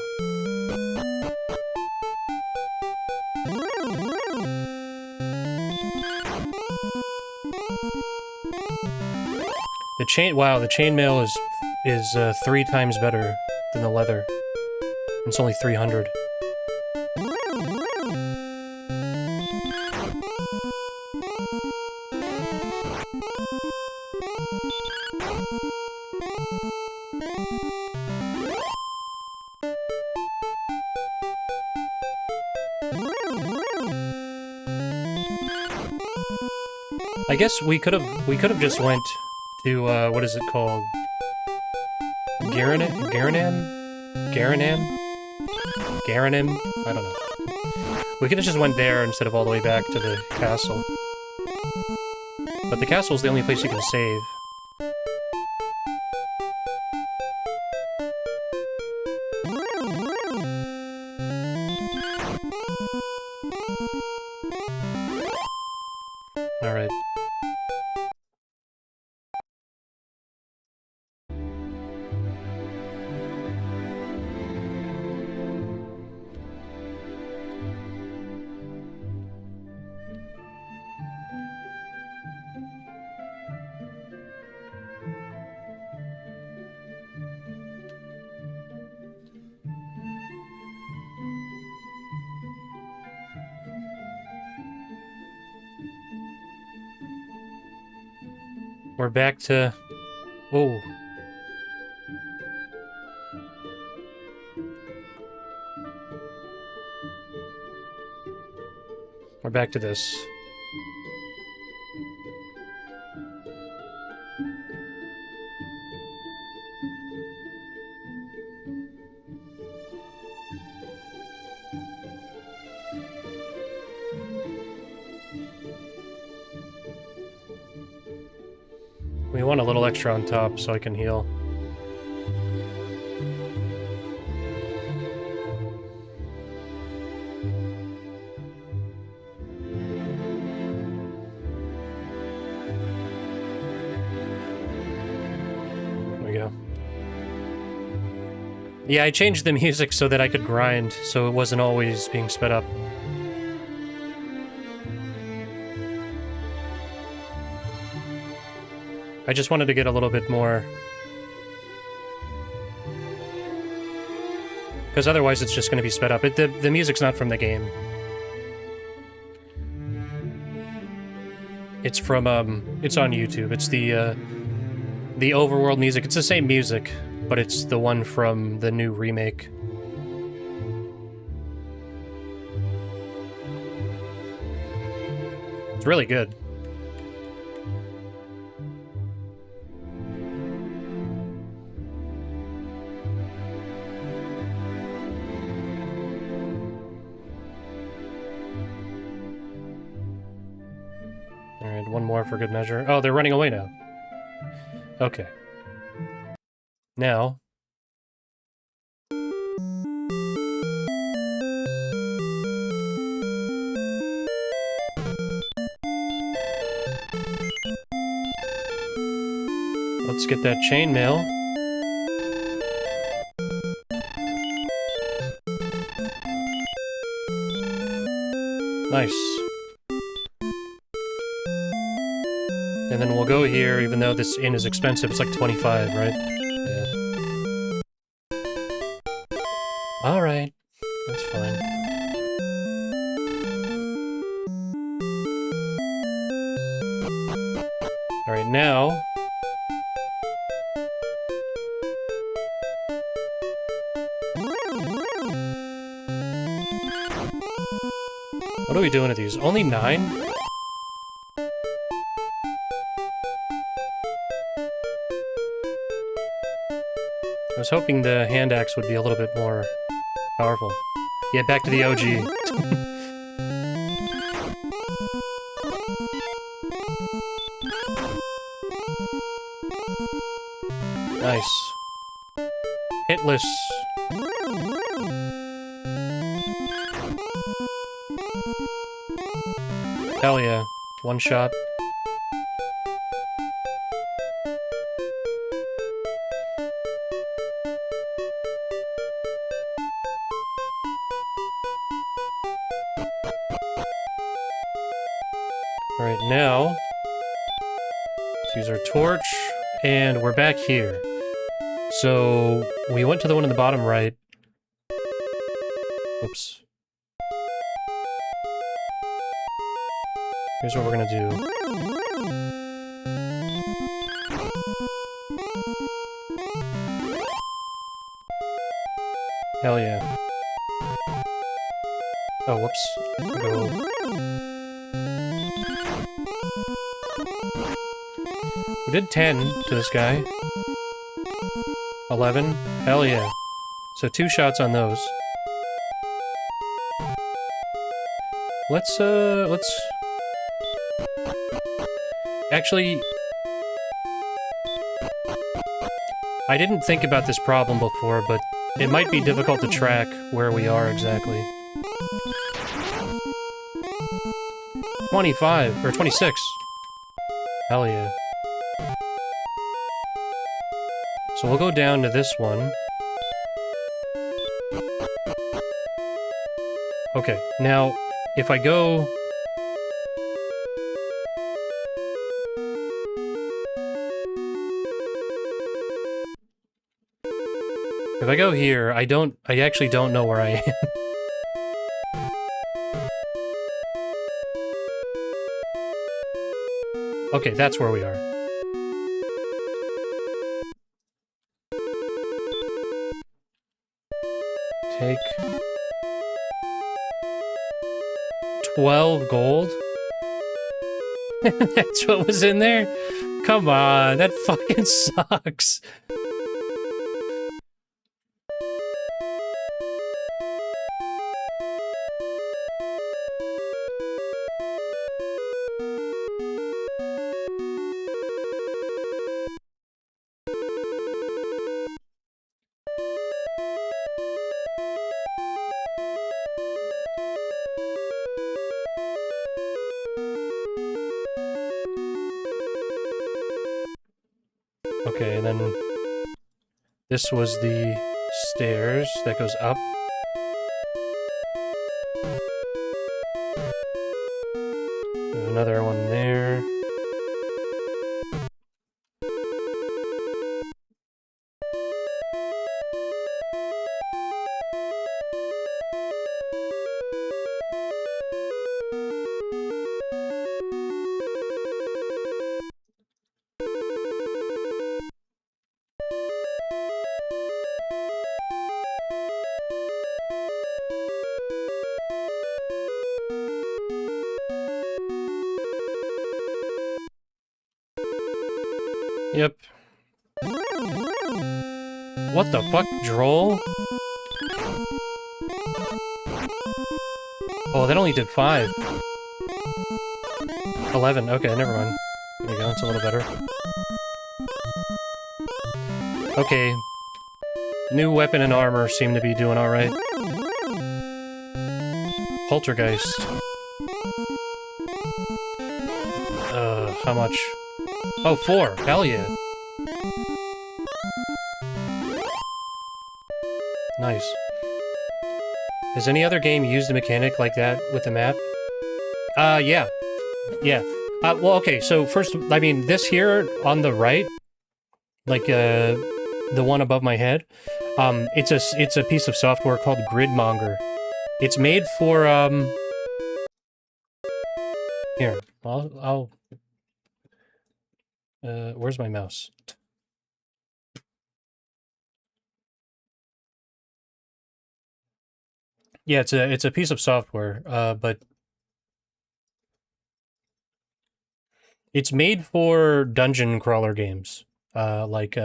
Wow, the chainmail is 3 times better than the leather. It's only 300. I guess we could have just went to what is it called? Garanam? I don't know. We could have just went there instead of all the way back to the castle. But the castle's the only place you can save. Alright. We're back to... Oh. We're back to this. We want a little extra on top so I can heal. There we go. Yeah, I changed the music so that I could grind, so it wasn't always being sped up. I just wanted to get a little bit more... Because otherwise it's just going to be sped up. The music's not from the game. It's from, it's on YouTube. It's the overworld music. It's the same music, but it's the one from the new remake. It's really good. Alright, one more for good measure. Oh, they're running away now. Okay. Now... let's get that chainmail. Nice. And then we'll go here, even though this inn is expensive. It's like 25, right? Yeah. Alright. That's fine. Alright, now... what are we doing to these? Only 9? I was hoping the hand axe would be a little bit more powerful. Yeah, back to the OG. Nice. Hitless. Hell yeah. One shot. Alright, now... let's use our torch, and we're back here. So, we went to the one in the bottom right. Oops. Here's what we're gonna do. Hell yeah. Oh, whoops. Go. We did 10 to this guy. 11. Hell yeah. So 2 shots on those. Let's... actually... I didn't think about this problem before, but it might be difficult to track where we are exactly. 25, or 26. Hell yeah. So we'll go down to this one. Okay, now, if I go... if I go here, I actually don't know where I am. Okay, that's where we are. Take... 12 gold? That's what was in there? Come on, that fucking sucks. Okay, and then this was the stairs that goes up. There's another one there. Yep. What the fuck, Droll? Oh, that only did 5. 11, okay, never mind. There you go, it's a little better. Okay. New weapon and armor seem to be doing alright. Poltergeist. How much? Oh, 4! Hell yeah! Nice. Has any other game used a mechanic like that with the map? Yeah. Yeah. Well, okay, so first, I mean, this here on the right, like, the one above my head, it's a piece of software called Gridmonger. It's made for, here, where's my mouse? Yeah, it's a piece of software, but it's made for dungeon crawler games, like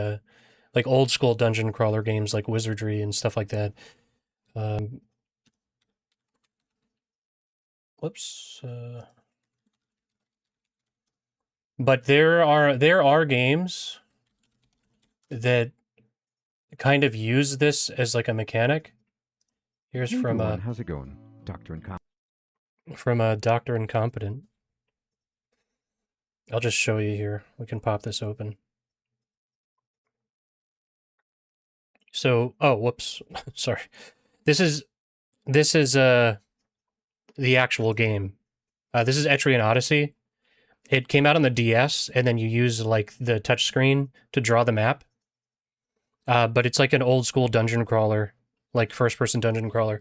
old school dungeon crawler games like Wizardry and stuff like that. Whoops. But there are games that kind of use this as like a mechanic. Here's Hey, from everyone. How's it going, Doctor Doctor Incompetent. I'll just show you here. We can pop this open. So, oh, whoops. Sorry. This is the actual game. This is Etrian Odyssey. It came out on the DS, and then you use like the touchscreen to draw the map. But it's like an old school dungeon crawler, like first-person dungeon crawler.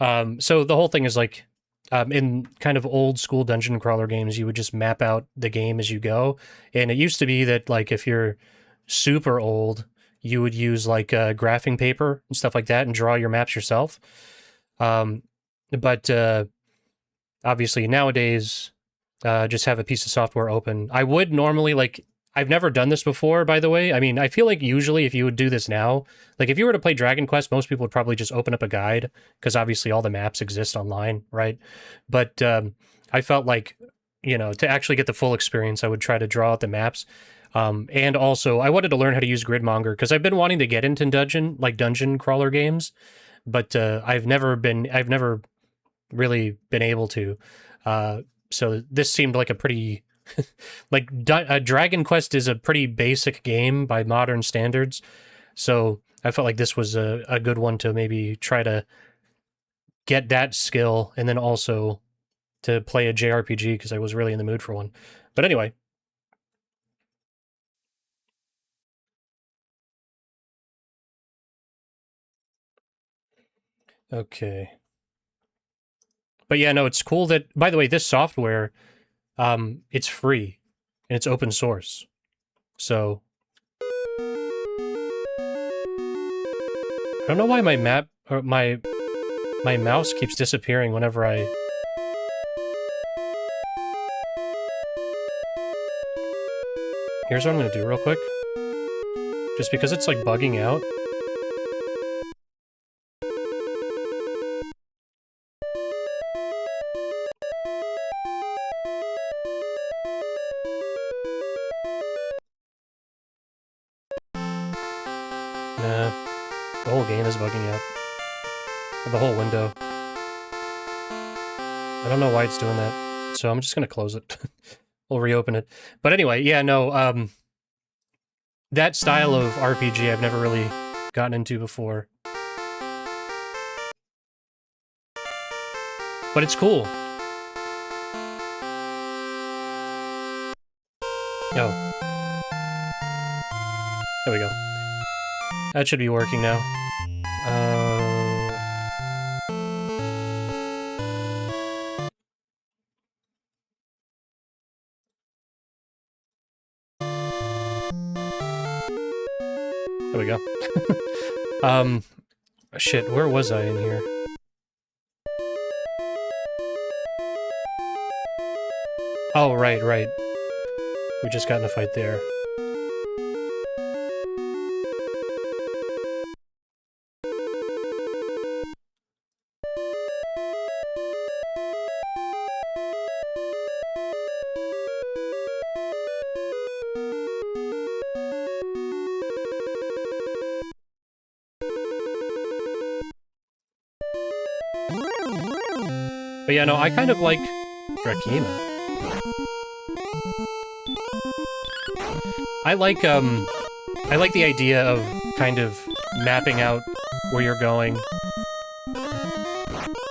So the whole thing is like, in kind of old school dungeon crawler games, you would just map out the game as you go. And it used to be that like if you're super old, you would use like graphing paper and stuff like that and draw your maps yourself. But obviously nowadays, just have a piece of software open. I would normally like, I've never done this before, by the way. I mean, I feel like usually if you would do this now, like if you were to play Dragon Quest, most people would probably just open up a guide because obviously all the maps exist online, right? But I felt like, you know, to actually get the full experience, I would try to draw out the maps. And also, I wanted to learn how to use Gridmonger because I've been wanting to get into dungeon crawler games, but I've never really been able to. So this seemed like a pretty like Dragon Quest is a pretty basic game by modern standards. So I felt like this was a good one to maybe try to get that skill and then also to play a JRPG because I was really in the mood for one. But anyway. Okay. But yeah, no, it's cool that, by the way, this software, it's free and it's open source. So I don't know why my map or my mouse keeps disappearing whenever I Here's what I'm going to do real quick. Just because it's like bugging out. Nah, the whole game is bugging out. Or the whole window. I don't know why it's doing that, so I'm just gonna close it. We'll reopen it. But anyway, yeah, no, that style of RPG I've never really gotten into before. But it's cool. Oh. There we go. That should be working now. There we go. Shit, where was I in here? Oh, right. We just got in a fight there. But yeah, no, I kind of like Drakima. I like the idea of kind of mapping out where you're going.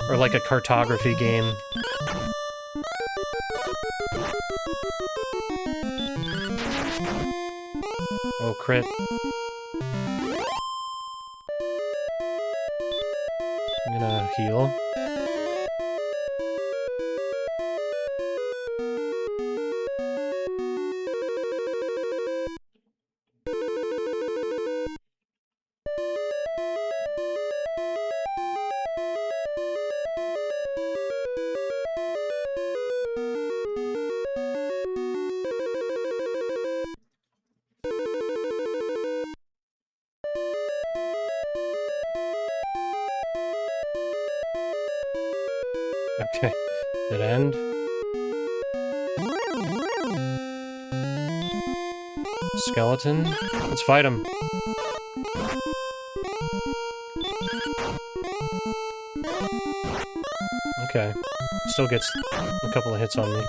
Or like a cartography game. Oh, crit. I'm gonna heal. Okay, dead end. Skeleton. Let's fight him. Okay. Still gets a couple of hits on me.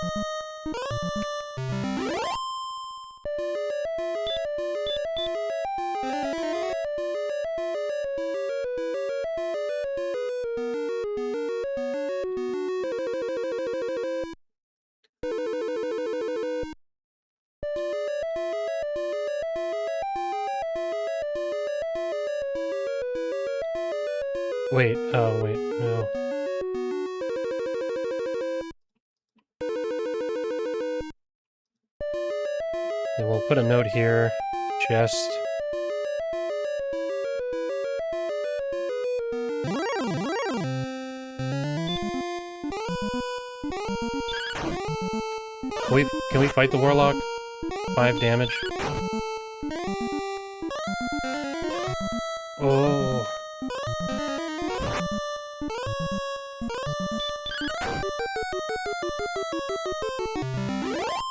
Wait, oh wait, no. And we'll put a note here. Chest. Can we fight the Warlock? 5 damage. Oh.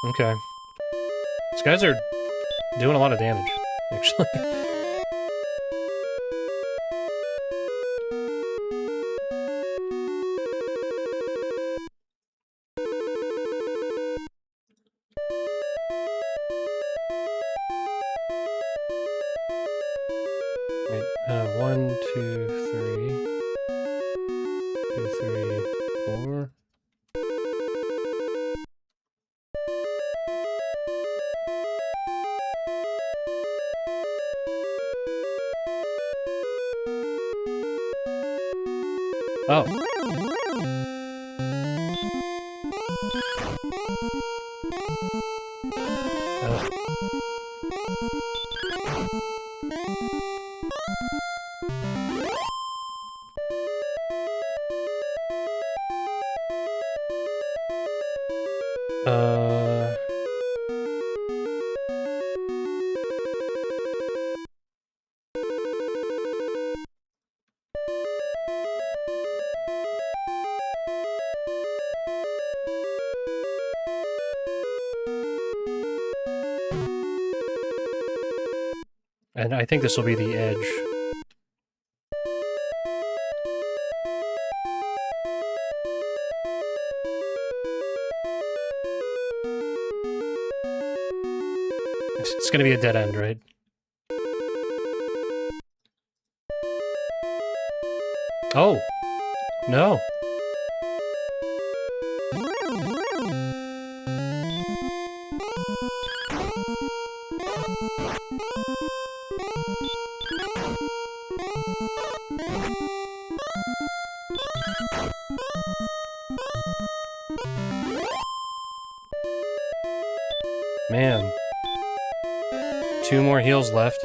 Okay. These guys are doing a lot of damage, actually. Wait, 1, 2, 3. 2, 3, 4. Oh. And I think this will be the edge. It's gonna be a dead end, right? Oh! No! Man. 2 more heals left.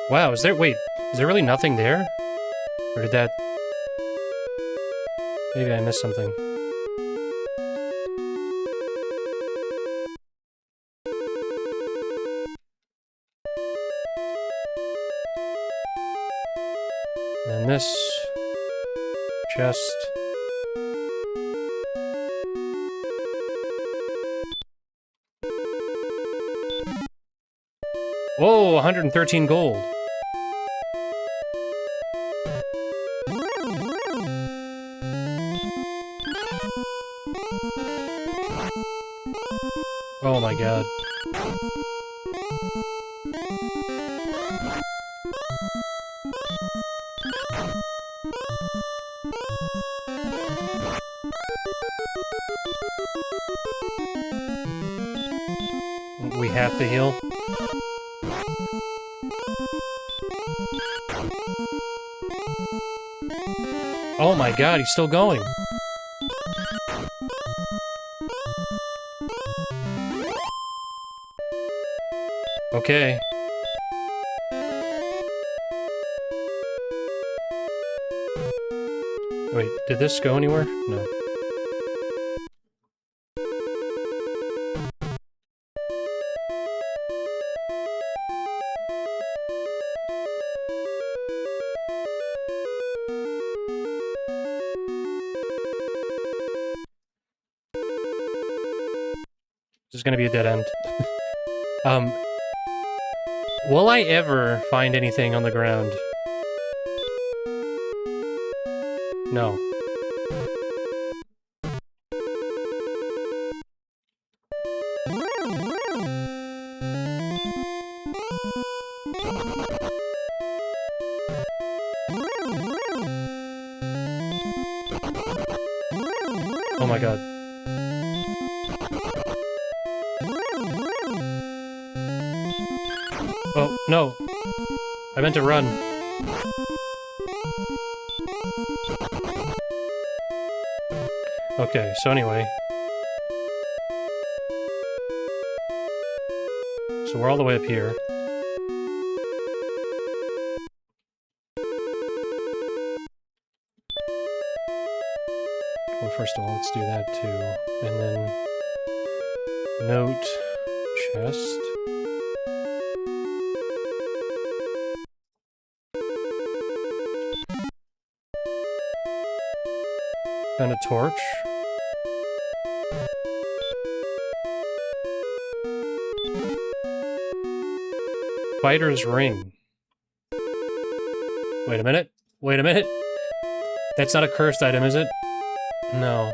Wow, is there really nothing there? Or did that... Maybe I missed something. And this chest. Whoa, 113 gold. Oh my god. We have to heal. Oh my god, he's still going. Okay. Wait, did this go anywhere? No. This is gonna be a dead end. Will I ever find anything on the ground? No. Oh my god. Oh, no. I meant to run. Okay, so anyway. So we're all the way up here. Well, first of all, let's do that too. And then... note... chest... and a torch. Fighter's ring. Wait a minute. Wait a minute. That's not a cursed item, is it? No.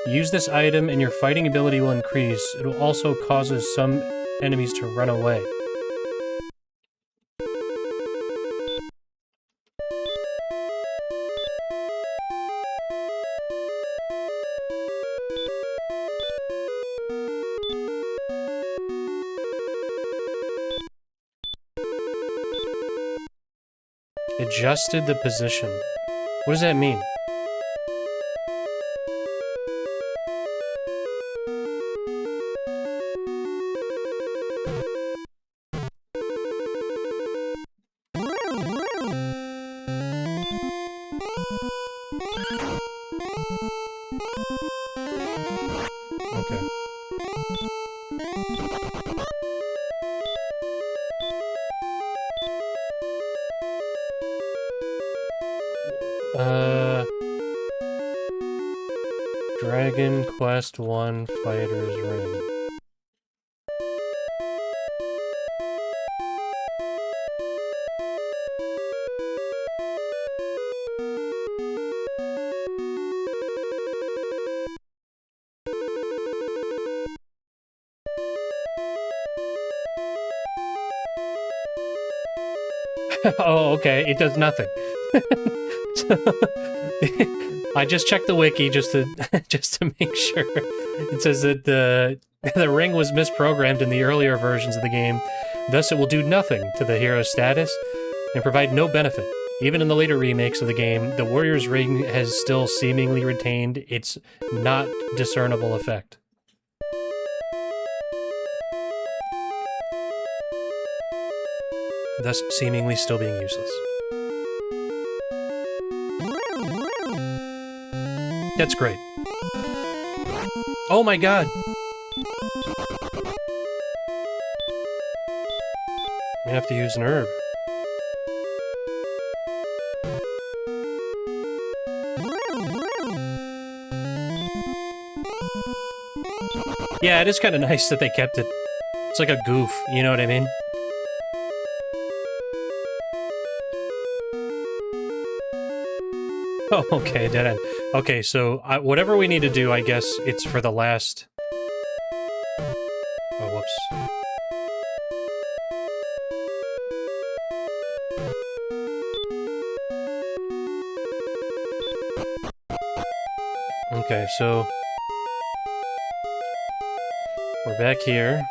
Use this item and your fighting ability will increase. It will also causes some enemies to run away. Adjusted the position. What does that mean? Okay. Dragon Quest 1 Fighter's Ring. Oh, okay. It does nothing. I just checked the wiki just to make sure. It says that the ring was misprogrammed in the earlier versions of the game, thus it will do nothing to the hero's status and provide no benefit. Even in the later remakes of the game, the warrior's ring has still seemingly retained its not discernible effect. Thus seemingly still being useless. That's great. Oh my god! I have to use an herb. Yeah, it is kind of nice that they kept it. It's like a goof, you know what I mean? Oh, okay, dead end. Okay, so whatever we need to do, I guess it's for the last... Oh, whoops. Okay, so... We're back here.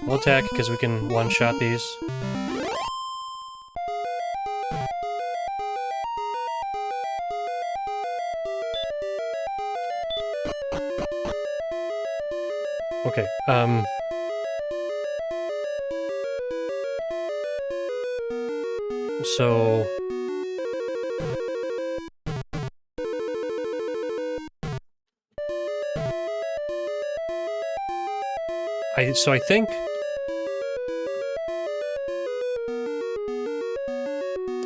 We'll attack, because we can one-shot these. Okay, so... I think...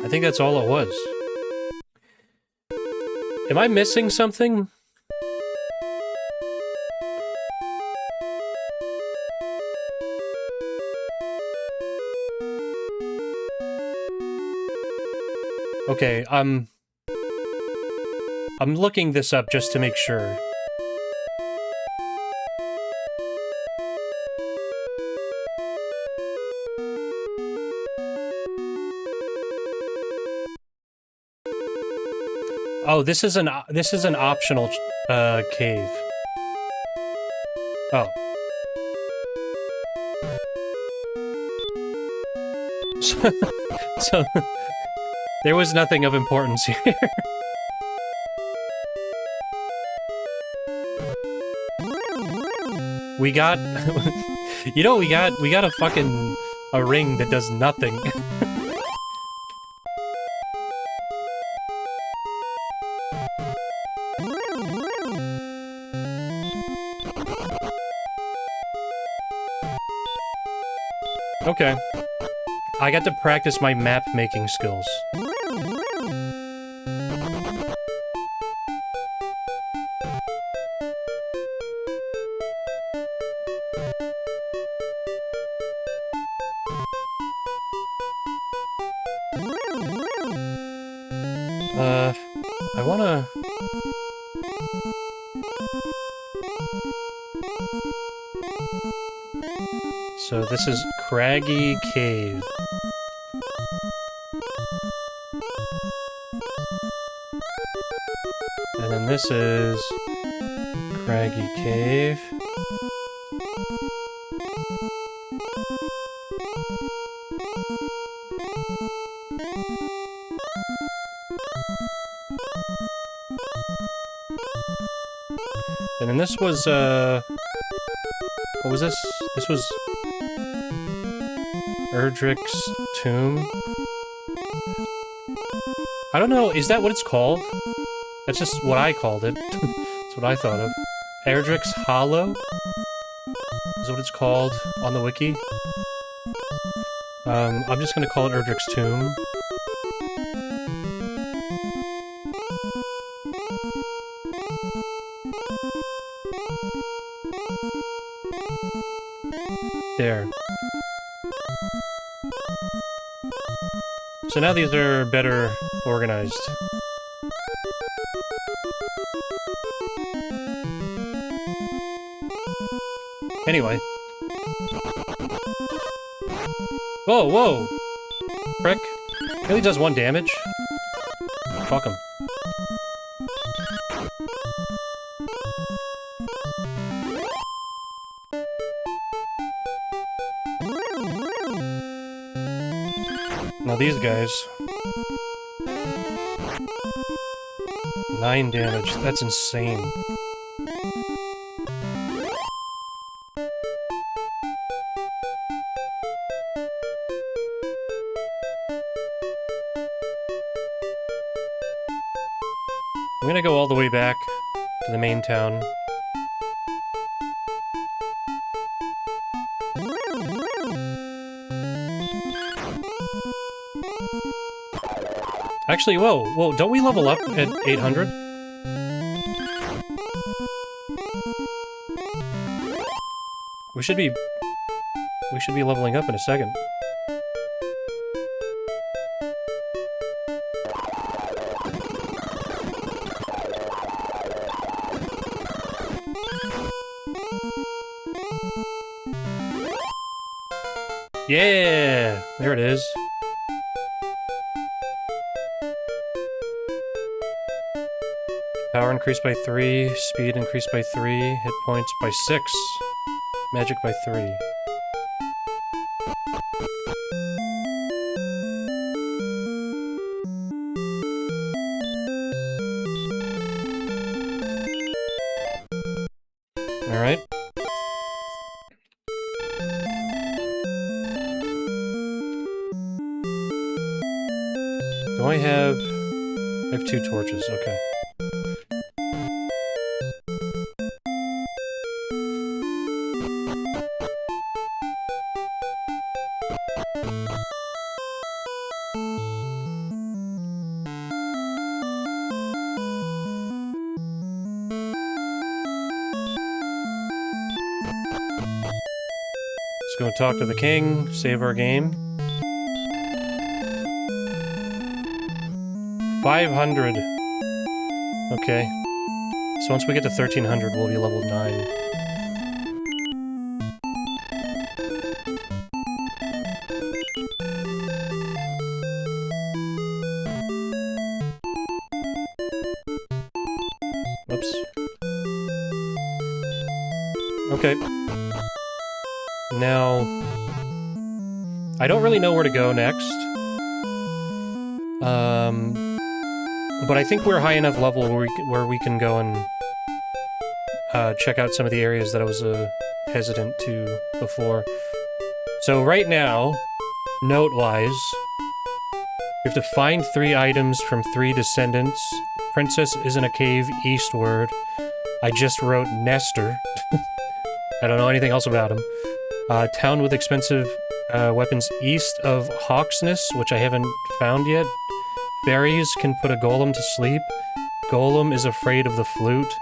I think that's all it was. Am I missing something? Okay, I'm looking this up just to make sure. Oh, this is an optional cave. Oh. So there was nothing of importance here. We got... You know what we got? We got a ring that does nothing. Okay. I got to practice my map-making skills. I wanna... So this is Craggy Cave. And then this is Craggy Cave. And then this was, what was this? This was Erdrick's tomb. I don't know, is that what it's called? That's just what I called it. That's what I thought of. Erdrick's Hollow? Is what it's called on the wiki. I'm just gonna call it Erdrick's tomb. There. So now these are better organized. Anyway. Whoa, whoa! Frick. He only does 1 damage? Fuck him. Now these guys... 9 damage. That's insane. I'm gonna go all the way back to the main town. Actually, whoa, don't we level up at 800? We should be leveling up in a second. Yeah! There it is. Power increased by 3, speed increased by 3, hit points by 6, magic by 3. Alright. Do I have 2 torches, okay. Let's go talk to the king, save our game. 500. Okay. So once we get to 1300, we'll be level 9. Whoops. Okay. Now, I don't really know where to go next. But I think we're high enough level where we can go and check out some of the areas that I was hesitant to before. So right now, note-wise, we have to find 3 items from 3 descendants. Princess is in a cave eastward. I just wrote Nestor. I don't know anything else about him. Town with expensive weapons east of Hawksness, which I haven't found yet. Fairies can put a golem to sleep. Golem is afraid of the flute.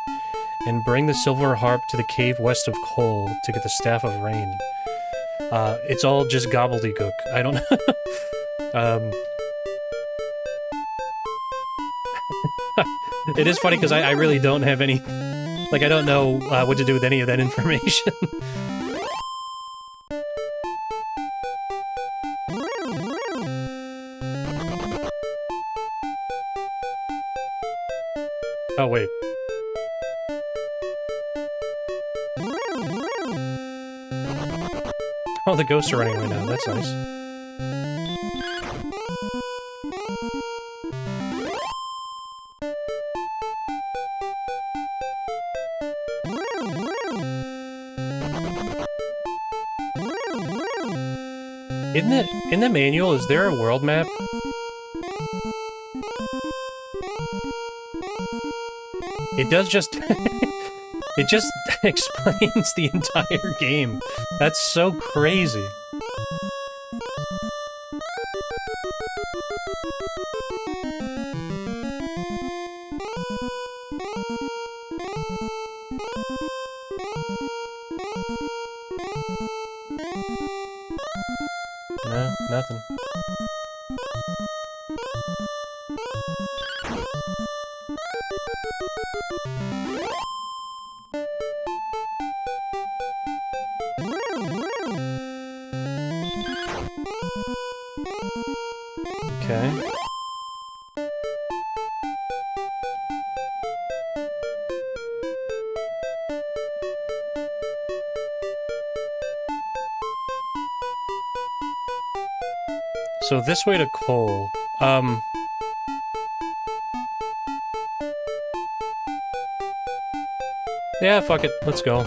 And bring the silver harp to the cave west of Cole to get the Staff of Rain. It's all just gobbledygook. I don't know. It is funny because I really don't have any... Like, I don't know what to do with any of that information. Oh, wait. Oh, the ghosts are running away now. That's nice. In the manual, is there a world map? It does just... It just explains the entire game. That's so crazy. No, nothing. Okay. So this way to Cole. Yeah, fuck it. Let's go.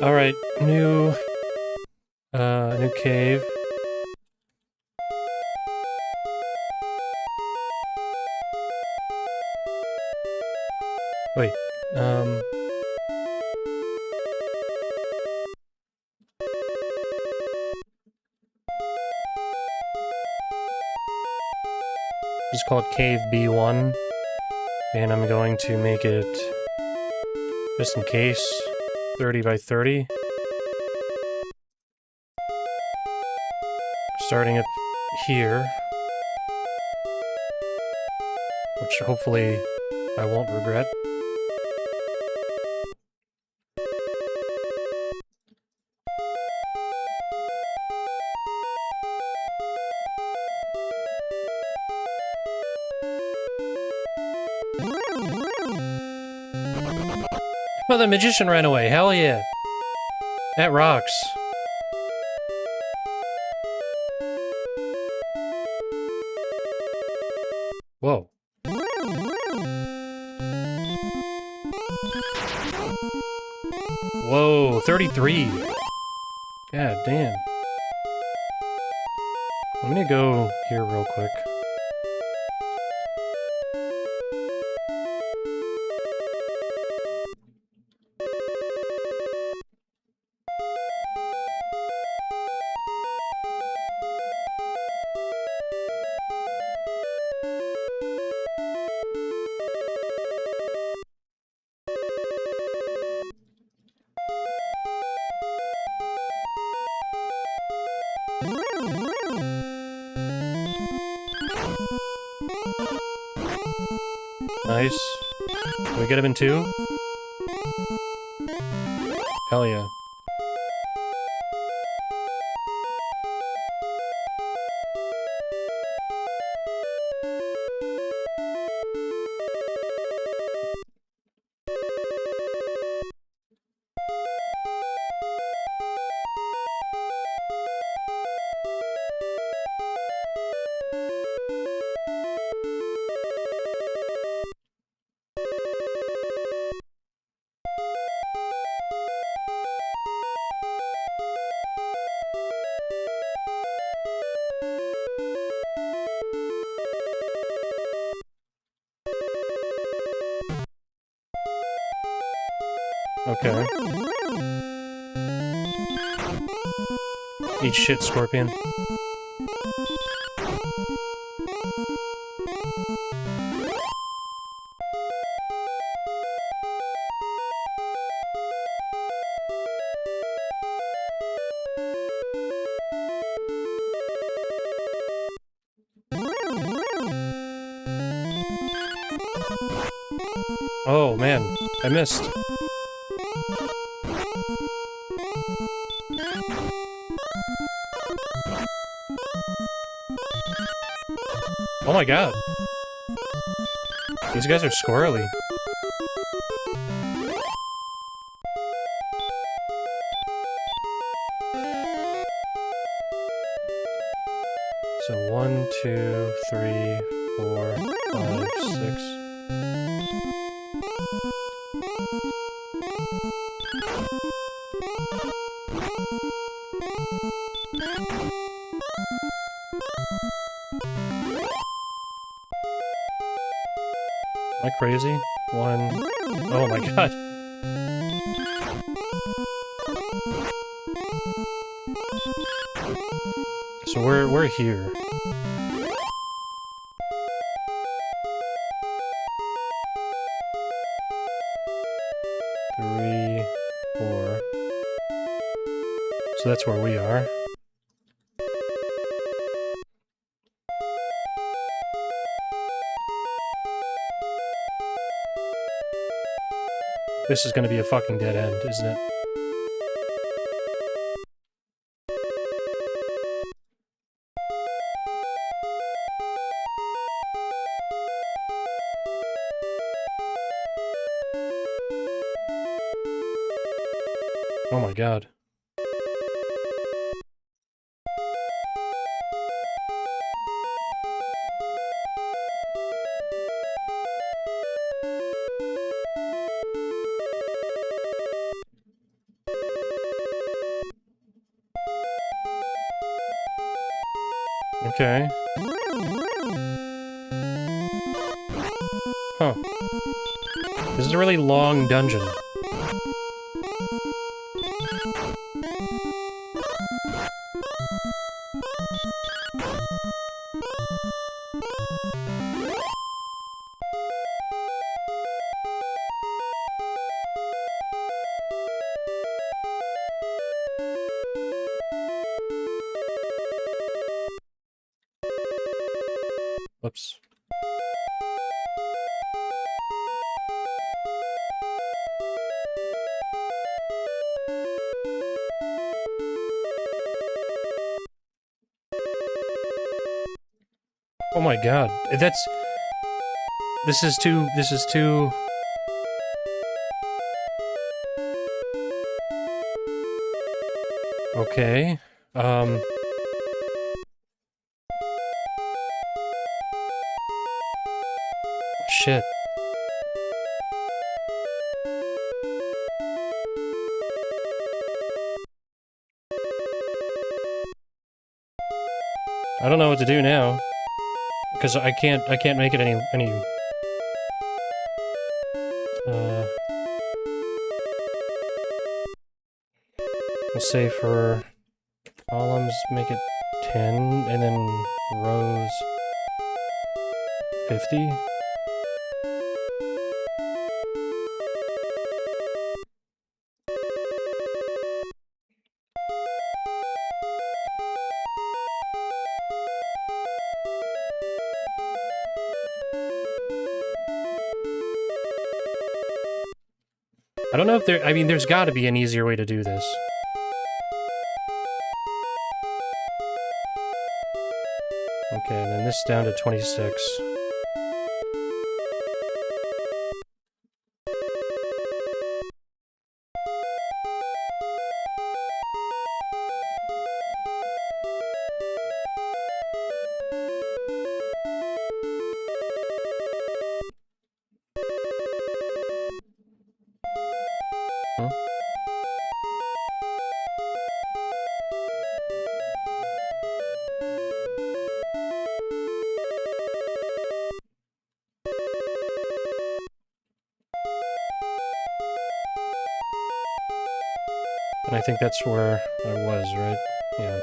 Alright, new cave. Just call it Cave B1. And I'm going to make it, just in case, 30 by 30. Starting up here. Which hopefully I won't regret. Oh, the magician ran away. Hell yeah. That rocks. Whoa. Whoa, 33. God damn. I'm gonna go here real quick. Nice. Can we get him in two? Hell yeah. Okay. Eat shit, Scorpion. Oh man, I missed. Oh my god. These guys are squirrely. So 1, 2, 3, 4, 5, 6. Am I crazy? 1. Oh my god. So we're here. Three, 4. So that's where we are. This is gonna be a fucking dead end, isn't it? Oh my god. Okay. Huh. This is a really long dungeon. Whoops. Oh my god. This is too... Okay. Shit. I don't know what to do now. Because I can't make it any... We'll say for columns, make it 10, and then rows 50. I don't know if there... I mean, there's gotta be an easier way to do this. Okay, and then this down to 26. And I think that's where I was, right? Yeah.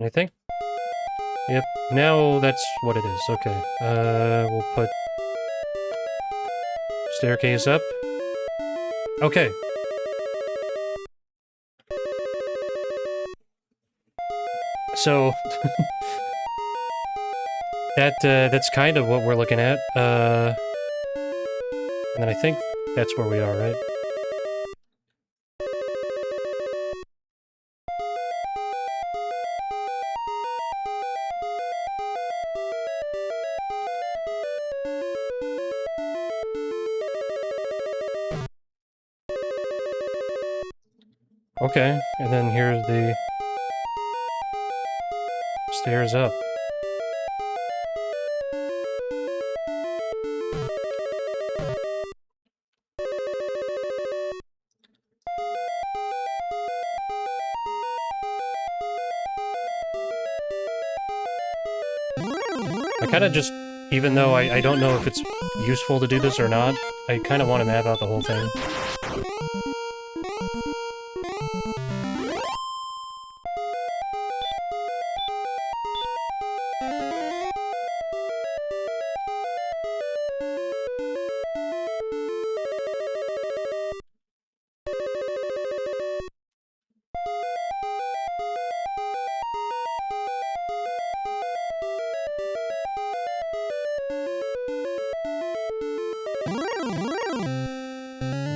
I think? Yep, now that's what it is. Okay. We'll put staircase up. Okay. So that's kind of what we're looking at. And then I think that's where we are, right? Okay, and then here's the stairs up. I kind of just, even though I don't know if it's useful to do this or not, I kind of want to map out the whole thing.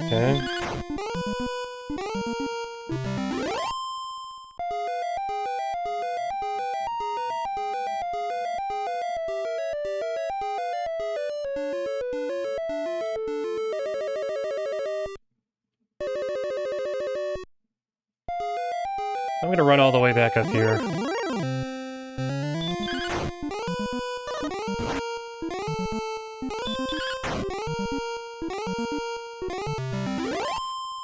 Okay. I'm gonna run all the way back up here.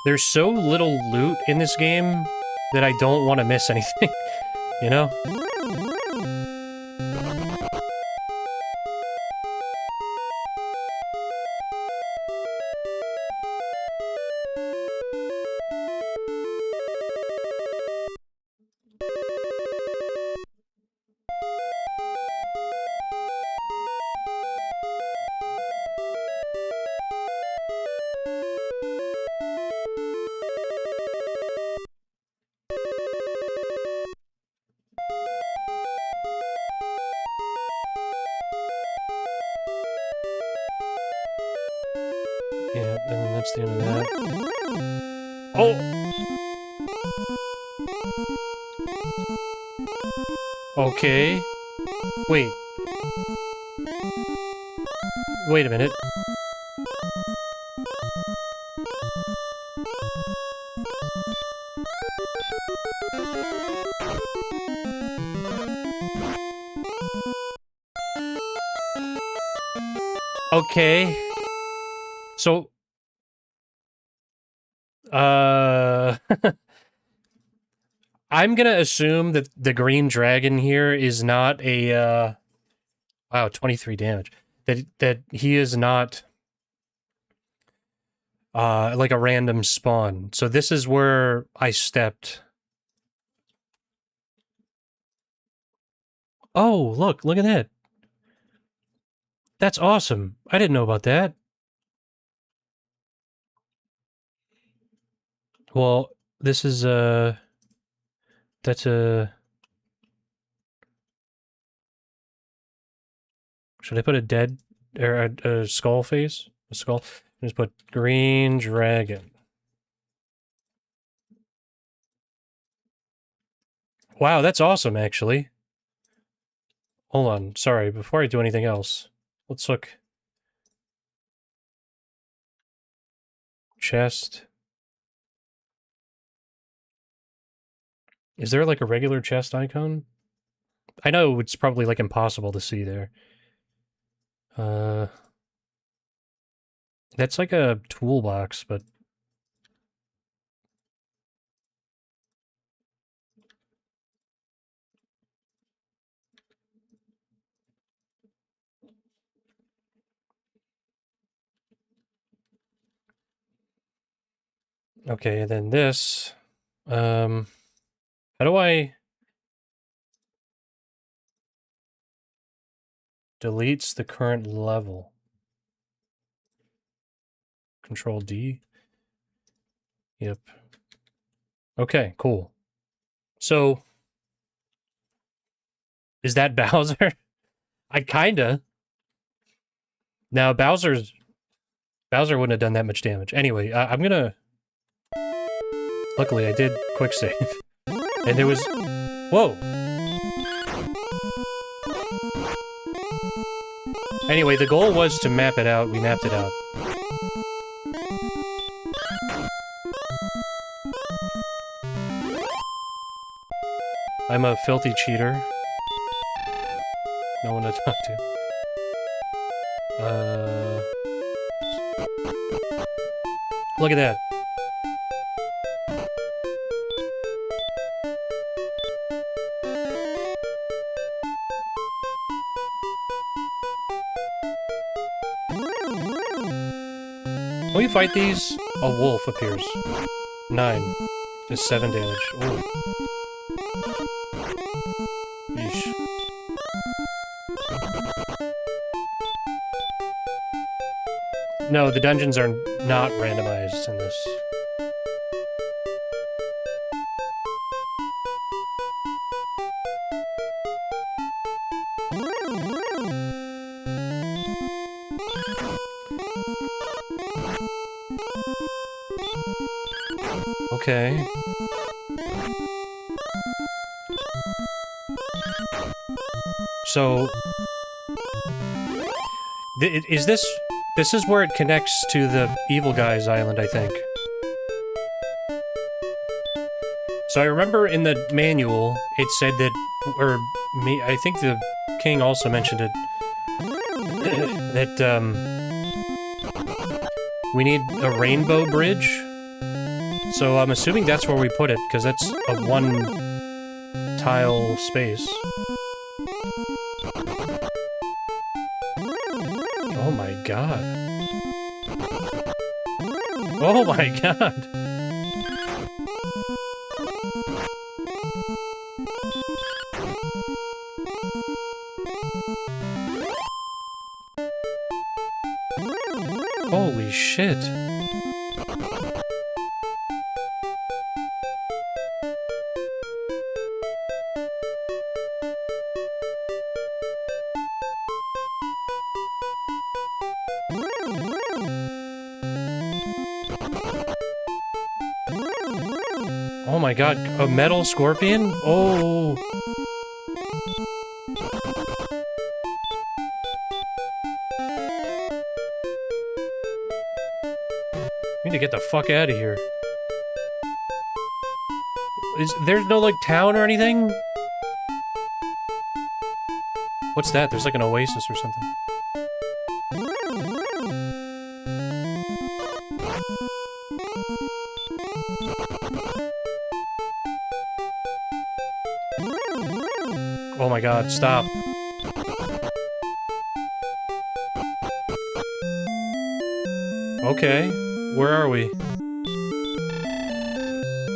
There's so little loot in this game that I don't want to miss anything, you know? Yeah, and then that's the end of that. Oh! Okay. Wait. Wait a minute. Okay. So... I'm gonna assume that the green dragon here is not a, wow, 23 damage. That he is not, like a random spawn. So this is where I stepped. Oh, look at that. That's awesome. I didn't know about that. Well, this is, that's a... Should I put a dead, or a skull face? A skull? Just put green dragon. Wow, that's awesome, actually. Hold on, sorry, before I do anything else, let's look. Chest. Is there like a regular chest icon? I know it's probably like impossible to see there. That's like a toolbox, but... Okay, and then this... how do I... Deletes the current level. Control D? Yep. Okay, cool. So... Is that Bowser? I kinda. Now, Bowser wouldn't have done that much damage. Anyway, I'm gonna... Luckily, I did quick save. And there was... Whoa! Anyway, the goal was to map it out. We mapped it out. I'm a filthy cheater. No one to talk to. Look at that. When we fight these, a wolf appears. 9. Just 7 damage. Ooh. Yeesh. No, the dungeons are not randomized in this. Okay. So... is this... This is where it connects to the evil guy's island, I think. So I remember in the manual, it said that... Or, I think the king also mentioned it. That, we need a rainbow bridge So I'm assuming that's where we put it, because that's a one tile space. Oh my god. Oh my god. Holy shit. Oh my god, a metal scorpion? Oh. We need to get the fuck out of here. There's no, like, town or anything? What's that? There's like an oasis or something. Oh my god, stop. Okay, where are we?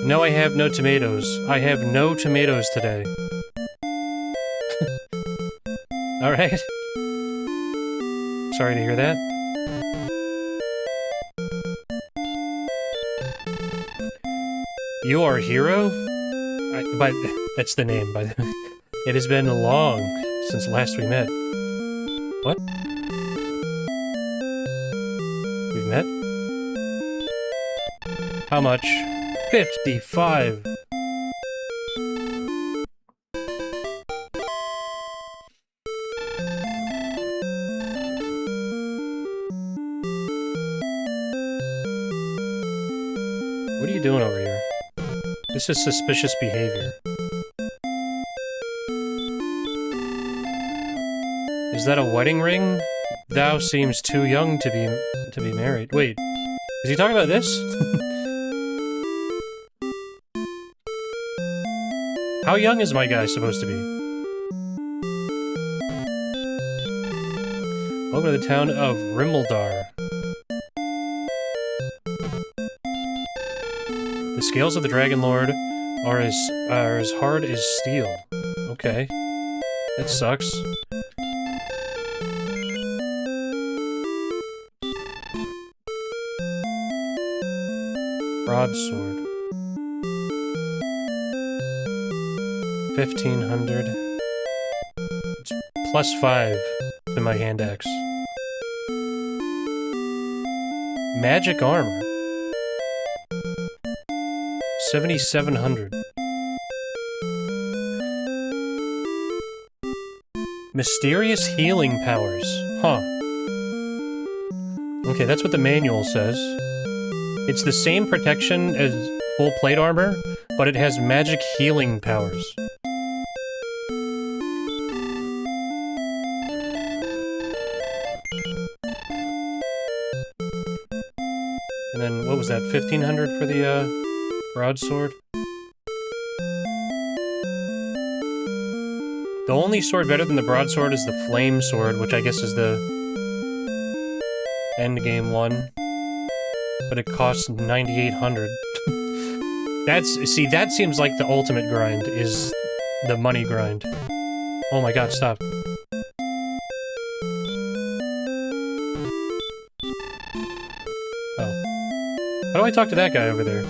No, I have no tomatoes. I have no tomatoes today. Alright. Sorry to hear that. You are a hero? But that's the name, by the way. It has been long since last we met. What? We've met? How much? 55. What are you doing over here? This is suspicious behavior. Is that a wedding ring? Thou seems too young to be married. Wait, is he talking about this? How young is my guy supposed to be? Welcome to the town of Rimmildar. The scales of the Dragon Lord are as hard as steel. Okay. That sucks. Broadsword. 1500. It's +5 to my hand axe. Magic armor. 7700. Mysterious healing powers. Huh. Okay, that's what the manual says. It's the same protection as full plate armor, but it has magic healing powers. And then, what was that, 1500 for the, broadsword? The only sword better than the broadsword is the flame sword, which I guess is the endgame one. But it costs 9,800. See, that seems like the ultimate grind, is the money grind. Oh my god, stop. Oh. How do I talk to that guy over there?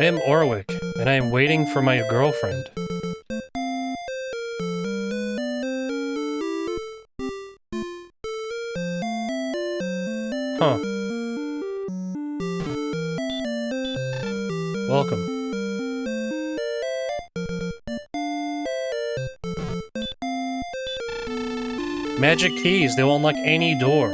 I am Orwick, and I am waiting for my girlfriend. Huh. Welcome. Magic keys, they will unlock any door.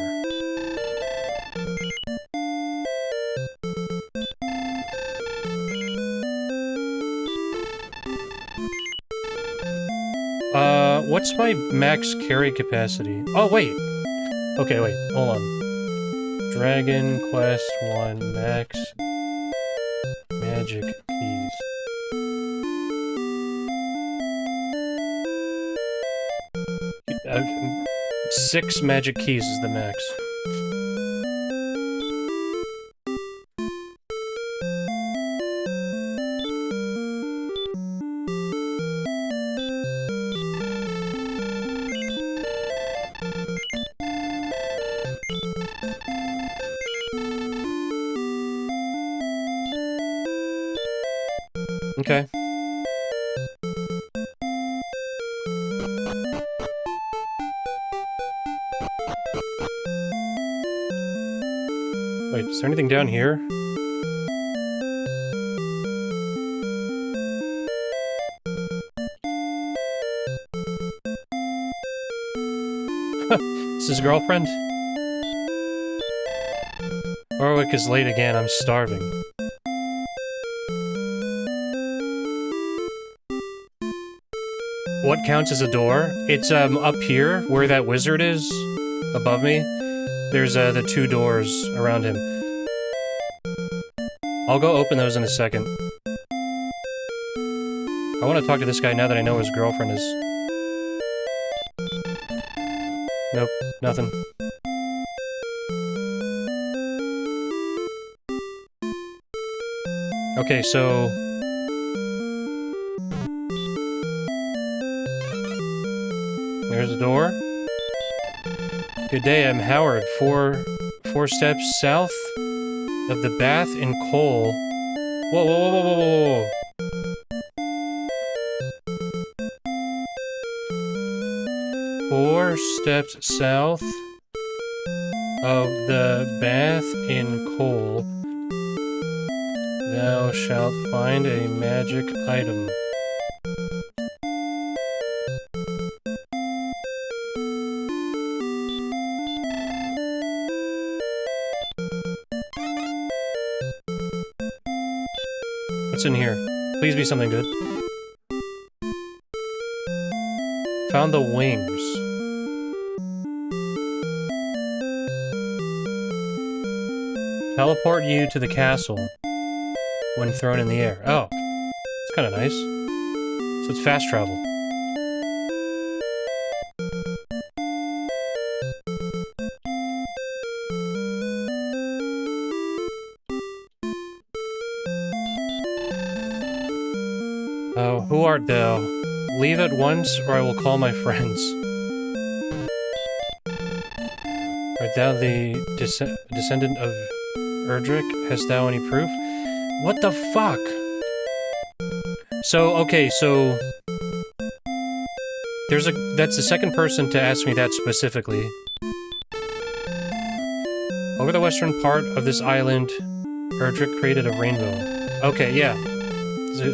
what's my max carry capacity? Oh, wait. Okay, wait. Hold on. Dragon Quest 1 max magic keys. Uh, 6 magic keys is the max. Okay. Wait, is there anything down here? Is his girlfriend? Warwick is late again, I'm starving. What counts as a door? It's, up here, where that wizard is, above me. There's, the 2 doors around him. I'll go open those in a second. I want to talk to this guy now that I know his girlfriend is... Nope, nothing. Okay, so... There's a door. Good day, I'm Howard. Four steps south of the bath in coal. Whoa, whoa, whoa, whoa, whoa, whoa. 4 steps south of the bath in coal. Thou shalt find a magic item. What's in here? Please be something good. Found the wings. Teleport you to the castle when thrown in the air. Oh, it's kind of nice. So it's fast travel. Oh, who art thou? Leave at once, or I will call my friends. Art thou the descendant of Erdrick? Hast thou any proof? What the fuck? So, okay, so... That's the second person to ask me that specifically. Over the western part of this island, Erdrick created a rainbow. Okay, yeah.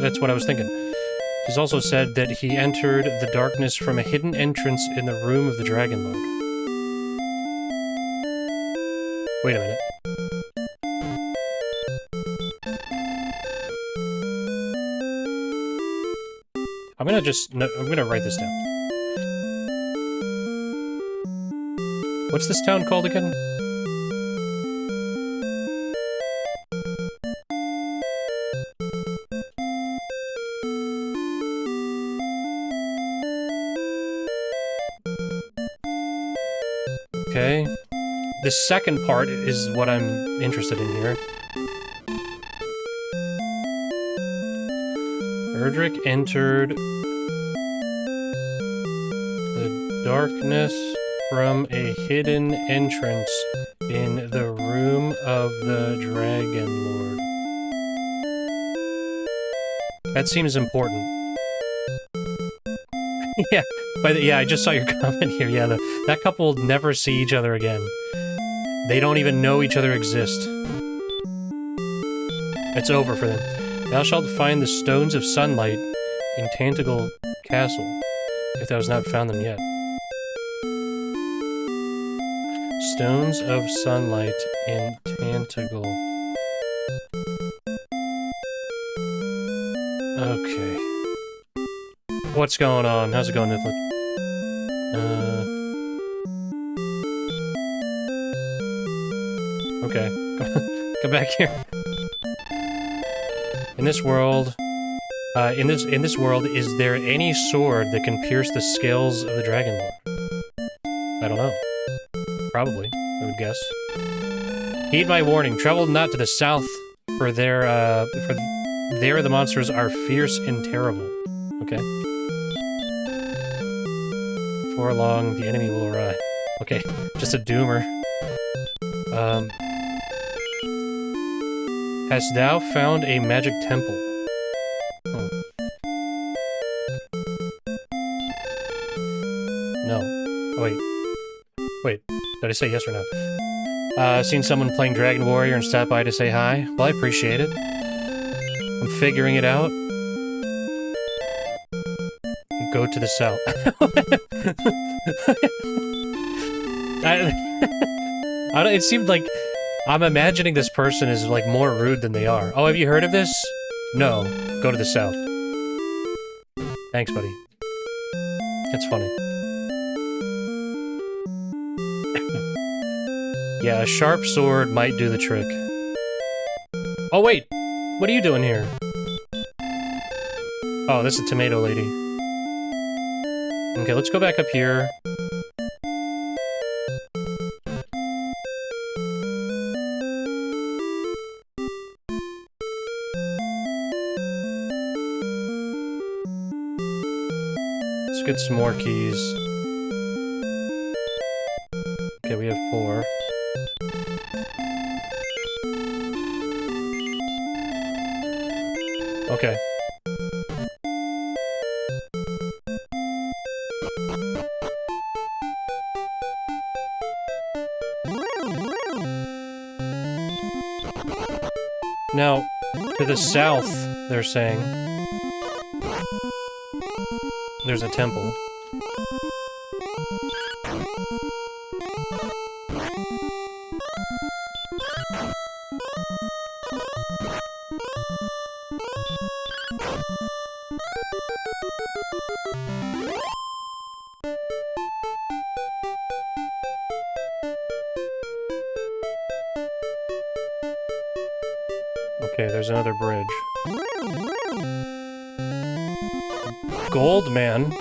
That's what I was thinking. It is also said that he entered the darkness from a hidden entrance in the room of the Dragon Lord. Wait a minute. I'm gonna write this down. What's this town called again? Okay. The second part is what I'm interested in here. Erdrick entered the darkness from a hidden entrance in the room of the Dragon Lord. That seems important. Yeah, yeah, I just saw your comment here. Yeah, that couple will never see each other again. They don't even know each other exist. It's over for them. Thou shalt find the Stones of Sunlight in Tantagle Castle, if thou hast not found them yet. Stones of Sunlight in Tantagle. Okay. What's going on? How's it going, Nithlet? Okay. Come back here. In this world, in this world, is there any sword that can pierce the scales of the Dragon Lord? I don't know. Probably, I would guess. Heed my warning. Travel not to the south, for there the monsters are fierce and terrible. Okay. Before long, the enemy will arrive. Okay, just a doomer. Hast thou found a magic temple? Oh. No. Oh, wait. Wait, did I say yes or no? Seen someone playing Dragon Warrior and stopped by to say hi? Well, I appreciate it. I'm figuring it out. Go to the south. I don't, it seemed like I'm imagining this person is like more rude than they are. Oh, have you heard of this? No. Go to the south. Thanks, buddy. That's funny. Yeah, a sharp sword might do the trick. Oh, wait! What are you doing here? Oh, this is Tomato Lady. Okay, let's go back up here. Let's get some more keys. Okay, we have 4. Okay. Now, to the south, they're saying, there's a temple. Okay, there's another bridge. Gold man?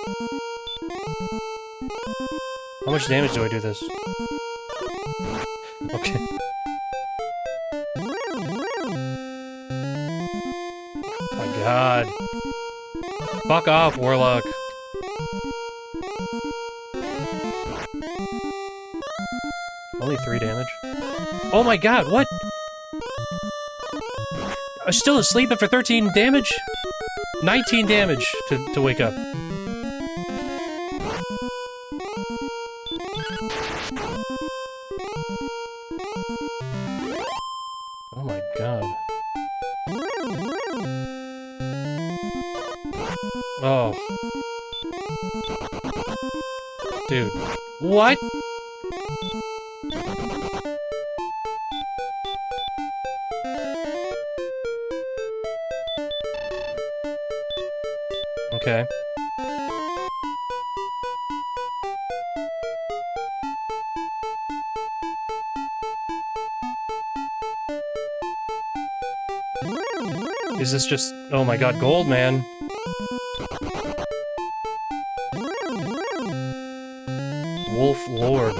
How much damage do I do this? Okay. Oh my god. Fuck off, Warlock. Only 3 damage. Oh my god, what? I'm still asleep after 13 damage? 19 damage to wake up. Oh my god. Oh. Dude. What? Okay. Is this just... Oh my god, gold, man. Wolf Lord.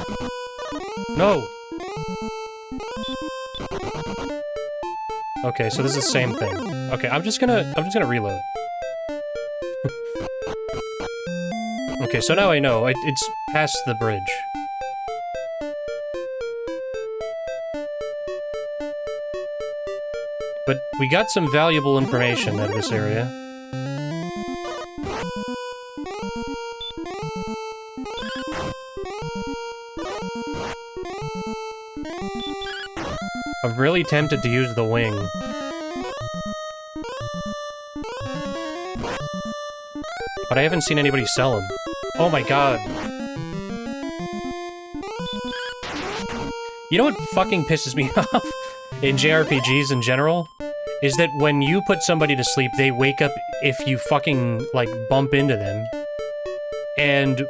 No! Okay, so this is the same thing. Okay, I'm just gonna reload. Okay, so now I know. It's past the bridge. But we got some valuable information out of this area. I'm really tempted to use the wing. But I haven't seen anybody sell them. Oh my god. You know what fucking pisses me off in JRPGs in general? Is that when you put somebody to sleep, they wake up if you fucking, like, bump into them. And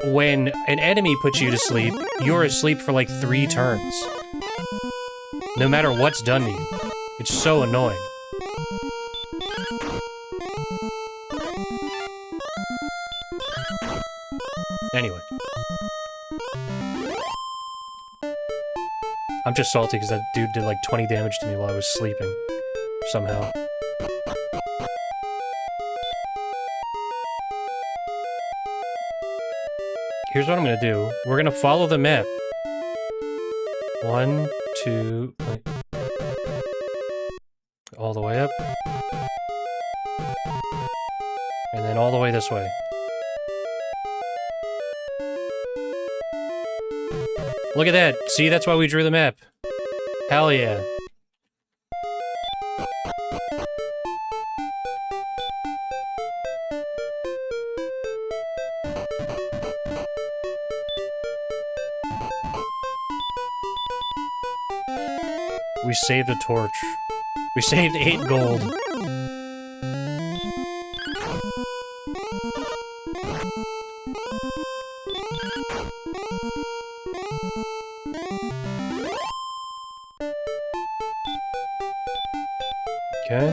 when an enemy puts you to sleep, you're asleep for like 3 turns. No matter what's done to you. It's so annoying. Anyway. I'm just salty because that dude did like 20 damage to me while I was sleeping. Somehow. Here's what I'm gonna do. We're gonna follow the map. 1, 2... wait. All the way up. And then all the way this way. Look at that! See, that's why we drew the map. Hell yeah. We saved a torch. We saved 8 gold. Okay.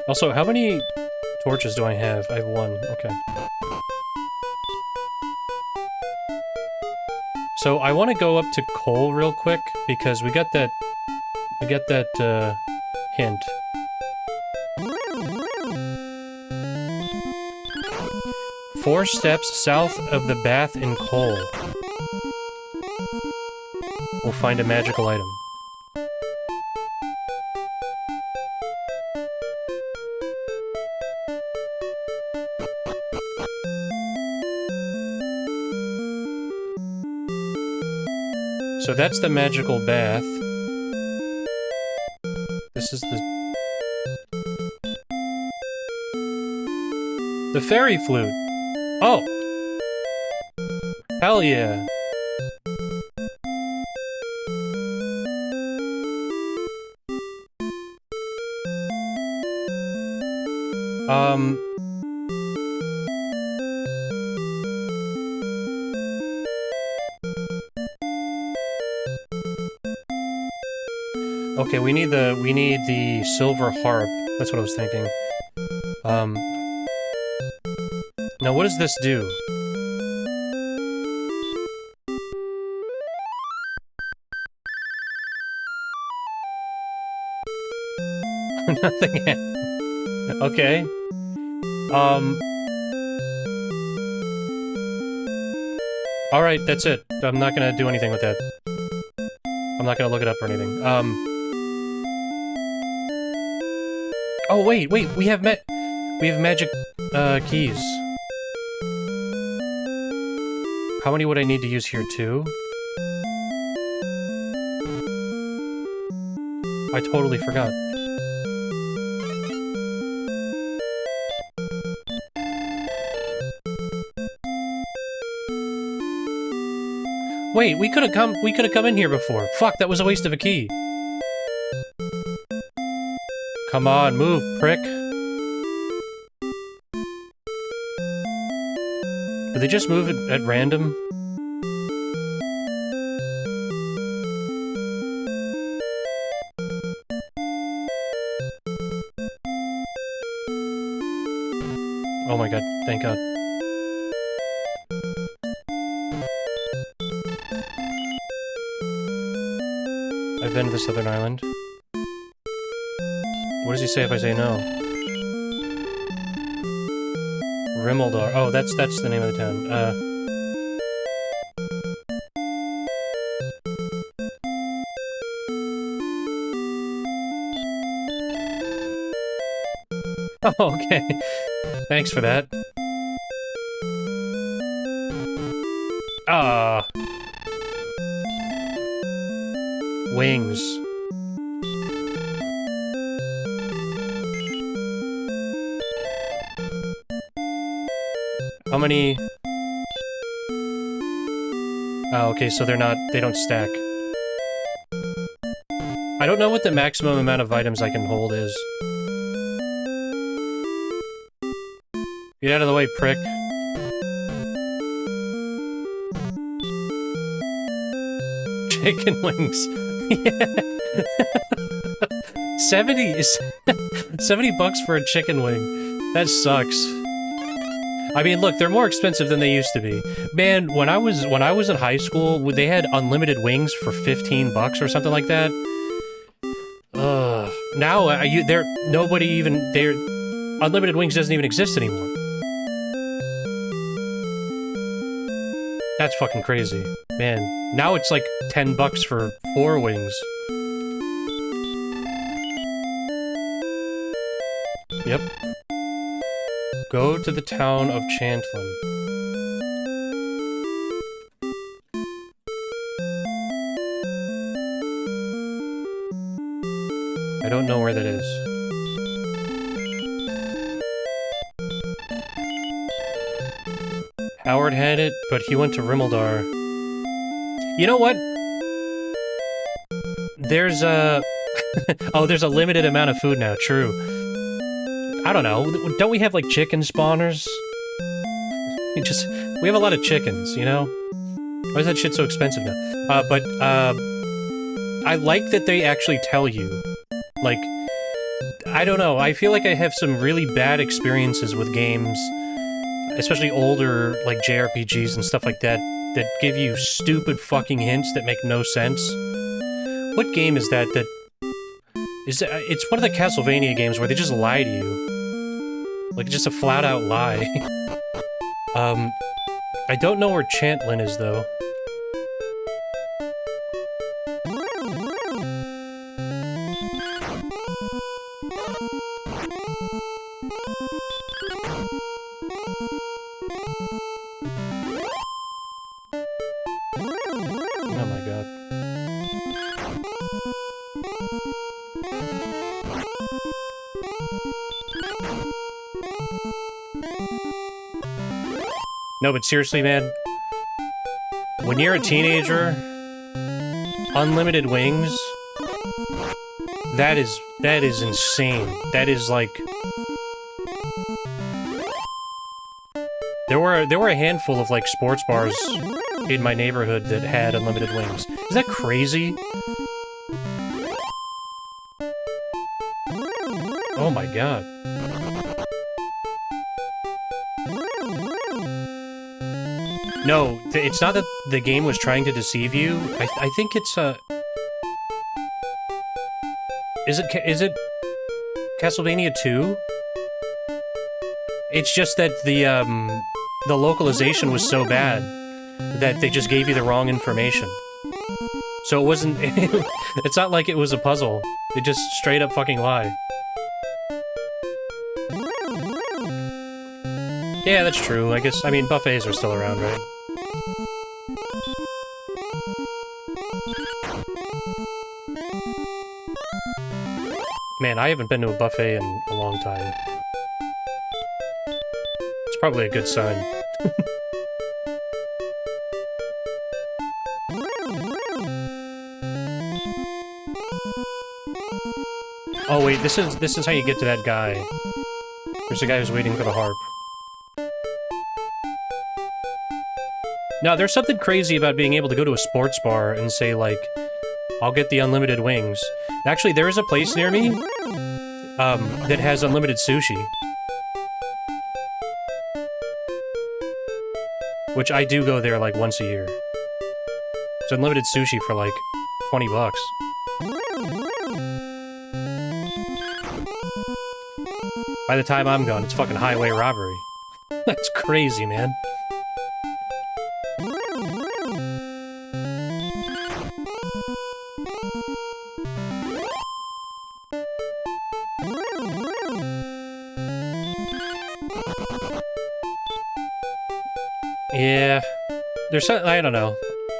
Also, how many torches do I have? I have 1. Okay. So I want to go up to coal real quick because we got that hint. Four steps south of the bath in coal. We'll find a magical item. So that's the magical bath. This is the fairy flute. Oh! Hell yeah. Okay, we need the silver harp. That's what I was thinking. Now what does this do? Nothing happened. Okay. Alright, that's it. I'm not gonna do anything with that. I'm not gonna look it up or anything. Oh, wait, we have magic, keys. How many would I need to use here, 2? I totally forgot. Wait, we could've come in here before. Fuck, that was a waste of a key. Come on, move, prick. Do they just move it at random? Oh my god, thank god. I've been to the southern island. What does he say if I say no? Rimmaldar. Oh, that's the name of the town. Oh, okay. Thanks for that. Ah. Wings. How many? Oh, okay, so they don't stack. I don't know what the maximum amount of items I can hold is. Get out of the way, prick. chicken wings. Yeah. 70 70 bucks for a chicken wing. That sucks. I mean, look, they're more expensive than they used to be. Man, when I was in high school, they had unlimited wings for 15 bucks or something like that. Now unlimited wings doesn't even exist anymore. That's fucking crazy. Man, now it's like 10 bucks for 4 wings. Yep. Go to the town of Chantlin. I don't know where that is. Howard had it, but he went to Rimmildar. You know what? There's a... oh, there's a limited amount of food now, true. I don't know, don't we have, like, chicken spawners? We have a lot of chickens, you know? Why is that shit so expensive now? I like that they actually tell you. Like, I don't know, I feel like I have some really bad experiences with games, especially older, like, JRPGs and stuff like that, that give you stupid fucking hints that make no sense. What game is that it's one of the Castlevania games where they just lie to you. Like, just a flat-out lie. I don't know where Chantlin is, though. Oh my god. No, but seriously, man, when you're a teenager, unlimited wings, that is insane. That is like... There were a handful of, like, sports bars in my neighborhood that had unlimited wings. Is that crazy? Oh my god. No, it's not that the game was trying to deceive you. I think it's Is it Castlevania 2? It's just that the localization was so bad that they just gave you the wrong information. So it wasn't... it's not like it was a puzzle. They just straight up fucking lie. Yeah, that's true. I guess, I mean, buffets are still around, right? Man, I haven't been to a buffet in a long time. It's probably a good sign. Oh wait, this is how you get to that guy. There's a guy who's waiting for the harp. Now, there's something crazy about being able to go to a sports bar and say, like, I'll get the unlimited wings. Actually, there is a place near me, that has unlimited sushi. Which I do go there, like, once a year. It's unlimited sushi for, like, 20 bucks. By the time I'm gone, it's fucking highway robbery. That's crazy, man. Yeah, there's some, I don't know.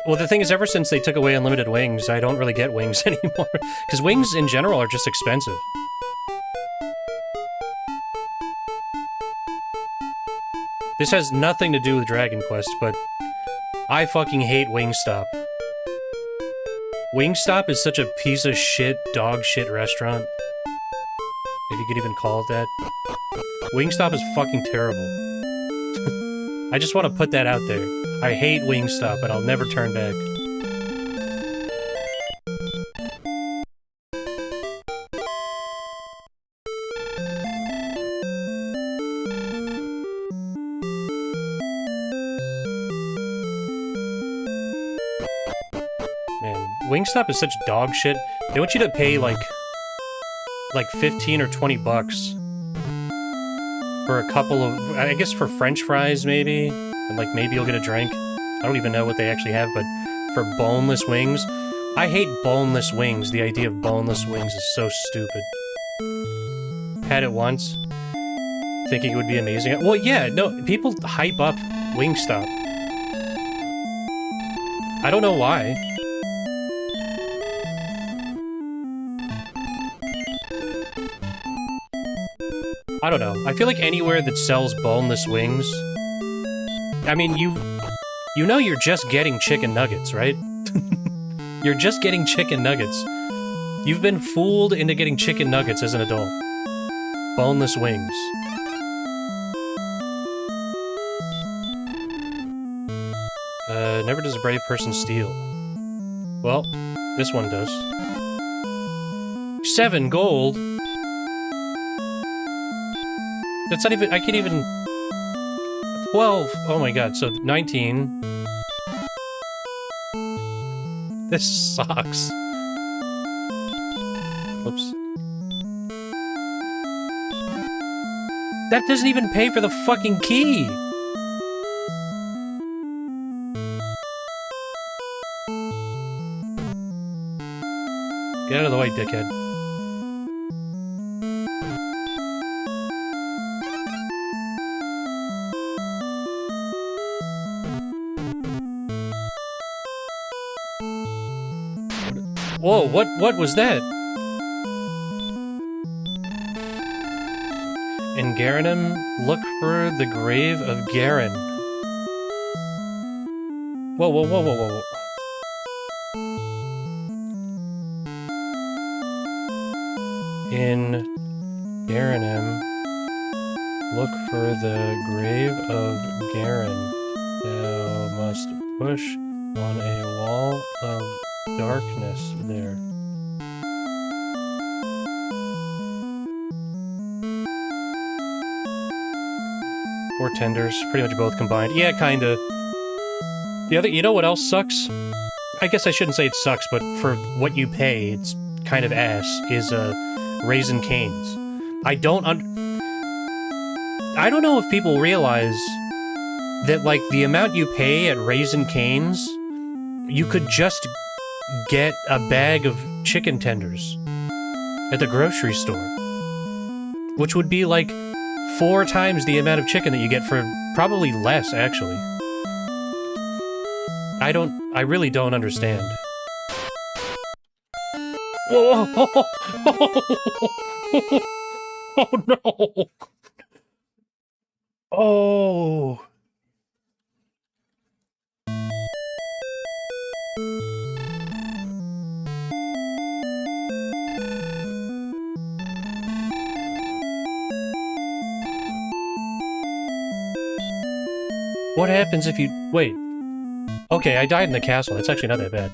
Well, the thing is, ever since they took away unlimited wings, I don't really get wings anymore. Because wings, in general, are just expensive. This has nothing to do with Dragon Quest, but I fucking hate Wingstop. Wingstop is such a piece of shit, dog shit restaurant. If you could even call it that. Wingstop is fucking terrible. I just want to put that out there. I hate Wingstop, and I'll never turn back. Wingstop is such dog shit. They want you to pay like 15 or 20 bucks for a couple of, I guess for French fries maybe, and like maybe you'll get a drink. I don't even know what they actually have, but for boneless wings, I hate boneless wings. The idea of boneless wings is so stupid. Had it once, thinking it would be amazing. Well, yeah, no, people hype up Wingstop. I don't know why. I don't know. I feel like anywhere that sells boneless wings... I mean, you know you're just getting chicken nuggets, right? You're just getting chicken nuggets. You've been fooled into getting chicken nuggets as an adult. Boneless wings. Never does a brave person steal. Well, this one does. 7 gold? That's not even... I can't even... 12! Oh my god, so 19. This sucks. Whoops. That doesn't even pay for the fucking key! Get out of the way, dickhead. Whoa, what was that? In Garanum, look for the grave of Garen. Whoa, whoa, whoa, whoa, whoa. In Garanum, look for the grave of Garen. Thou must push on a wall of darkness there. Or tenders, pretty much both combined. Yeah, kinda. The other, you know what else sucks? I guess I shouldn't say it sucks, but for what you pay, it's kind of ass, is, Raisin Canes. I don't know if people realize that, like, the amount you pay at Raisin Canes, you could just get a bag of chicken tenders at the grocery store. Which would be, like, 4 times the amount of chicken that you get for probably less, actually. I really don't understand. Whoa! Oh no! Oh! What happens if you... Wait. Okay, I died in the castle. It's actually not that bad.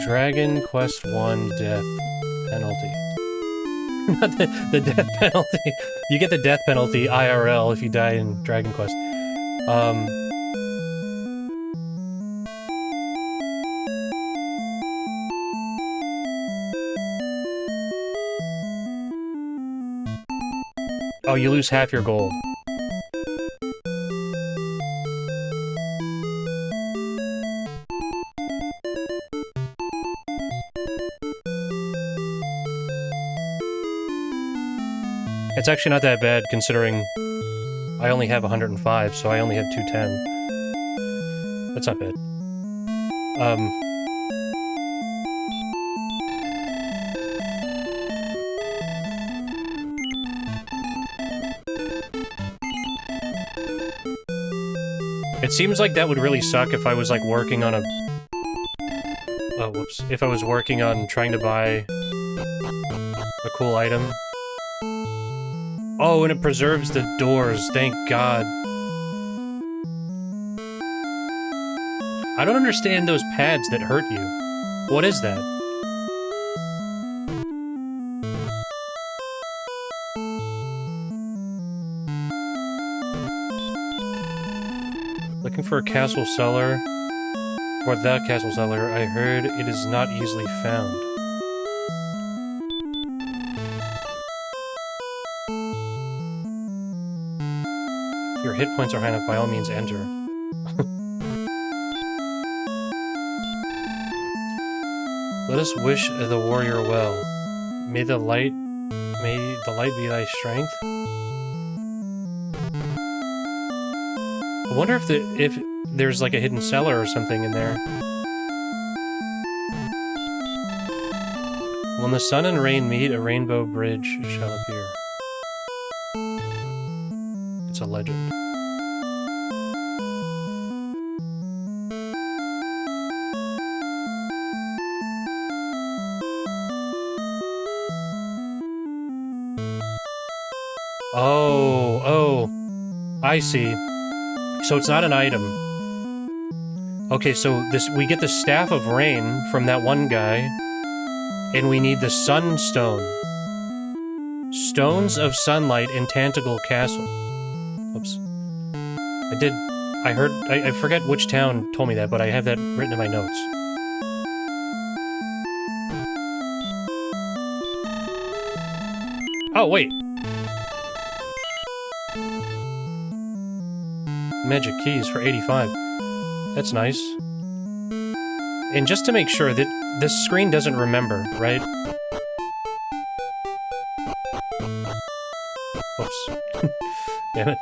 Dragon Quest 1 death penalty. Not the death penalty. You get the death penalty IRL if you die in Dragon Quest. Oh, you lose half your gold. It's actually not that bad, considering I only have 105, so I only have 210. That's not bad. It seems like that would really suck if I was, like, working on a... Oh, whoops. If I was working on trying to buy a cool item. Oh, and it preserves the doors, thank God. I don't understand those pads that hurt you. What is that? for a castle cellar. For the castle cellar, I heard it is not easily found. If your hit points are high enough, by all means enter. Let us wish the warrior well. May the light be thy strength. I wonder if there's like a hidden cellar or something in there. When the sun and rain meet, a rainbow bridge shall appear. It's a legend. Oh, I see. So it's not an item. Okay, so we get the Staff of Rain from that one guy, and we need the Sunstone. Stones of Sunlight in Tantagle Castle. Oops. I forget which town told me that, but I have that written in my notes. Oh, wait. Magic keys for 85. That's nice. And just to make sure that this screen doesn't remember, right? Oops. Damn it.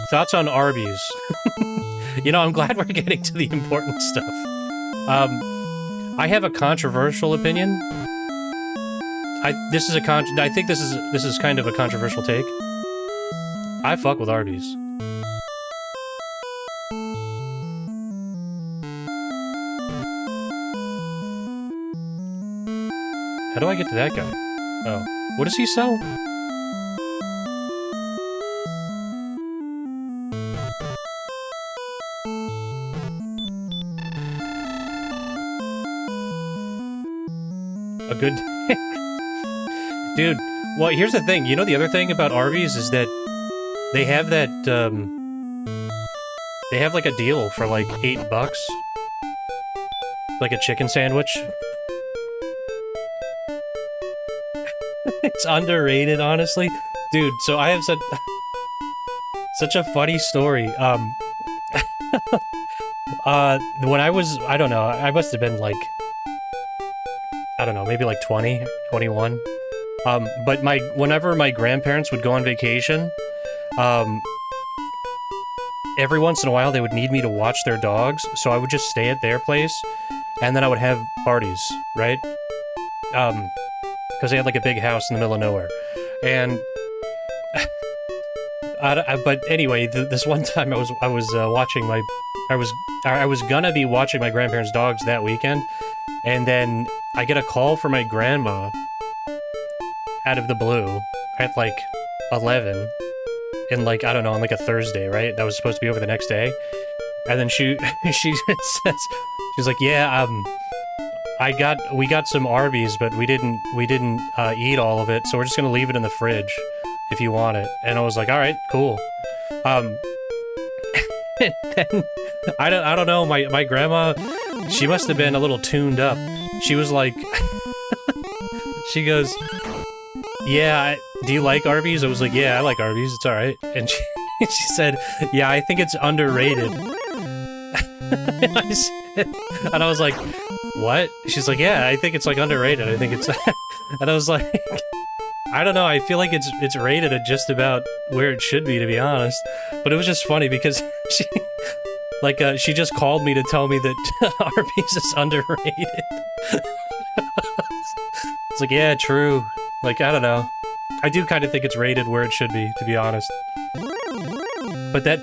Thoughts on Arby's? You know, I'm glad we're getting to the important stuff. I have a controversial opinion. I think this is kind of a controversial take. I fuck with Arby's. How do I get to that guy? Oh. What does he sell? A good... Dude, well, here's the thing. You know the other thing about Arby's is that they have that, they have, like, a deal for, like, $8. Like a chicken sandwich. It's underrated, honestly. Dude, so I have such a funny story. When I was, I don't know, I must have been like, I don't know, maybe like 20, 21. But whenever my grandparents would go on vacation, every once in a while they would need me to watch their dogs, so I would just stay at their place, and then I would have parties, right? Because they had like a big house in the middle of nowhere. And but anyway, this one time I was gonna be watching my grandparents' dogs that weekend, and then I get a call from my grandma out of the blue at like 11, in like, I don't know, on like a Thursday, right? That was supposed to be over the next day. And then she says, she's like, yeah, we got some Arby's, but we didn't eat all of it, so we're just gonna leave it in the fridge if you want it. And I was like, all right, cool. And then, I don't know, my grandma, she must have been a little tuned up. She was like, she goes, yeah, do you like Arby's? I was like, yeah, I like Arby's, it's all right. And she said, yeah, I think it's underrated. And I was like, what? She's like, yeah, I think it's like underrated. I think it's, and I was like, I don't know. I feel like it's rated at just about where it should be, to be honest. But it was just funny because she just called me to tell me that Arby's is underrated. It's like, yeah, true. Like, I don't know. I do kind of think it's rated where it should be, to be honest. But that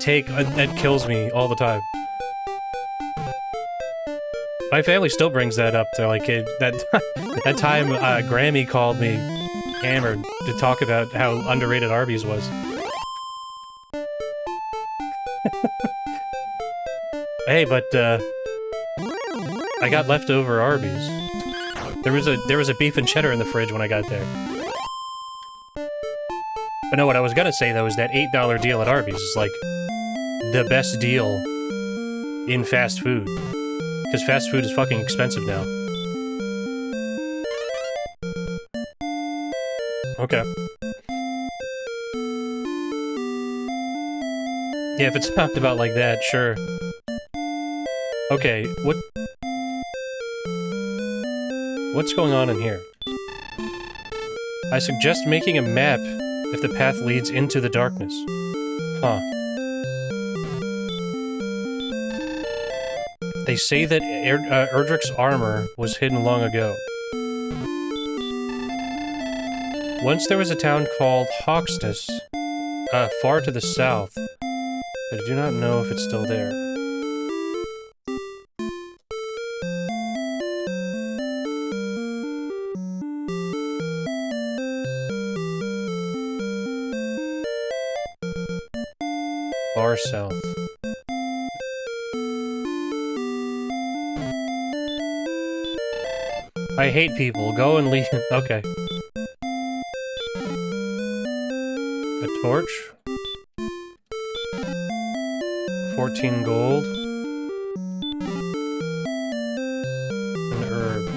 kills me all the time. My family still brings that up. They're like, that time Grammy called me hammered to talk about how underrated Arby's was. Hey, but I got leftover Arby's. There was a beef and cheddar in the fridge when I got there. But no, what I was gonna say though is that $8 deal at Arby's is like the best deal in fast food. Because fast food is fucking expensive now. Okay. Yeah, if it's talked about like that, sure. Okay, what's going on in here? I suggest making a map if the path leads into the darkness. Huh. They say that Erdrick's armor was hidden long ago. Once there was a town called Hawksness, far to the south, but I do not know if it's still there. Far south. I hate people. Go and leave. Okay. A torch. 14 gold. An herb.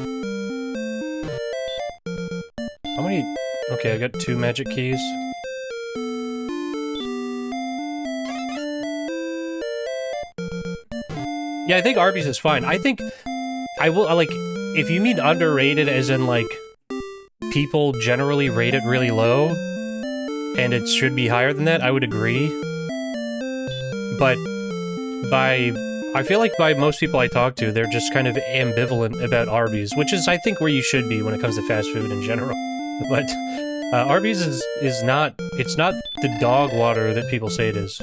How many? Okay, I got 2 magic keys. Yeah, I think Arby's is fine. I think I will, like, if you mean underrated as in, like, people generally rate it really low, and it should be higher than that, I would agree. But I feel like by most people I talk to, they're just kind of ambivalent about Arby's, which is, I think, where you should be when it comes to fast food in general. But Arby's is not, it's not the dog water that people say it is.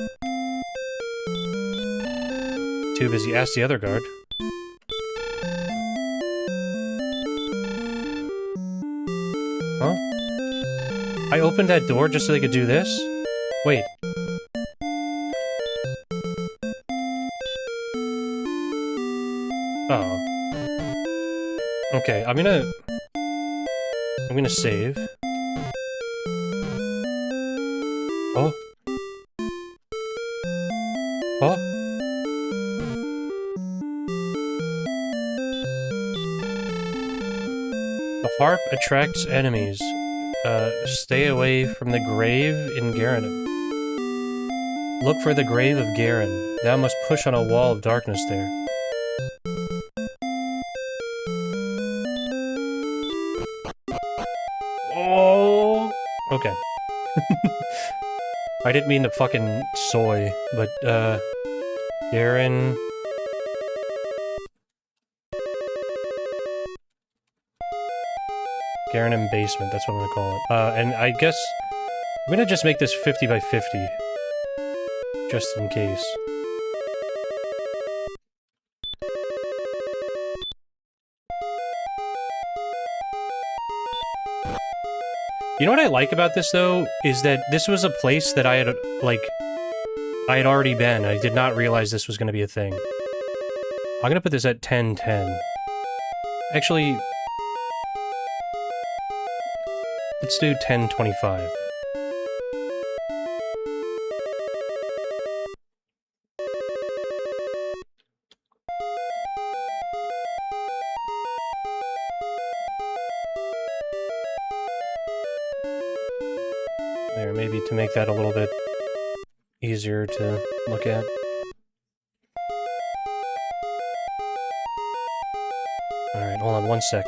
Too busy. Ask the other guard. Huh? I opened that door just so they could do this? Wait. Oh. Okay, I'm gonna save. Oh. Oh. The harp attracts enemies. Stay away from the grave in Garanon. Look for the grave of Garen. Thou must push on a wall of darkness there. Oh! Okay. I didn't mean to fucking soy, but, Garen... Garanon basement, that's what I'm gonna call it. And I guess I'm gonna just make this 50 by 50. Just in case. You know what I like about this, though? Is that this was a place that I had, like... I had already been. I did not realize this was gonna be a thing. I'm gonna put this at 10-10. Actually... let's do 10-25. There, maybe to make that a little bit easier to look at. Alright, hold on one sec.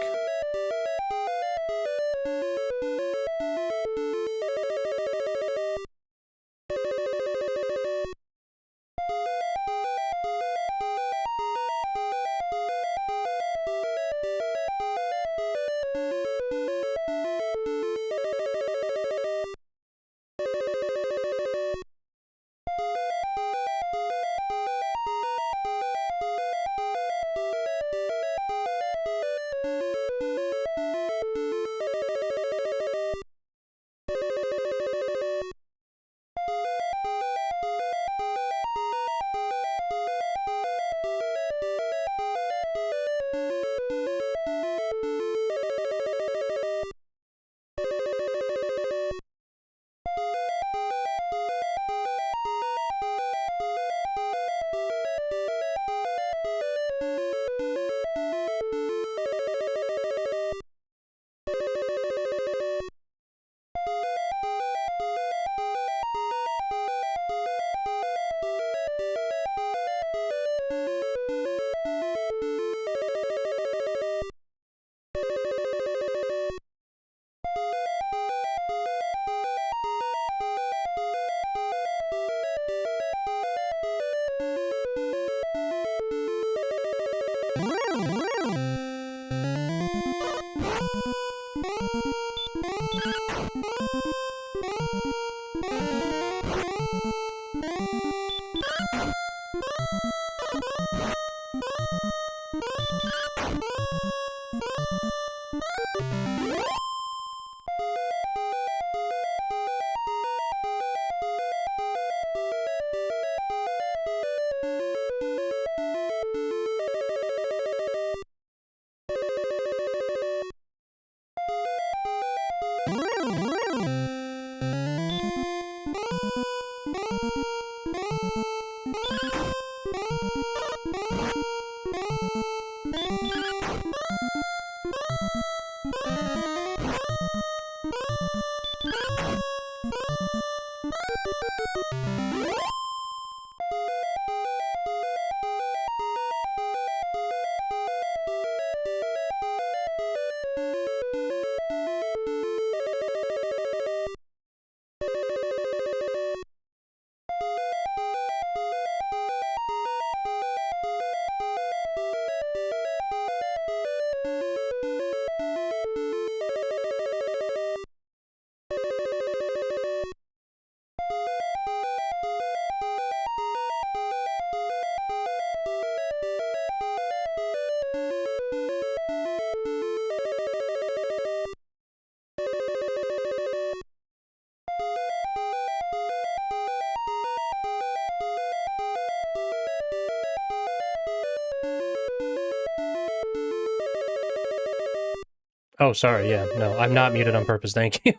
Oh, sorry, yeah. No, I'm not muted on purpose, thank you.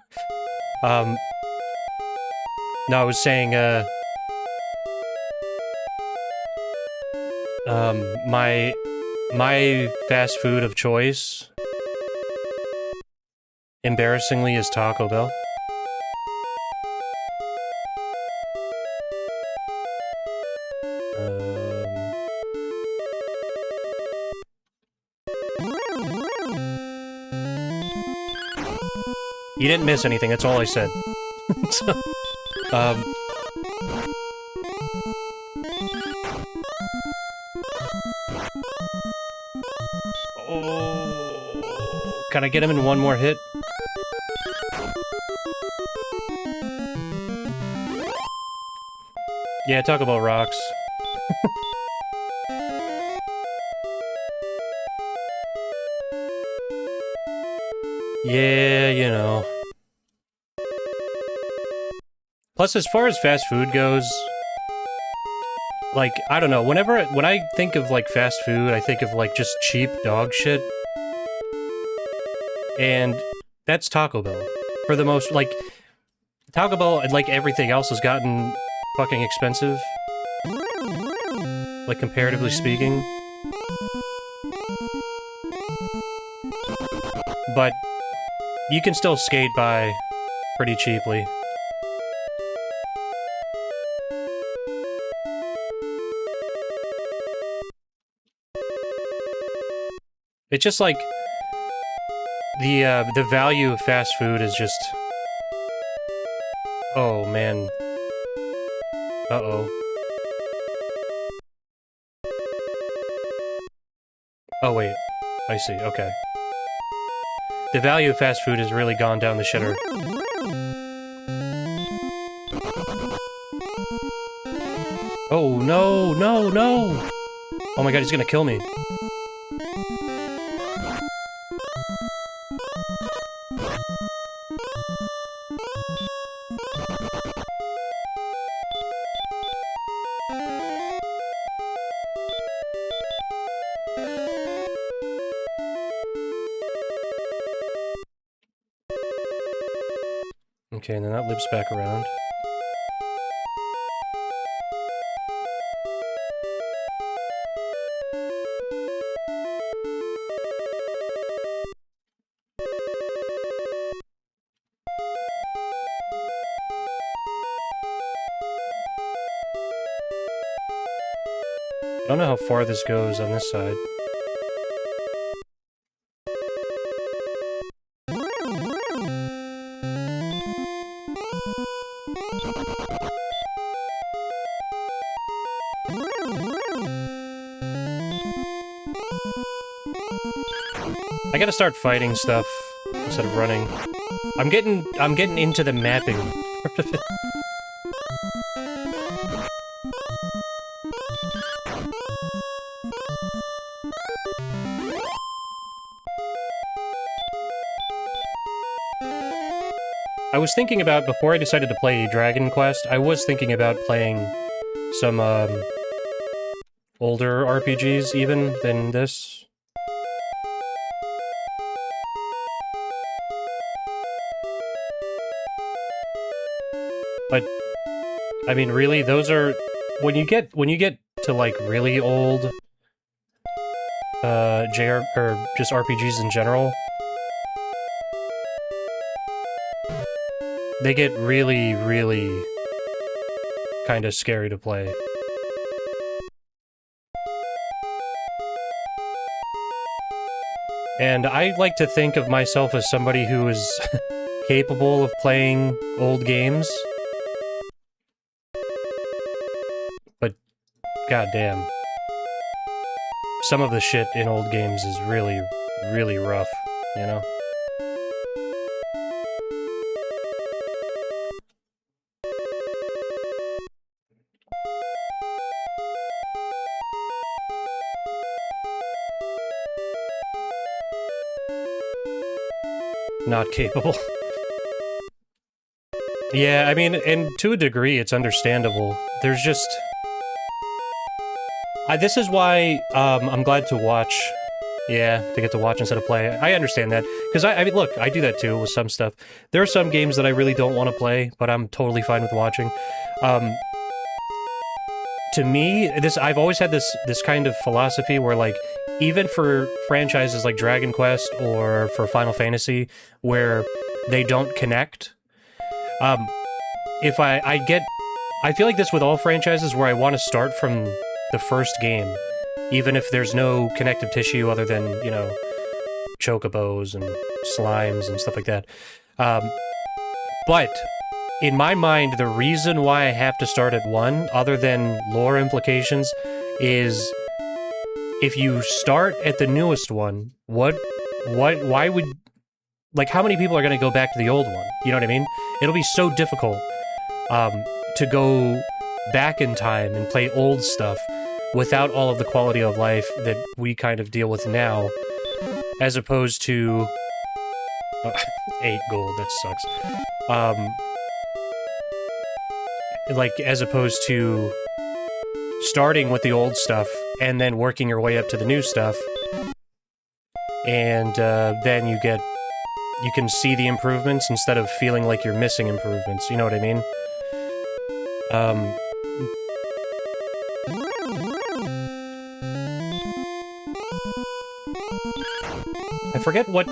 No, I was saying, my fast food of choice, embarrassingly, is Taco Bell. You didn't miss anything, that's all I said. So, oh, can I get him in one more hit? Yeah, talk about rocks. Yeah, you know. Plus, as far as fast food goes, like, I don't know, when I think of, like, fast food, I think of, like, just cheap dog shit. And that's Taco Bell. For the most, like, Taco Bell, like everything else, has gotten fucking expensive. Like, comparatively speaking. But you can still skate by pretty cheaply. It's just like the value of fast food is just, oh man. Uh-oh. Oh wait, I see, okay. The value of fast food has really gone down the shitter. Oh, no, no, no! Oh my god, he's gonna kill me. Okay, and then that loops back around. I don't know how far this goes on this side. I gotta start fighting stuff instead of running. I'm getting into the mapping part of it. I was thinking about, before I decided to play Dragon Quest, I was thinking about playing some, older RPGs even than this. But, I mean, really, those are... When you get to, like, really old, or just RPGs in general, they get really, really kind of scary to play. And I like to think of myself as somebody who is capable of playing old games. But, goddamn, some of the shit in old games is really, really rough, you know? Not capable. Yeah, I mean, and to a degree, it's understandable. There's just... this is why, I'm glad to watch. Yeah, to get to watch instead of play. I understand that. Because, I mean, look, I do that too with some stuff. There are some games that I really don't want to play, but I'm totally fine with watching. To me, I've always had this kind of philosophy where, like, even for franchises like Dragon Quest or for Final Fantasy, where they don't connect, if I feel like this with all franchises where I want to start from the first game, even if there's no connective tissue other than, you know, chocobos and slimes and stuff like that. But in my mind, the reason why I have to start at 1, other than lore implications, is if you start at the newest one, why would, like, how many people are going to go back to the old one? You know what I mean? It'll be so difficult to go back in time and play old stuff without all of the quality of life that we kind of deal with now, as opposed to... 8 gold, that sucks. Like, as opposed to starting with the old stuff and then working your way up to the new stuff, and then you can see the improvements instead of feeling like you're missing improvements, you know what I mean? I forget what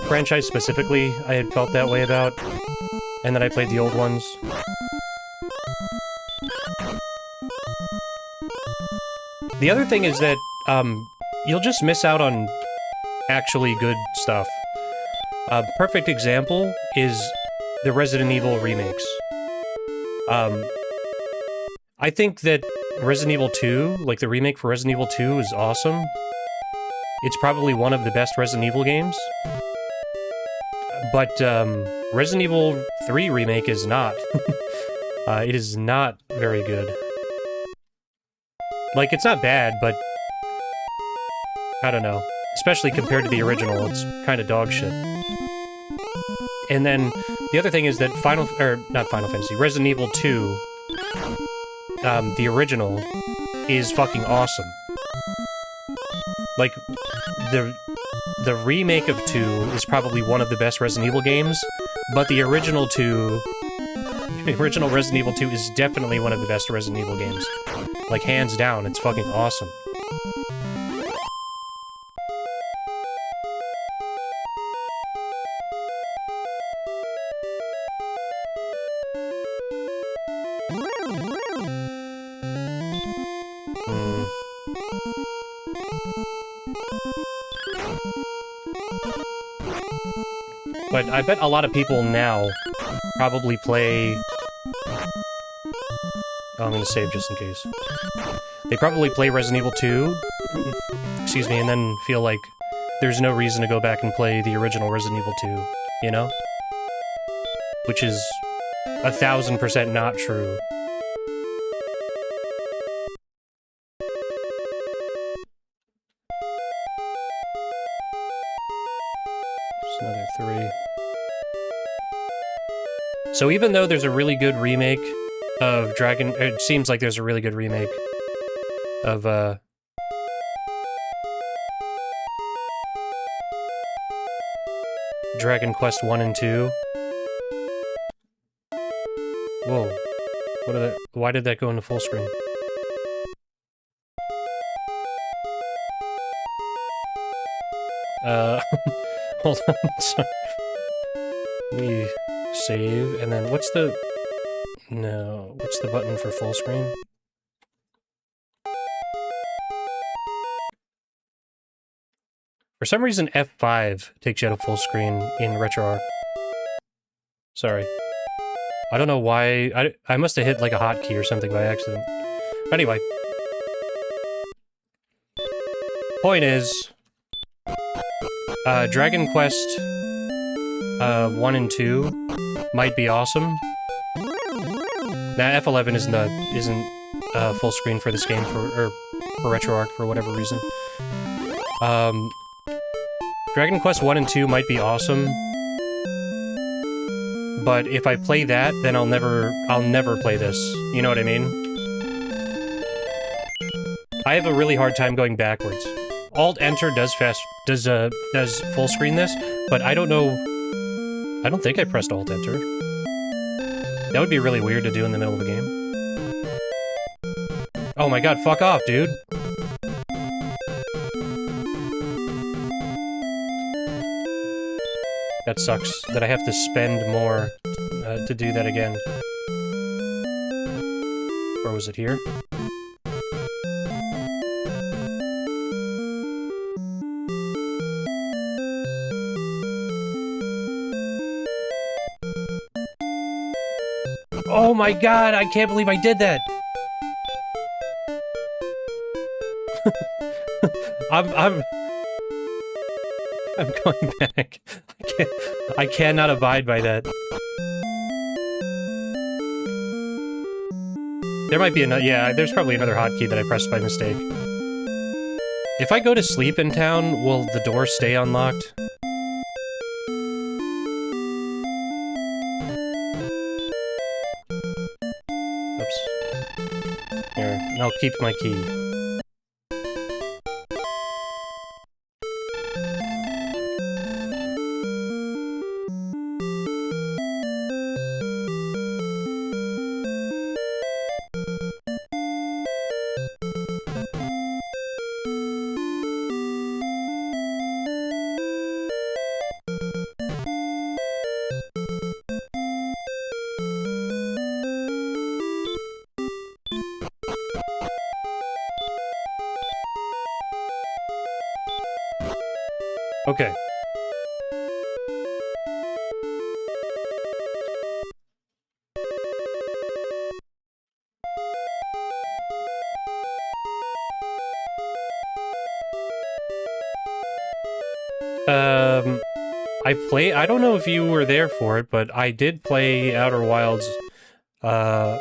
franchise specifically I had felt that way about, and then I played the old ones. The other thing is that, you'll just miss out on actually good stuff. A perfect example is the Resident Evil remakes. I think that Resident Evil 2, like the remake for Resident Evil 2, is awesome. It's probably one of the best Resident Evil games. But, Resident Evil 3 remake is not. It is not very good. Like, it's not bad, but... I don't know. Especially compared to the original, it's kind of dog shit. And then, the other thing is that not Final Fantasy, Resident Evil 2, the original, is fucking awesome. Like, the remake of 2 is probably one of the best Resident Evil games, but the original 2... The original Resident Evil 2 is definitely one of the best Resident Evil games. Like, hands down, it's fucking awesome. But I bet a lot of people now probably play... Oh, I'm gonna save just in case. They probably play Resident Evil 2 excuse me, and then feel like there's no reason to go back and play the original Resident Evil 2, you know? Which is 1000% not true. Just another 3. So even though there's a really good remake of it seems like there's a really good remake of, Dragon Quest 1 and 2. Whoa. Why did that go into full screen? Hold on, sorry. Let me save, and then what's the button for full screen? For some reason, F5 takes you out of full screen in RetroArch. Sorry. I don't know why. I must have hit like a hotkey or something by accident. Anyway. Point is, Dragon Quest 1 and 2 might be awesome. Now F11 isn't full screen for this game for RetroArch for whatever reason. Dragon Quest 1 and 2 might be awesome, but if I play that, then I'll never play this. You know what I mean? I have a really hard time going backwards. Alt-Enter does full screen this, but I don't know... I don't think I pressed Alt-Enter. That would be really weird to do in the middle of a game. Oh my god, fuck off, dude! That sucks, that I have to spend more to do that again. Or was it here? Oh my god, I can't believe I did that! I'm going back. I cannot abide by that. There might be another, yeah, there's probably another hotkey that I pressed by mistake. If I go to sleep in town, will the door stay unlocked? Oops. Here, and I'll keep my key. Okay. I don't know if you were there for it, but I did play Outer Wilds, I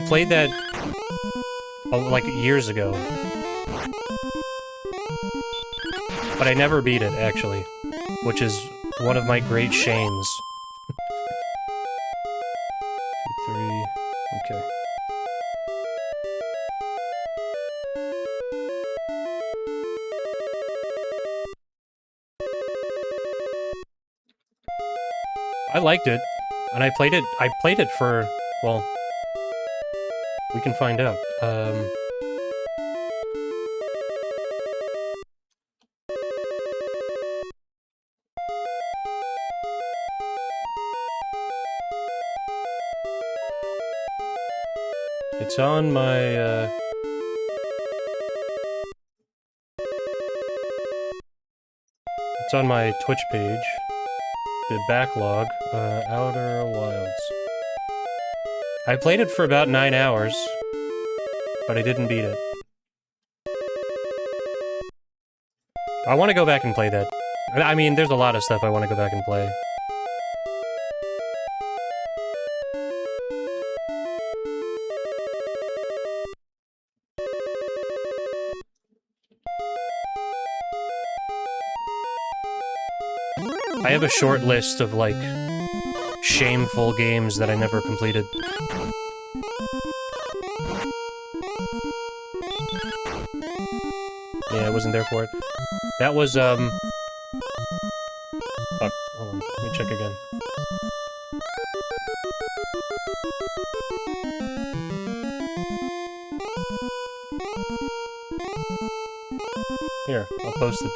played that, like, years ago. But I never beat it, actually. Which is one of my great shames. 2, 3... okay. I liked it, and I played it for, well, we can find out. It's on my, it's on my Twitch page. The backlog, Outer Wilds. I played it for about 9 hours, but I didn't beat it. I want to go back and play that. I mean, there's a lot of stuff I want to go back and play. I have a short list of, like, shameful games that I never completed. Yeah, I wasn't there for it. That was, Fuck, hold on, let me check again. Here, I'll post it.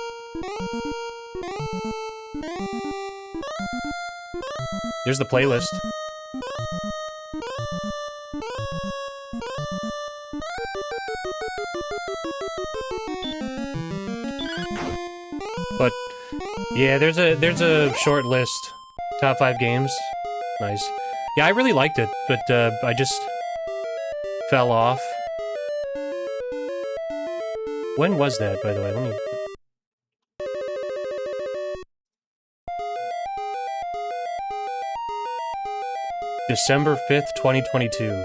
There's the playlist. But yeah, there's a short list. Top 5 games. Nice. Yeah, I really liked it, but I just fell off. When was that, by the way? Let me... December 5th, 2022.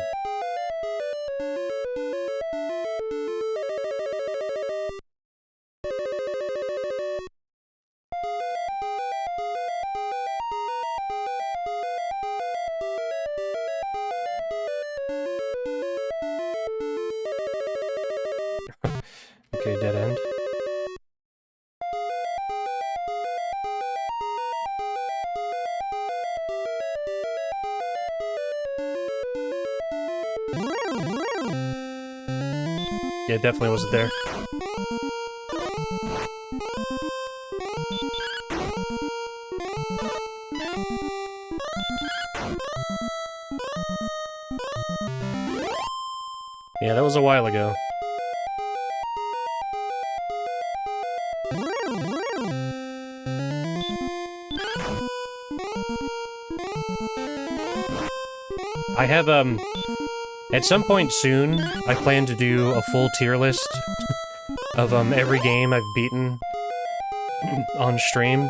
Okay, dead end. Yeah, it definitely wasn't there. Yeah, that was a while ago. I have, at some point soon, I plan to do a full tier list of, every game I've beaten on stream.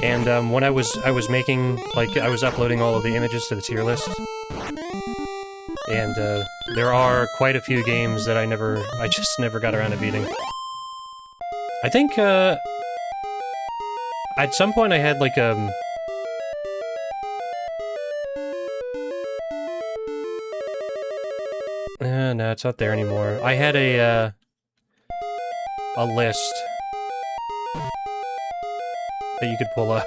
And, when I was making, like, I was uploading all of the images to the tier list. And, there are quite a few games that I just never got around to beating. I think, at some point I had, like, no, it's not there anymore. I had a list that you could pull up.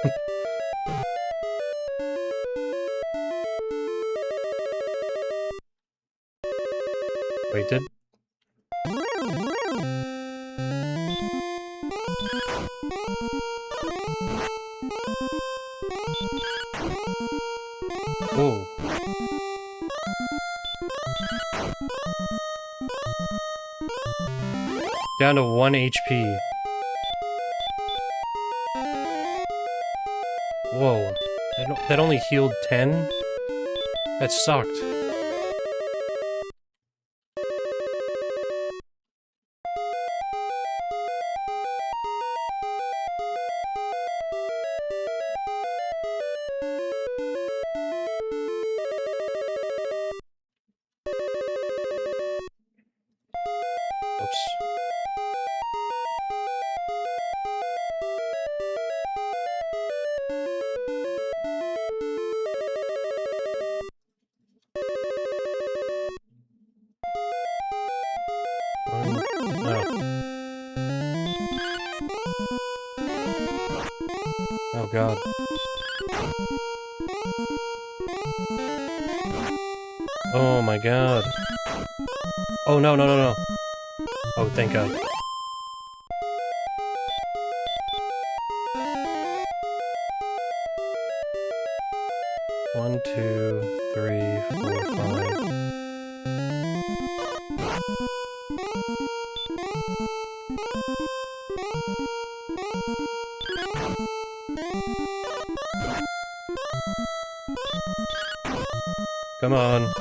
Wait, did... Oh. Down to 1 HP. Whoa. That only healed 10? That sucked. Oh god. Oh my god. Oh no, no, no, no. Oh, thank god. One, two, 3, 4, 5. Come on.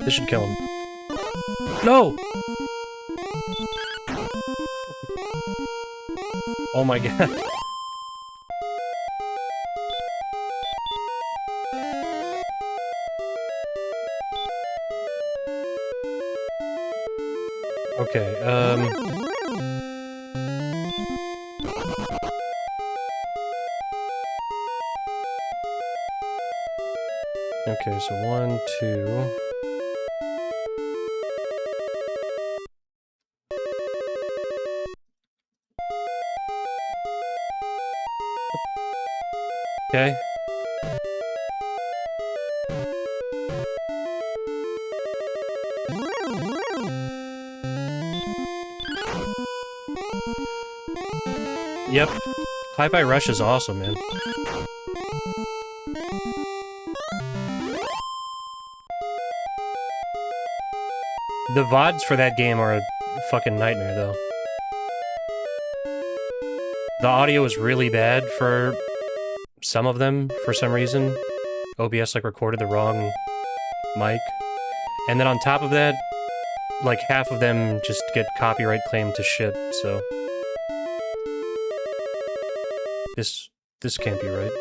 This should kill him. No! Oh my god. Okay, okay, so 1, 2... Okay. Yep. Hi-Fi Rush is awesome, man. The VODs for that game are a fucking nightmare, though. The audio is really bad for some of them, for some reason. OBS, like, recorded the wrong mic. And then on top of that, like, half of them just get copyright claimed to shit, so... This can't be right.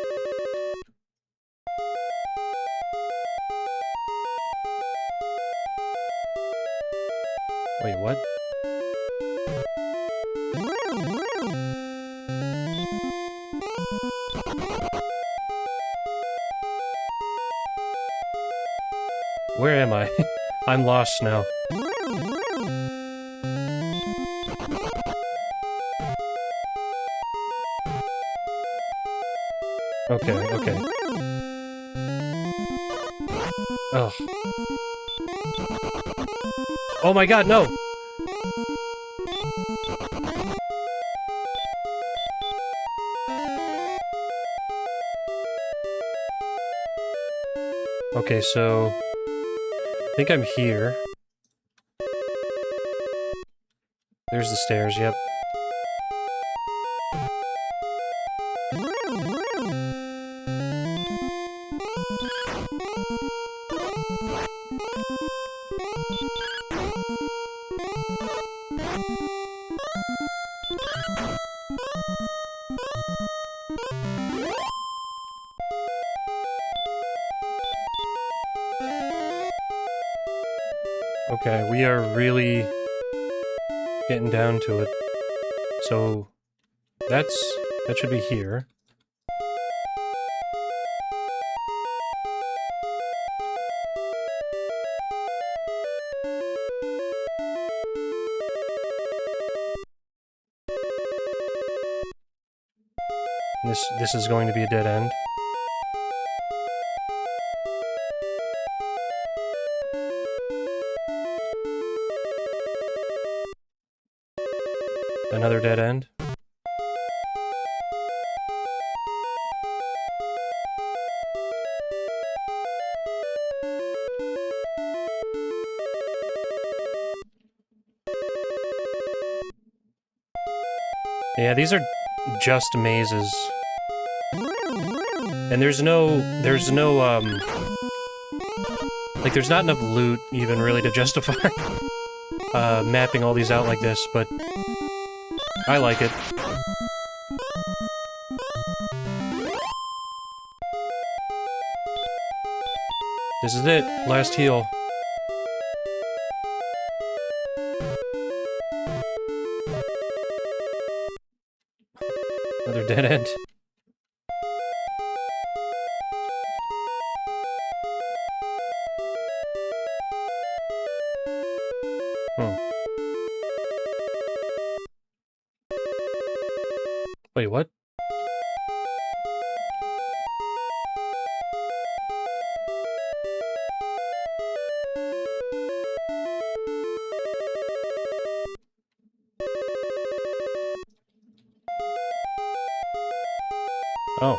Wait, what? Where am I? I'm lost now. Okay, okay. Ugh. Oh my god, no! Okay, so... I think I'm here. There's the stairs, yep. Okay, we are really getting down to it. So, that should be here. This is going to be a dead end. Another dead end. Yeah, these are just mazes. And there's no, like, there's not enough loot, even, really, to justify mapping all these out like this, but I like it. This is it. Last heal. Another dead end. Wait, what? Oh.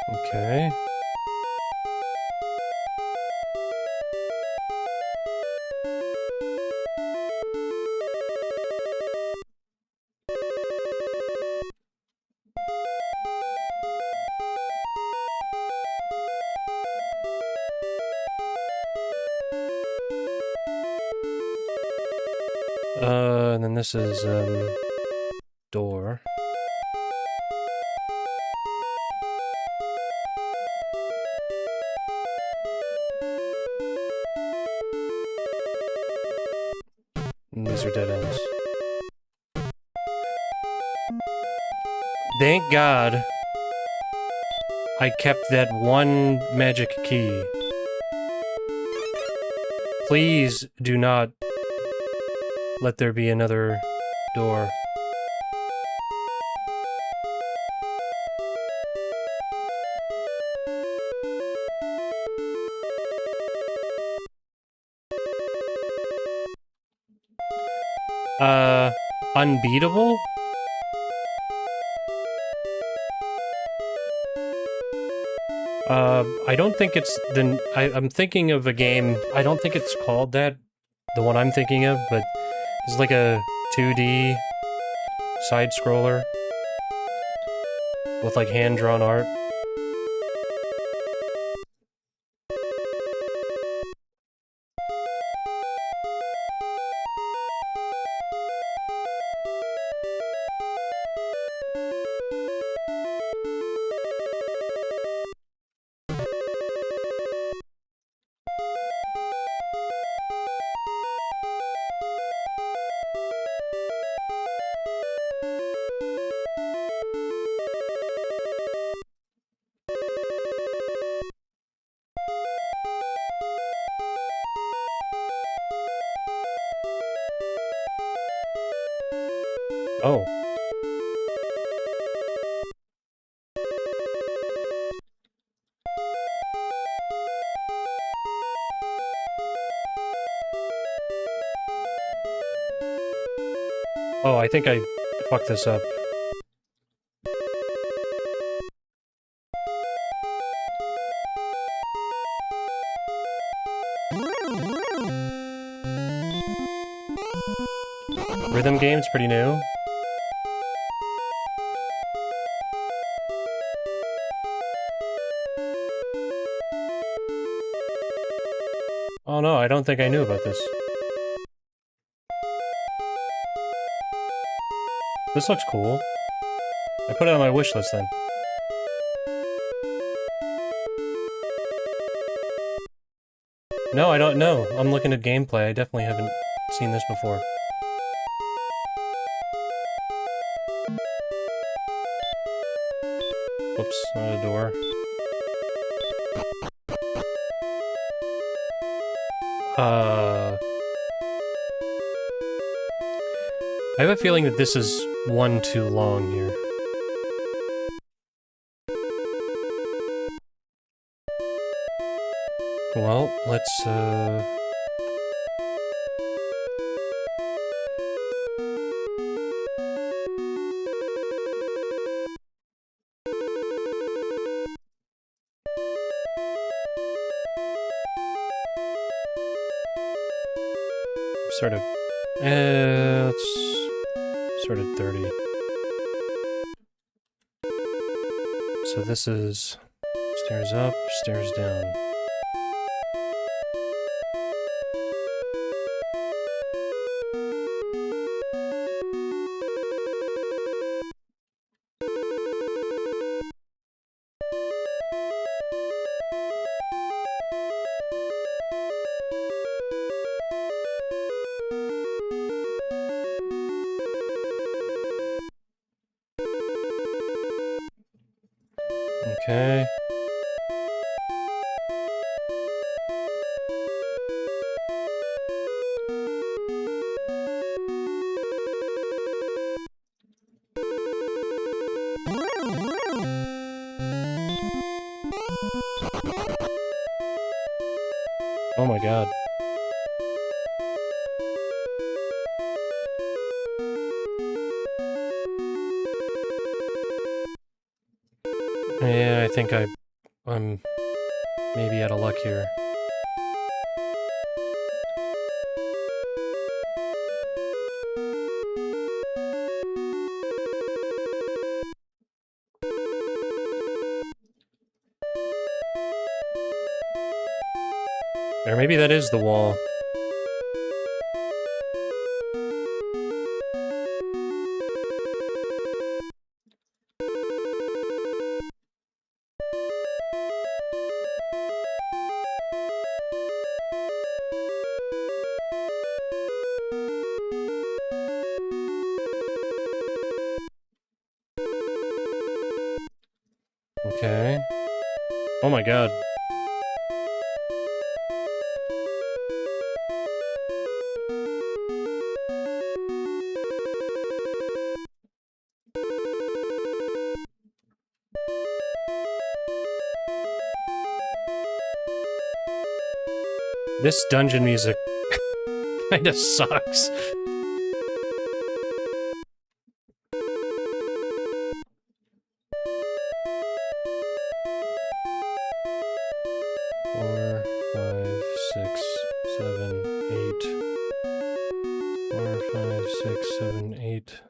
Okay. And then this is, door. And these are dead ends. Thank God I kept that one magic key. Please do not let there be another door. Unbeatable? I don't think it's the... I'm thinking of a game... I don't think it's called that, the one I'm thinking of, but it's like a 2D side-scroller with, like, hand-drawn art. Oh. Oh, I think I fucked this up. Rhythm game's pretty new. Oh no, I don't think I knew about this. This looks cool. I put it on my wish list then. No, I don't know. I'm looking at gameplay. I definitely haven't seen this before. Whoops, not a door. I have a feeling that this is one too long here. Well, let's, sort of... let's... sort of 30. So this is... stairs up, stairs down. Okay. Oh my god. Yeah, I think I'm maybe out of luck here. Or maybe that is the wall. Okay. Oh my god. This dungeon music kinda sucks. Four, five, six, seven, eight. 4, 5, 6, 7, 8.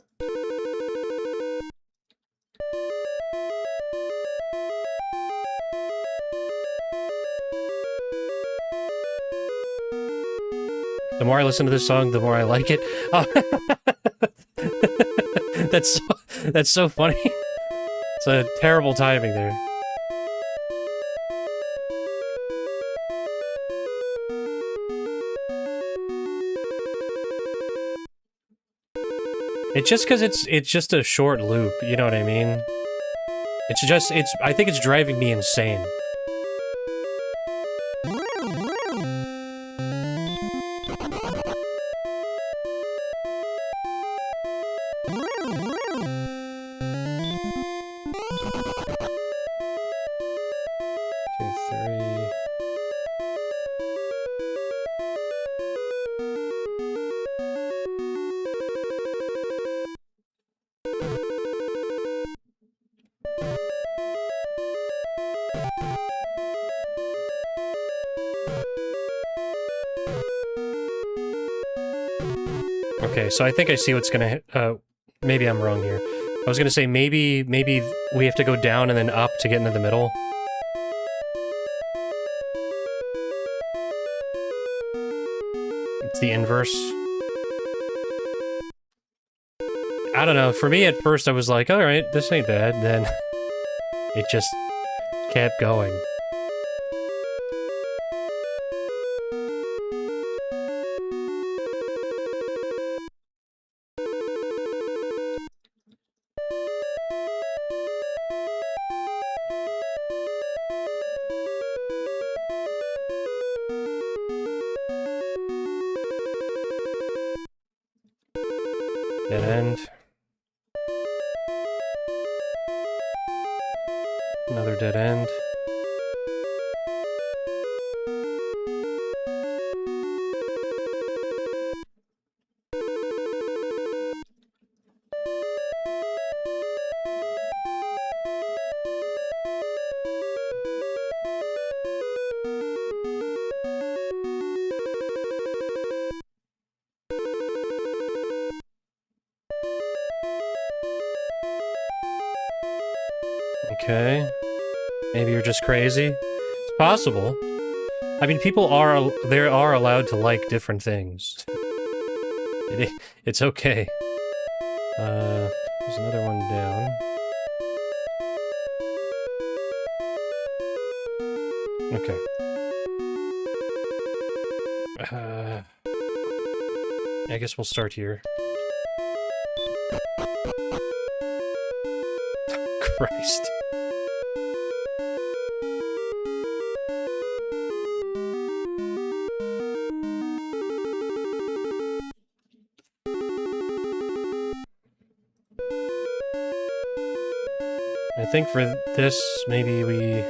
The more I listen to this song, the more I like it. Oh. That's so funny. It's a terrible timing there. It's just because it's just a short loop, you know what I mean? I think it's driving me insane. Okay, so I think I see what's gonna maybe I'm wrong here. I was gonna say maybe we have to go down and then up to get into the middle. It's the inverse. I don't know, for me at first I was like, alright, this ain't bad, then it just kept going. Dead end. Another dead end. Okay. Maybe you're just crazy. It's possible. I mean, people are allowed to like different things. It's okay. There's another one down. Okay. I guess we'll start here. Christ. I think for this, maybe we...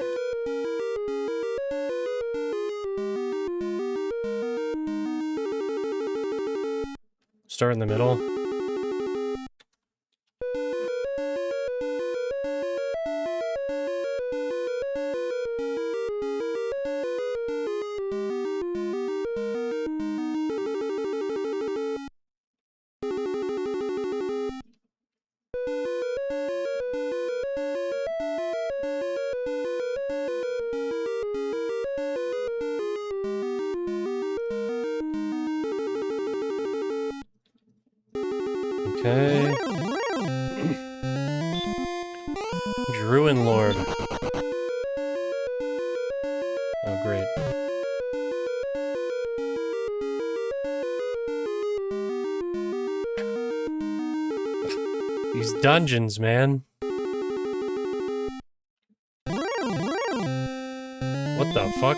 start in the middle. Okay. Druin Lord. Oh, great. These dungeons, man. What the fuck?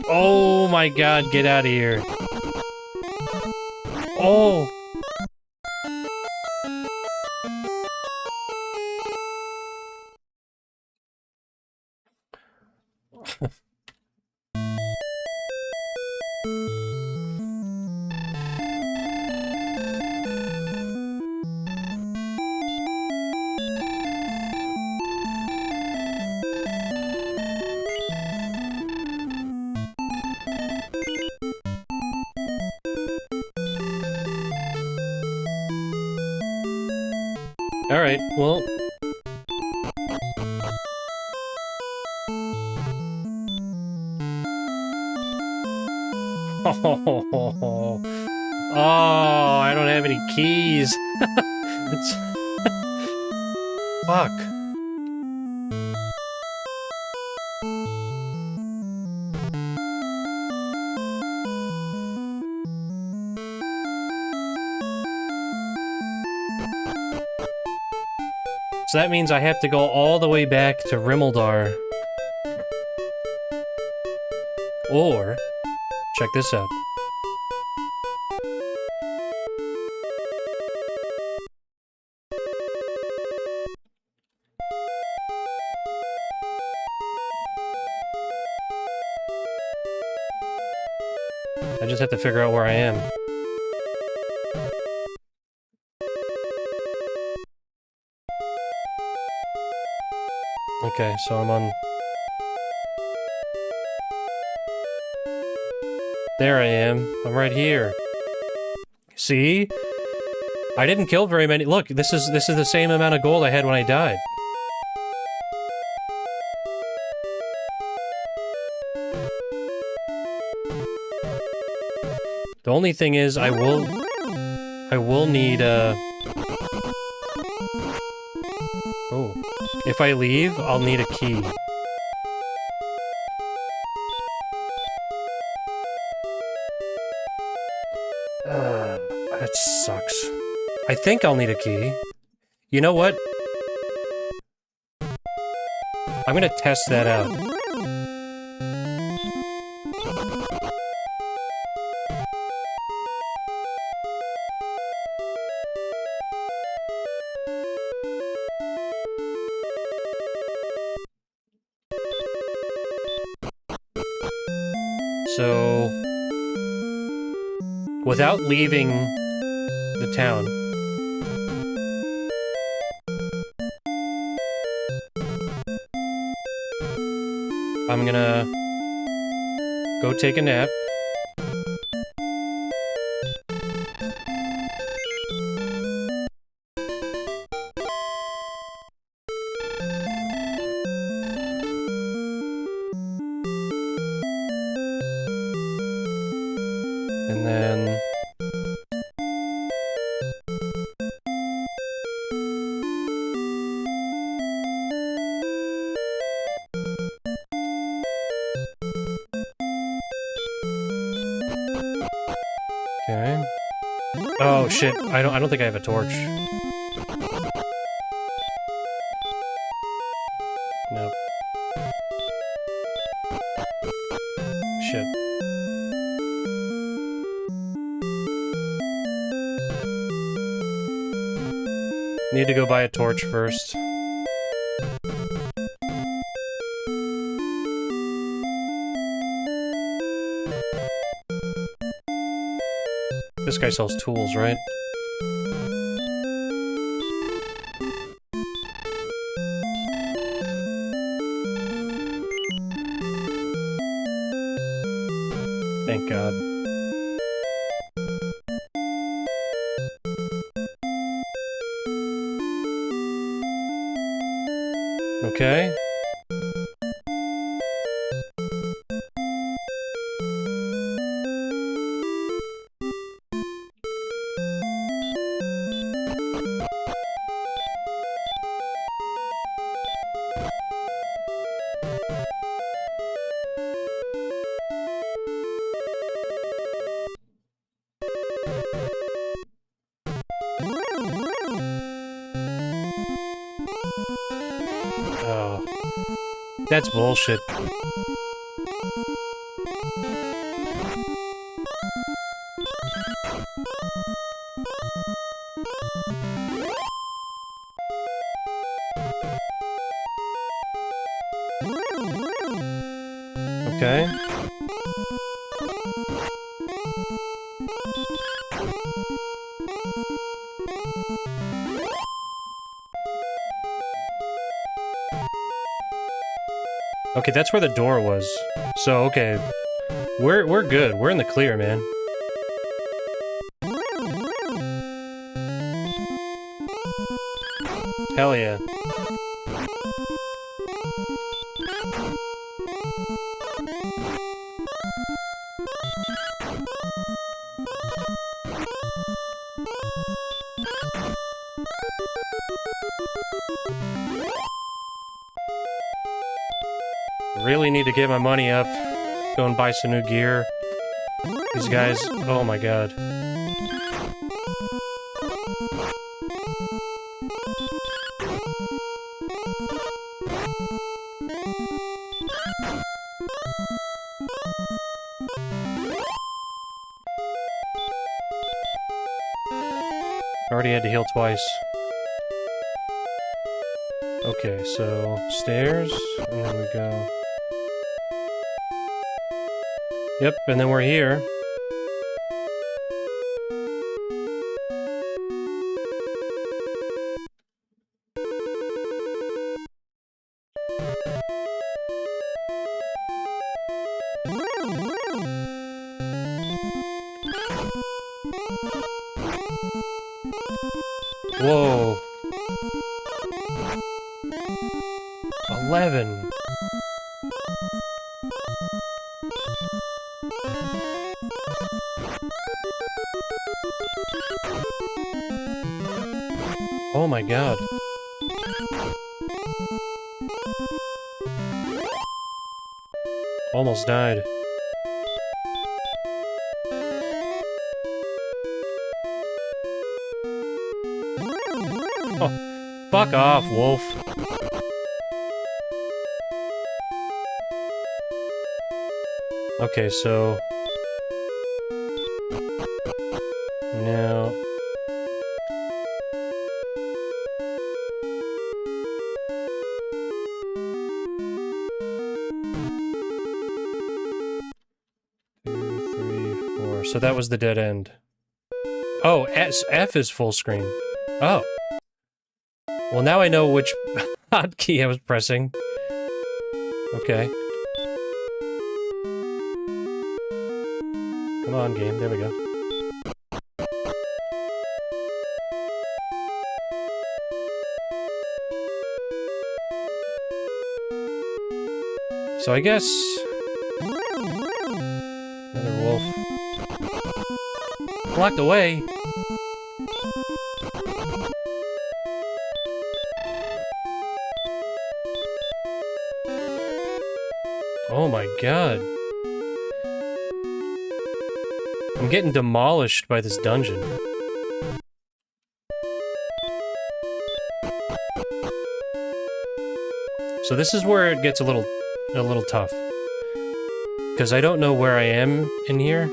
Oh my god, get out of here. Oh! Alright, well... Oh, I don't have any keys. It's... Fuck. So that means I have to go all the way back to Rimmeldar. Or, check this out. I just have to figure out where I am. Okay, so I'm on... There I am. I'm right here. See? I didn't kill very many- look, this is the same amount of gold I had when I died. The only thing is, I will need, oh. If I leave, I'll need a key. That sucks. I think I'll need a key. You know what? I'm gonna test that out. So, without leaving the town, I'm gonna go take a nap. And then... Okay. Oh shit, I don't think I have a torch. Nope. Shit. Need to go buy a torch first. This guy sells tools, right? Thank God. Okay. Oh. That's bullshit. Okay. Okay, that's where the door was. So, okay. We're good. We're in the clear, man. Hell yeah. Really need to get my money up. Go and buy some new gear. These guys, oh my god. Already had to heal twice. Okay, so stairs, and then we go. Yep, and then we're here. Whoa. 11. Oh my god. Almost died. Oh, fuck off, wolf. Okay, so... now... So that was the dead end. Oh, F is full screen. Oh. Well, now I know which hotkey I was pressing. Okay. Come on, game. There we go. So I guess... another wolf. Blocked away. Oh my god. I'm getting demolished by this dungeon. So this is where it gets a little tough. Because I don't know where I am in here.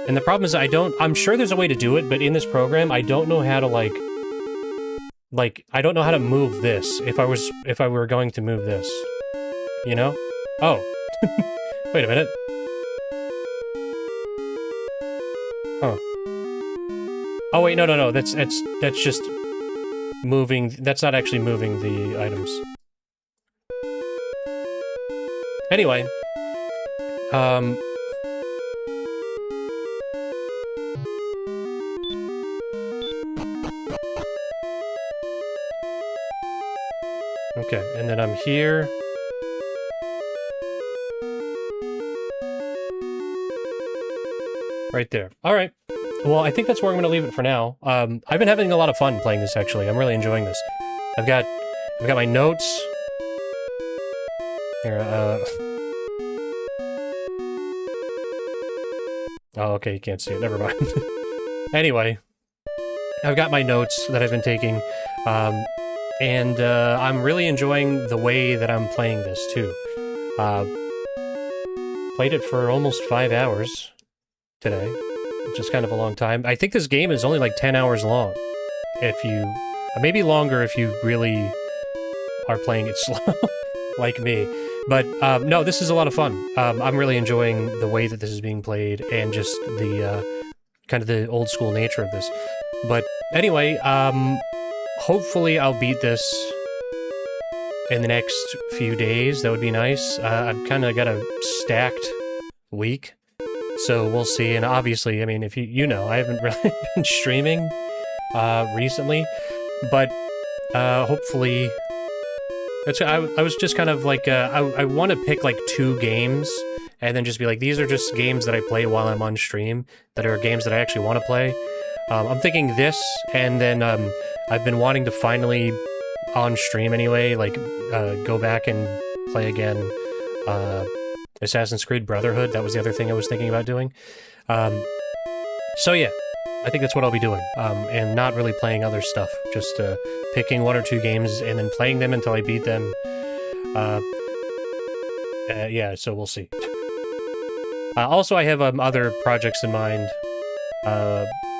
And the problem is I'm sure there's a way to do it, but in this program, I don't know how to, like, I don't know how to move this, if I were going to move this. You know? Oh. Wait a minute. Huh. Oh wait, no, that's just moving, that's not actually moving the items. Anyway. Okay, and then I'm here. Right there. Alright. Well, I think that's where I'm going to leave it for now. I've been having a lot of fun playing this, actually. I'm really enjoying this. I've got my notes. Here, oh, okay, you can't see it. Never mind. Anyway, I've got my notes that I've been taking, and I'm really enjoying the way that I'm playing this, too. Played it for almost 5 hours today, which is kind of a long time. I think this game is only like 10 hours long, if you... maybe longer if you really are playing it slow, like me. But, no, this is a lot of fun. I'm really enjoying the way that this is being played, and just the, kind of the old-school nature of this. But, anyway, hopefully I'll beat this in the next few days. That would be nice. I've kind of got a stacked week, so we'll see. And obviously, I mean, if you know, I haven't really been streaming recently, but hopefully, I was just kind of like I want to pick like 2 games and then just be like, these are just games that I play while I'm on stream that are games that I actually want to play. I'm thinking this, and then I've been wanting to finally, on stream anyway, like go back and play again Assassin's Creed Brotherhood. That was the other thing I was thinking about doing. So yeah, I think that's what I'll be doing, and not really playing other stuff, just picking 1 or 2 games and then playing them until I beat them. Yeah, so we'll see. Also, I have other projects in mind.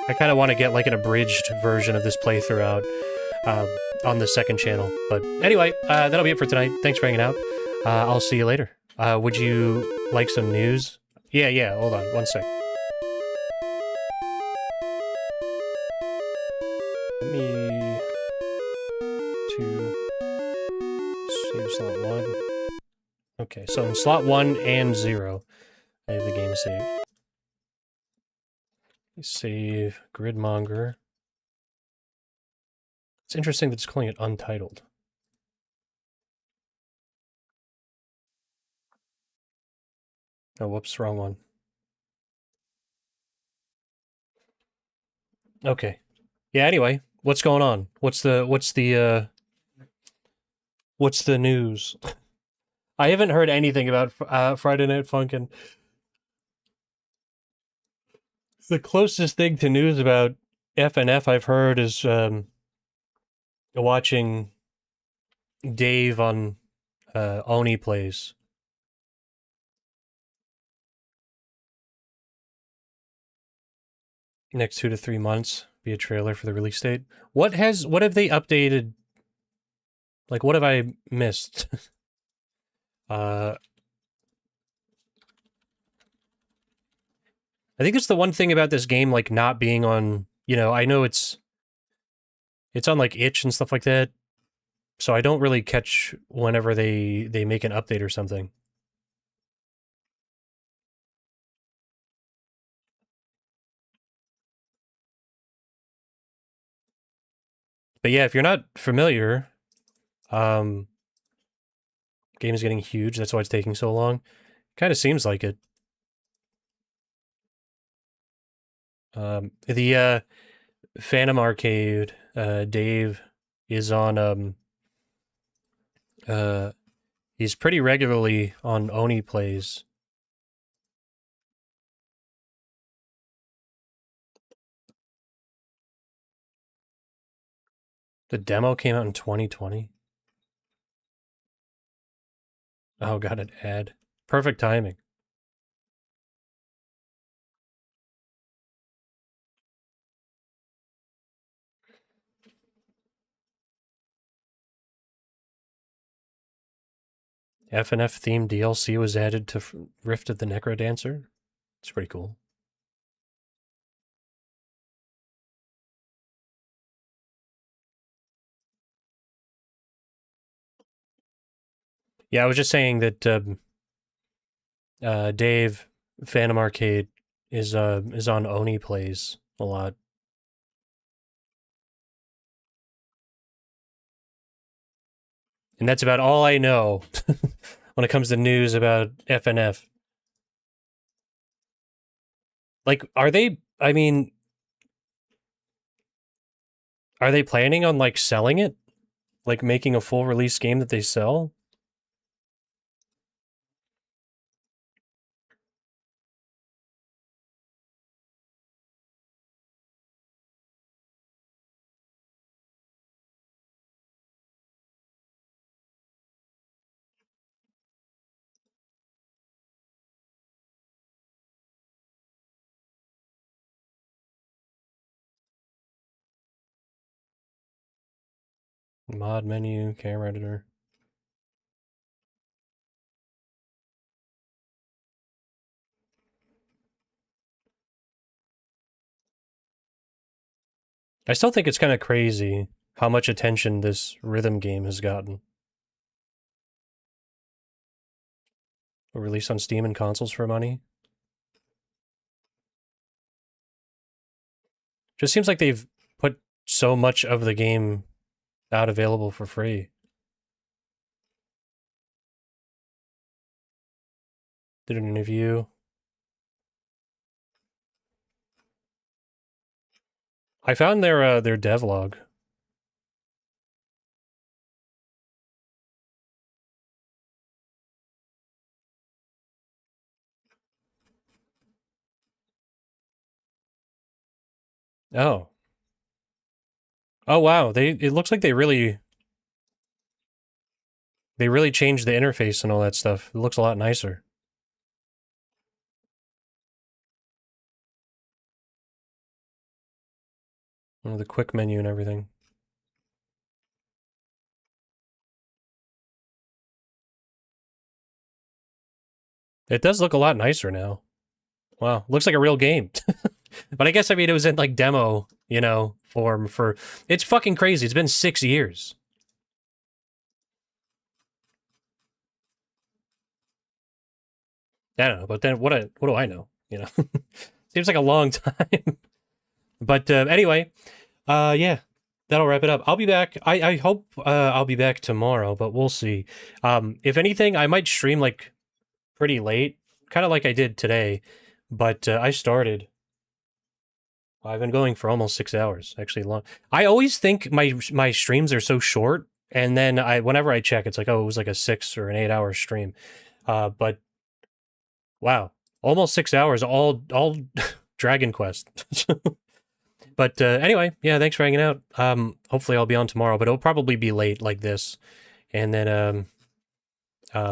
I kind of want to get like an abridged version of this playthrough out on the second channel. But anyway, that'll be it for tonight. Thanks for hanging out. I'll see you later. Would you like some news? Yeah, hold on, 1 sec. Let me... to... save slot 1. Okay, so in slot 1 and 0, I have the game saved. Save Gridmonger. It's interesting that it's calling it Untitled. Oh, whoops, wrong one. Okay. Yeah, anyway, what's going on? What's the news? I haven't heard anything about Friday Night Funkin'. The closest thing to news about FNF I've heard is watching Dave on Oni Plays. Next 2 to 3 months, be a trailer for the release date. What have they updated? Like, what have I missed? I think it's the one thing about this game, like, not being on, you know, I know it's on, like, itch and stuff like that, so I don't really catch whenever they make an update or something. But yeah, if you're not familiar, game is getting huge, that's why it's taking so long. Kind of seems like it. The Phantom Arcade, Dave is on he's pretty regularly on Oni Plays. The demo came out in 2020. Oh, got an ad. Perfect timing. FNF themed DLC was added to Rift of the Necrodancer. It's pretty cool. Yeah, I was just saying that Dave Phantom Arcade is on Oni Plays a lot. And that's about all I know when it comes to news about FNF. Like, are they planning on, like, selling it? Like, making a full release game that they sell? Mod menu, camera editor. I still think it's kind of crazy how much attention this rhythm game has gotten. Released on Steam and consoles for money. Just seems like they've put so much of the game out available for free. Did an interview. I found their devlog. Oh. Oh wow, it looks like they really changed the interface and all that stuff. It looks a lot nicer. The quick menu and everything. It does look a lot nicer now. Wow, looks like a real game. But I guess, I mean, it was in, like, demo, you know, form for... It's fucking crazy. It's been 6 years. I don't know, but then what do I know, you know? Seems like a long time. But anyway, yeah, that'll wrap it up. I'll be back. I hope I'll be back tomorrow, but we'll see. If anything, I might stream, like, pretty late, kind of like I did today, but I started... I've been going for almost 6 hours, actually long. I always think my streams are so short, and then whenever I check, it's like, oh, it was like a 6 or an 8 hour stream. But wow, almost 6 hours, all Dragon Quest. But anyway, yeah, thanks for hanging out. Hopefully I'll be on tomorrow, but it'll probably be late like this, and then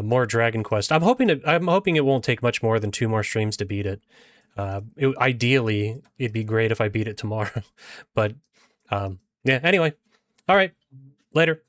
more Dragon Quest. I'm hoping it won't take much more than 2 more streams to beat it. Ideally, it'd be great if I beat it tomorrow. But yeah, anyway. All right. Later.